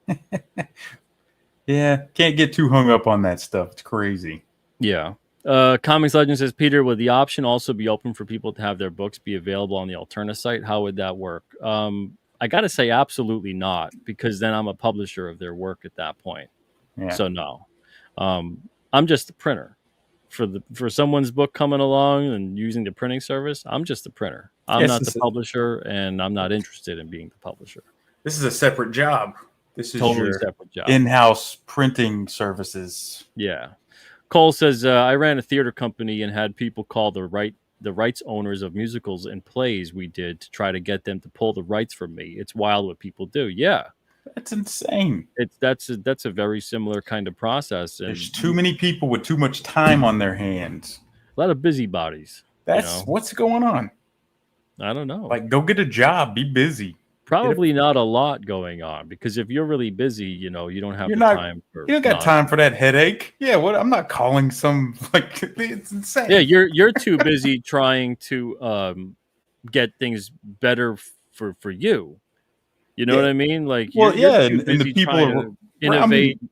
[SPEAKER 2] Yeah. Can't get too hung up on that stuff. It's crazy.
[SPEAKER 1] Yeah. Comics Legend says, Peter, would the option also be open for people to have their books be available on the Alterna site? How would that work? I got to say, absolutely not, because then I'm a publisher of their work at that point.
[SPEAKER 2] Yeah.
[SPEAKER 1] So no, I'm just the printer for someone's book coming along and using the printing service. I'm just the printer. I'm
[SPEAKER 2] Yes.
[SPEAKER 1] not the publisher, and I'm not interested in being the publisher.
[SPEAKER 2] This is a separate job. This is
[SPEAKER 1] Totally
[SPEAKER 2] your
[SPEAKER 1] separate job.
[SPEAKER 2] in-house printing services.
[SPEAKER 1] Yeah. Cole says, I ran a theater company and had people call the rights owners of musicals and plays we did to try to get them to pull the rights from me. It's wild what people do. Yeah.
[SPEAKER 2] That's insane.
[SPEAKER 1] That's a very similar kind of process. And
[SPEAKER 2] There's too many people with too much time on their hands.
[SPEAKER 1] a lot of busybodies.
[SPEAKER 2] That's what's going on.
[SPEAKER 1] I don't know.
[SPEAKER 2] Like, go get a job. Be busy.
[SPEAKER 1] Probably not a lot going on, because if you're really busy, you don't have
[SPEAKER 2] You're
[SPEAKER 1] the
[SPEAKER 2] not.
[SPEAKER 1] time for.
[SPEAKER 2] You don't got time for that headache. Yeah. What? I'm not calling some like. It's insane.
[SPEAKER 1] Yeah, you're too busy trying to get things better for you. You know what I mean? Like
[SPEAKER 2] Well,
[SPEAKER 1] you're
[SPEAKER 2] yeah,
[SPEAKER 1] too
[SPEAKER 2] and the
[SPEAKER 1] busy
[SPEAKER 2] people
[SPEAKER 1] trying
[SPEAKER 2] around
[SPEAKER 1] to innovate
[SPEAKER 2] me.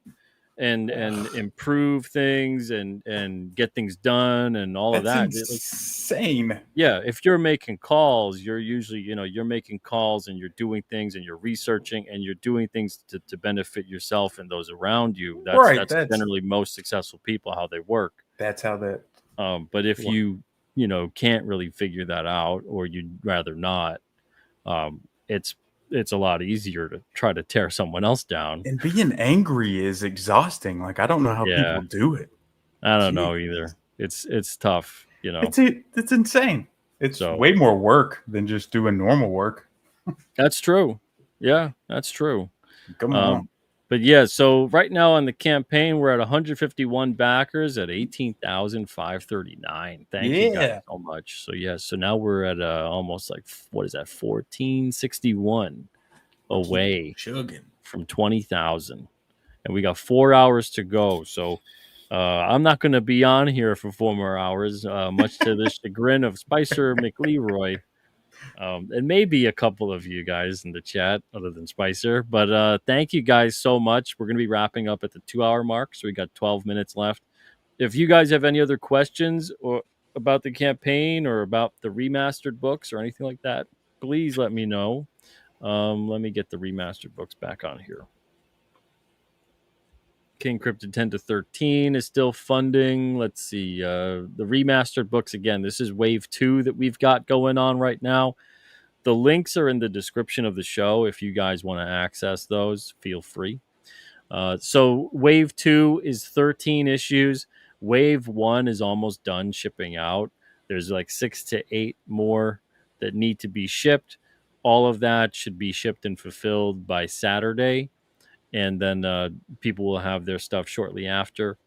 [SPEAKER 1] and improve things and get things done and all of that.
[SPEAKER 2] That's insane.
[SPEAKER 1] Yeah, if you're making calls, you're usually, you're making calls and you're doing things and you're researching and you're doing things to benefit yourself and those around you. That's generally most successful people, how they work.
[SPEAKER 2] That's how that.
[SPEAKER 1] But if you can't really figure that out, or you'd rather not, it's a lot easier to try to tear someone else down.
[SPEAKER 2] And being angry is exhausting. Like, I don't know how people do it.
[SPEAKER 1] I don't know either. It's tough,
[SPEAKER 2] It's insane. It's way more work than just doing normal work.
[SPEAKER 1] That's true. Yeah, that's true.
[SPEAKER 2] Come on.
[SPEAKER 1] But yeah, so right now on the campaign, we're at 151 backers at 18,539. Thank you guys so much. So yeah, so now we're at almost like, what is that, 1461 away from 20,000, and we got 4 hours to go. So I'm not going to be on here for 4 more hours, much to the chagrin of Spicer McLeroy. And maybe a couple of you guys in the chat other than Spicer, but thank you guys so much. We're going to be wrapping up at the 2-hour mark, so we got 12 minutes left. If you guys have any other questions or about the campaign or about the remastered books or anything like that, please let me know. Let me get the remastered books back on here. King Cryptid 10 to 13 is still funding. Let's see. The remastered books, again, this is wave 2 that we've got going on right now. The links are in the description of the show. If you guys want to access those, feel free. So wave 2 is 13 issues. Wave 1 is almost done shipping out. There's like 6 to 8 more that need to be shipped. All of that should be shipped and fulfilled by Saturday. and then people will have their stuff shortly after.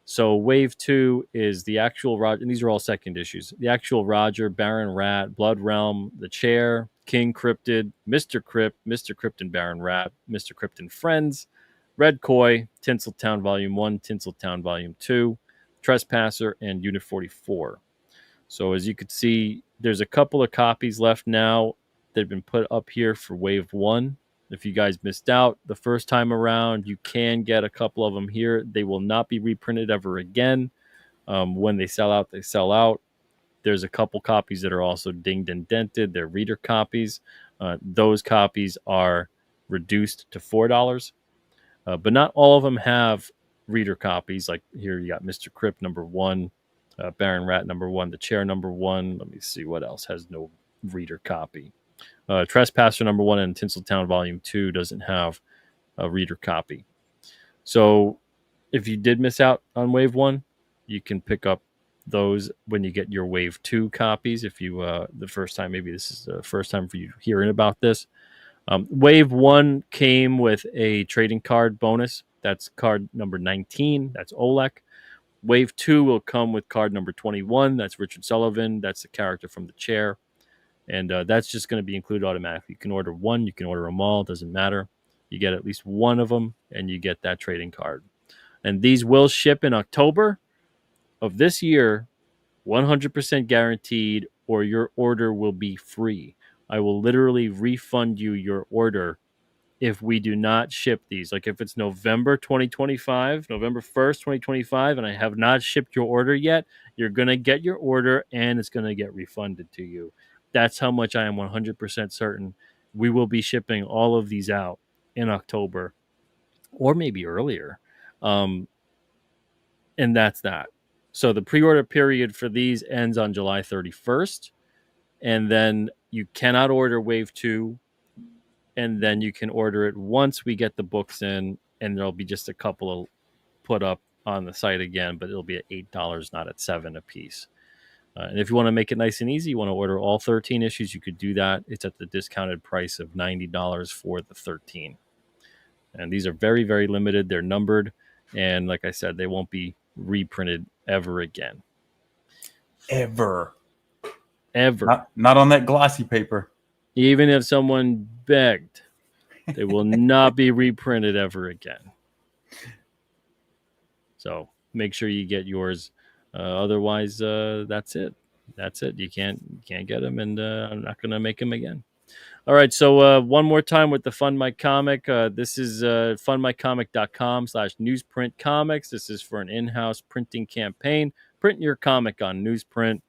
[SPEAKER 1] So Wave 2 is the actual Roger, and these are all second issues. The actual Roger, Baron Rat, Blood Realm, The Chair, King Cryptid, Mr. Crypt and Baron Rat, Mr. Crypt and Friends, Red Koi, Tinseltown Volume 1, Tinseltown Volume 2, Trespasser, and Unit 44. So as you can see, there's a couple of copies left now that have been put up here for Wave 1. If you guys missed out the first time around, you can get a couple of them here. They will not be reprinted ever again. When they sell out, they sell out. There's a couple copies that are also dinged and dented. They're reader copies. Those copies are reduced to $4. But not all of them have reader copies. Like here, you got Mr. Crypt #1, Baron Rat #1, The Chair #1. Let me see what else has no reader copy. Trespasser #1 and Tinseltown Volume 2 doesn't have a reader copy. So if you did miss out on Wave 1, you can pick up those when you get your Wave 2 copies. If you, the first time, maybe this is the first time for you hearing about this. Wave 1 came with a trading card bonus. That's card number 19. That's Olek. Wave 2 will come with card number 21. That's Richard Sullivan. That's the character from The Chair. And that's just going to be included automatically. You can order one. You can order them all. Doesn't matter. You get at least one of them, and you get that trading card. And these will ship in October of this year, 100% guaranteed, or your order will be free. I will literally refund you your order if we do not ship these. Like if it's November 2025, November 1st, 2025, and I have not shipped your order yet, you're going to get your order and it's going to get refunded to you. That's how much I am 100% certain. We will be shipping all of these out in October or maybe earlier. And that's that. So the pre-order period for these ends on July 31st. And then you cannot order Wave 2. And then you can order it once we get the books in. And there'll be just a couple of put up on the site again. But it'll be at $8, not at $7 a piece. And if you want to make it nice and easy, you want to order all 13 issues, you could do that. It's at the discounted price of $90 for the 13. And these are very, very limited. They're numbered. And like I said, they won't be reprinted ever again.
[SPEAKER 2] Ever.
[SPEAKER 1] Not
[SPEAKER 2] on that glossy paper.
[SPEAKER 1] Even if someone begged, they will not be reprinted ever again. So make sure you get yours. Otherwise, that's it. That's it. You can't get them, and I'm not going to make them again. All right, so one more time with the Fund My Comic. This is fundmycomic.com/newsprint comics. This is for an in-house printing campaign. Print your comic on newsprint.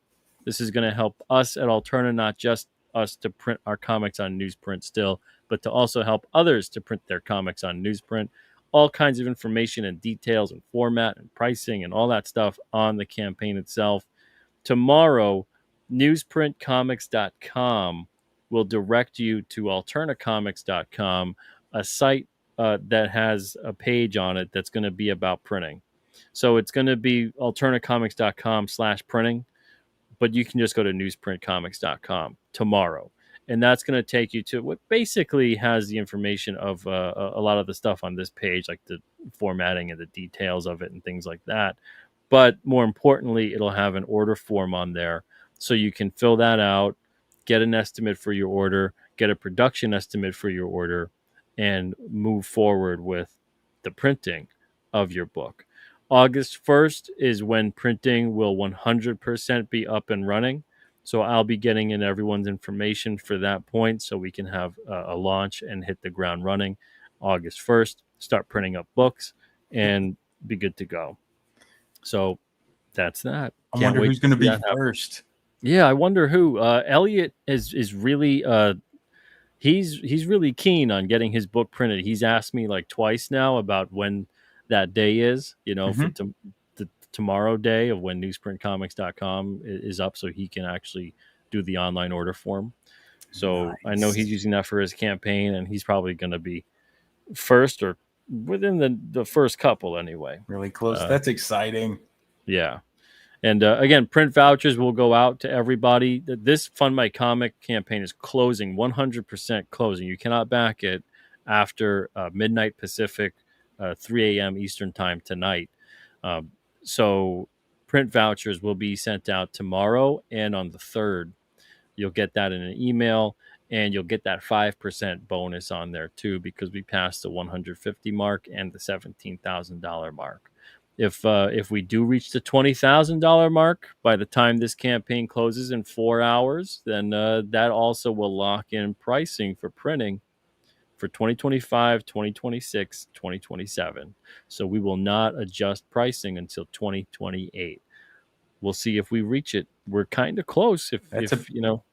[SPEAKER 1] This is going to help us at Alterna, not just us to print our comics on newsprint still, but to also help others to print their comics on newsprint. All kinds of information and details and format and pricing and all that stuff on the campaign itself. Tomorrow, newsprintcomics.com will direct you to alternacomics.com, a site that has a page on it that's going to be about printing. So it's going to be alternacomics.com/printing, but you can just go to newsprintcomics.com tomorrow. And that's going to take you to what basically has the information of a lot of the stuff on this page, like the formatting and the details of it and things like that. But more importantly, it'll have an order form on there. So you can fill that out, get an estimate for your order, get a production estimate for your order, and move forward with the printing of your book. August 1st is when printing will 100% be up and running. So I'll be getting in everyone's information for that point so we can have a launch and hit the ground running August 1st, start printing up books, and be good to go. So that's that.
[SPEAKER 2] I wonder who's going to be first.
[SPEAKER 1] Yeah, I wonder who. Elliot is really he's really keen on getting his book printed. He's asked me like twice now about when that day is, for the tomorrow day of when newsprintcomics.com is up, so he can actually do the online order form. So nice. I know he's using that for his campaign, and he's probably going to be first or within the first couple anyway.
[SPEAKER 2] Really close. That's exciting.
[SPEAKER 1] Yeah. And again, print vouchers will go out to everybody. This Fund My Comic campaign is closing, 100% closing. You cannot back it after midnight Pacific, 3 a.m. Eastern time tonight. Um, so print vouchers will be sent out tomorrow and on the 3rd. You'll get that in an email, and you'll get that 5% bonus on there too, because we passed the 150 mark and the $17,000 mark. If we do reach the $20,000 mark by the time this campaign closes in 4 hours, then that also will lock in pricing for printing for 2025, 2026, 2027. So we will not adjust pricing until 2028. We'll see if we reach it. We're kind of close.
[SPEAKER 2] That's
[SPEAKER 1] If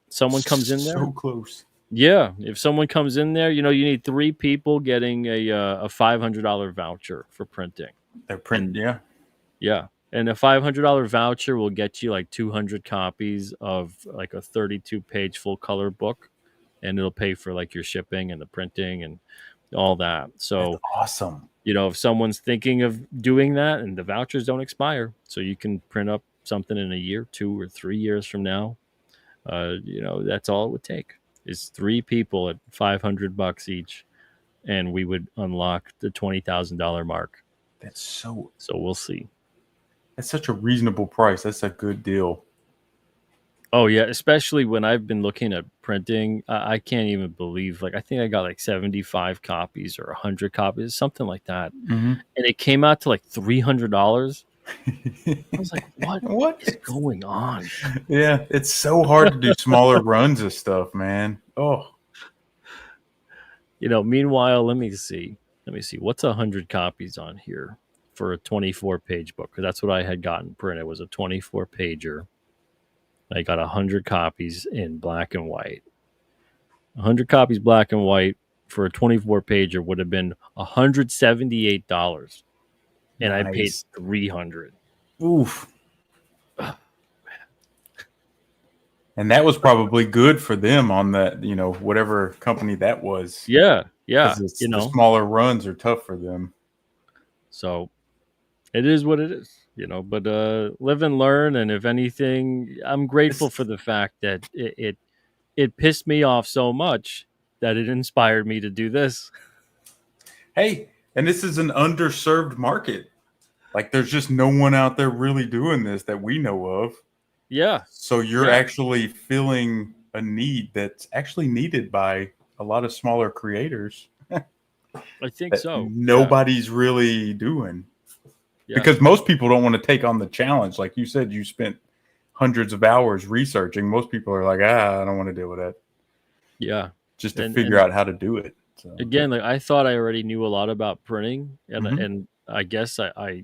[SPEAKER 1] someone comes in there,
[SPEAKER 2] so close.
[SPEAKER 1] yeah. If someone comes in there, you need 3 people getting a $500 voucher for printing,
[SPEAKER 2] They're print,
[SPEAKER 1] and
[SPEAKER 2] yeah.
[SPEAKER 1] yeah, and a $500 voucher will get you like 200 copies of like a 32-page full color book, and it'll pay for like your shipping and the printing and all that.
[SPEAKER 2] That's
[SPEAKER 1] So
[SPEAKER 2] awesome.
[SPEAKER 1] if someone's thinking of doing that, and the vouchers don't expire, so you can print up something in a year, 2 or 3 years from now, that's all it would take is 3 people at $500 each, and we would unlock the $20,000 mark.
[SPEAKER 2] That's so.
[SPEAKER 1] So we'll see.
[SPEAKER 2] That's such a reasonable price. That's a good deal.
[SPEAKER 1] Oh yeah, especially when I've been looking at printing, I can't even believe. Like I think I got like 75 copies or 100 copies, something like that,
[SPEAKER 2] Mm-hmm.
[SPEAKER 1] and it came out to like $300. I was like, what
[SPEAKER 2] What?
[SPEAKER 1] is going on?
[SPEAKER 2] Yeah, it's so hard to do smaller runs of stuff, man. Oh,
[SPEAKER 1] Meanwhile, let me see. What's 100 copies on here for a 24-page book? Because that's what I had gotten printed. It was a 24-pager. I got 100 copies in black and white. 100 copies black and white for a 24-pager would have been $178, and I paid
[SPEAKER 2] nice.
[SPEAKER 1] $300.
[SPEAKER 2] Oof. And that was probably good for them on that, whatever company that was.
[SPEAKER 1] Yeah,
[SPEAKER 2] Because the smaller runs are tough for them.
[SPEAKER 1] So it is what it is, but live and learn. And if anything, I'm grateful for the fact that it pissed me off so much that it inspired me to do this.
[SPEAKER 2] Hey, and this is an underserved market. Like there's just no one out there really doing this that we know of.
[SPEAKER 1] Yeah.
[SPEAKER 2] So you're actually filling a need that's actually needed by a lot of smaller creators.
[SPEAKER 1] I think so.
[SPEAKER 2] Nobody's really doing. Yeah. Because most people don't want to take on the challenge. Like you said, you spent hundreds of hours researching. Most people are like, I don't want to deal with that.
[SPEAKER 1] Yeah.
[SPEAKER 2] Just to figure out how to do it. So.
[SPEAKER 1] Again, like I thought I already knew a lot about printing, and I guess I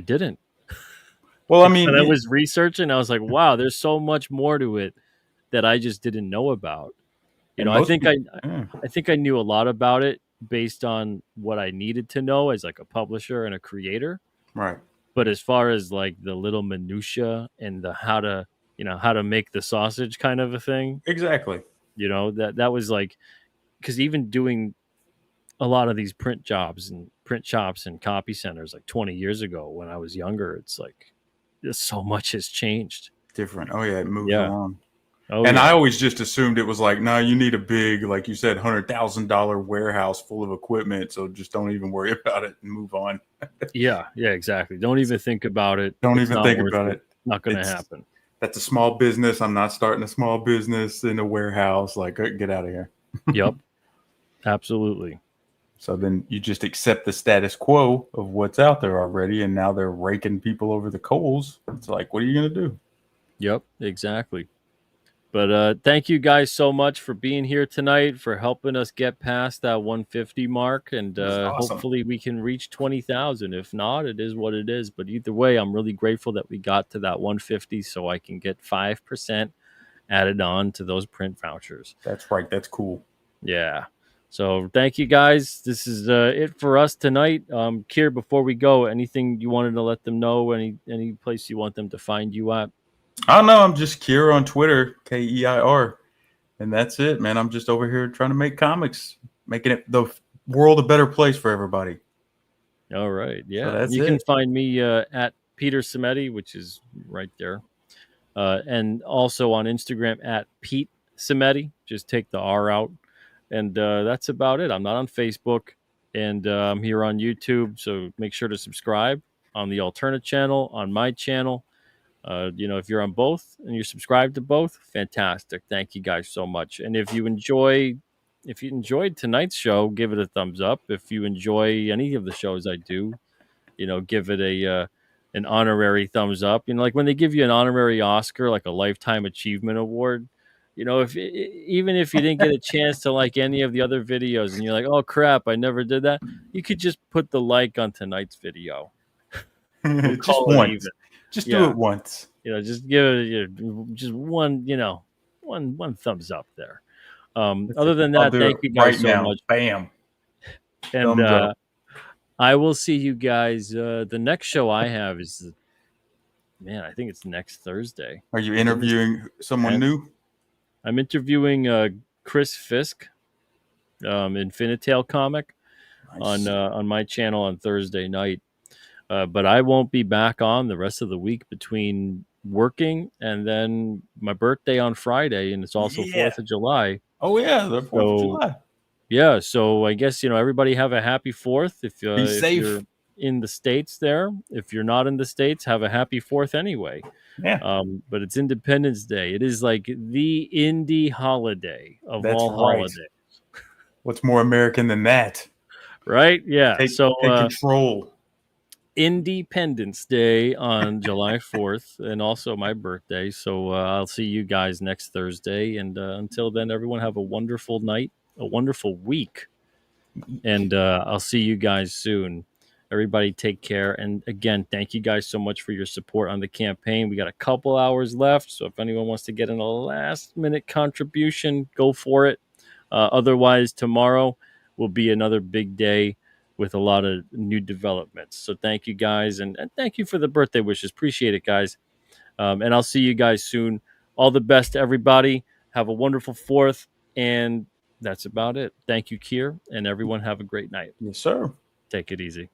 [SPEAKER 1] didn't.
[SPEAKER 2] Well, I mean,
[SPEAKER 1] when I was researching, I was like, wow, there's so much more to it that I just didn't know about. I think I knew a lot about it based on what I needed to know as like a publisher and a creator.
[SPEAKER 2] Right.
[SPEAKER 1] But as far as like the little minutia and the how to make the sausage kind of a thing.
[SPEAKER 2] Exactly.
[SPEAKER 1] That was like, because even doing a lot of these print jobs and print shops and copy centers like 20 years ago when I was younger, it's like so much has changed.
[SPEAKER 2] Different. Oh yeah, it moves along.
[SPEAKER 1] Oh,
[SPEAKER 2] and I always just assumed it was like, no, you need a big, like you said, $100,000 warehouse full of equipment. So just don't even worry about it and move on.
[SPEAKER 1] Yeah, exactly. Don't even think about it.
[SPEAKER 2] Don't even think about it.
[SPEAKER 1] Not going to happen.
[SPEAKER 2] That's a small business. I'm not starting a small business in a warehouse. Like, get out of here.
[SPEAKER 1] Yep. Absolutely.
[SPEAKER 2] So then you just accept the status quo of what's out there already. And now they're raking people over the coals. It's like, what are you going to do?
[SPEAKER 1] Yep, exactly. But thank you guys so much for being here tonight, for helping us get past that 150 mark, and
[SPEAKER 2] awesome.
[SPEAKER 1] Hopefully we can reach 20,000. If not, it is what it is. But either way, I'm really grateful that we got to that 150, so I can get 5% added on to those print vouchers.
[SPEAKER 2] That's right. That's cool.
[SPEAKER 1] Yeah. So thank you guys. This is it for us tonight. Kier, before we go, anything you wanted to let them know? Any place you want them to find you at?
[SPEAKER 2] I don't know. I'm just Kier on Twitter, Keir. And that's it, man. I'm just over here trying to make comics, making it the world a better place for everybody.
[SPEAKER 1] All right. Yeah.
[SPEAKER 2] So that's
[SPEAKER 1] you can find me at Peter Cimetti, which is right there. And also on Instagram at Pete Cimetti. Just take the R out. And that's about it. I'm not on Facebook, and I'm here on YouTube. So make sure to subscribe on the alternate channel, on my channel. If you're on both and you're subscribed to both, fantastic. Thank you guys so much. And if you enjoyed tonight's show, give it a thumbs up. If you enjoy any of the shows I do, give it an honorary thumbs up. Like when they give you an honorary Oscar, like a lifetime achievement award. If even if you didn't get a chance to like any of the other videos, and you're like, oh crap, I never did that, you could just put the like on tonight's video. We'll
[SPEAKER 2] Just
[SPEAKER 1] call it
[SPEAKER 2] once.
[SPEAKER 1] even.
[SPEAKER 2] Just do
[SPEAKER 1] Yeah.
[SPEAKER 2] it once.
[SPEAKER 1] Just give it just one, one thumbs up there. Other than
[SPEAKER 2] I'll
[SPEAKER 1] that,
[SPEAKER 2] do
[SPEAKER 1] thank
[SPEAKER 2] it
[SPEAKER 1] you guys
[SPEAKER 2] right
[SPEAKER 1] so
[SPEAKER 2] now.
[SPEAKER 1] much.
[SPEAKER 2] Bam.
[SPEAKER 1] And
[SPEAKER 2] Thumbs up.
[SPEAKER 1] I will see you guys. The next show I have is, man, I think it's next Thursday.
[SPEAKER 2] Are you interviewing someone new?
[SPEAKER 1] I'm interviewing Chris Fisk, Infinitail comic,
[SPEAKER 2] Nice.
[SPEAKER 1] on my channel on Thursday night. But I won't be back on the rest of the week between working and then my birthday on Friday, and it's also 4th of July.
[SPEAKER 2] Oh yeah, the 4th of July.
[SPEAKER 1] Yeah, so I guess everybody have a happy 4th. If
[SPEAKER 2] safe.
[SPEAKER 1] You're in the States there, if you're not in the States, have a happy 4th anyway.
[SPEAKER 2] Yeah.
[SPEAKER 1] But it's Independence Day. It is like the indie holiday of
[SPEAKER 2] That's
[SPEAKER 1] all
[SPEAKER 2] right.
[SPEAKER 1] holidays.
[SPEAKER 2] What's more American than that?
[SPEAKER 1] Right? Yeah.
[SPEAKER 2] Take control.
[SPEAKER 1] Independence Day on July 4th, and also my birthday. So I'll see you guys next Thursday. And until then, everyone have a wonderful night, a wonderful week. And I'll see you guys soon. Everybody take care. And again, thank you guys so much for your support on the campaign. We got a couple hours left. So if anyone wants to get in a last minute contribution, go for it. Otherwise, tomorrow will be another big day with a lot of new developments. So thank you guys. And thank you for the birthday wishes. Appreciate it, guys. And I'll see you guys soon. All the best to everybody. Have a wonderful 4th. And that's about it. Thank you, Kier. And everyone have a great night.
[SPEAKER 2] Yes, sir.
[SPEAKER 1] Take it easy.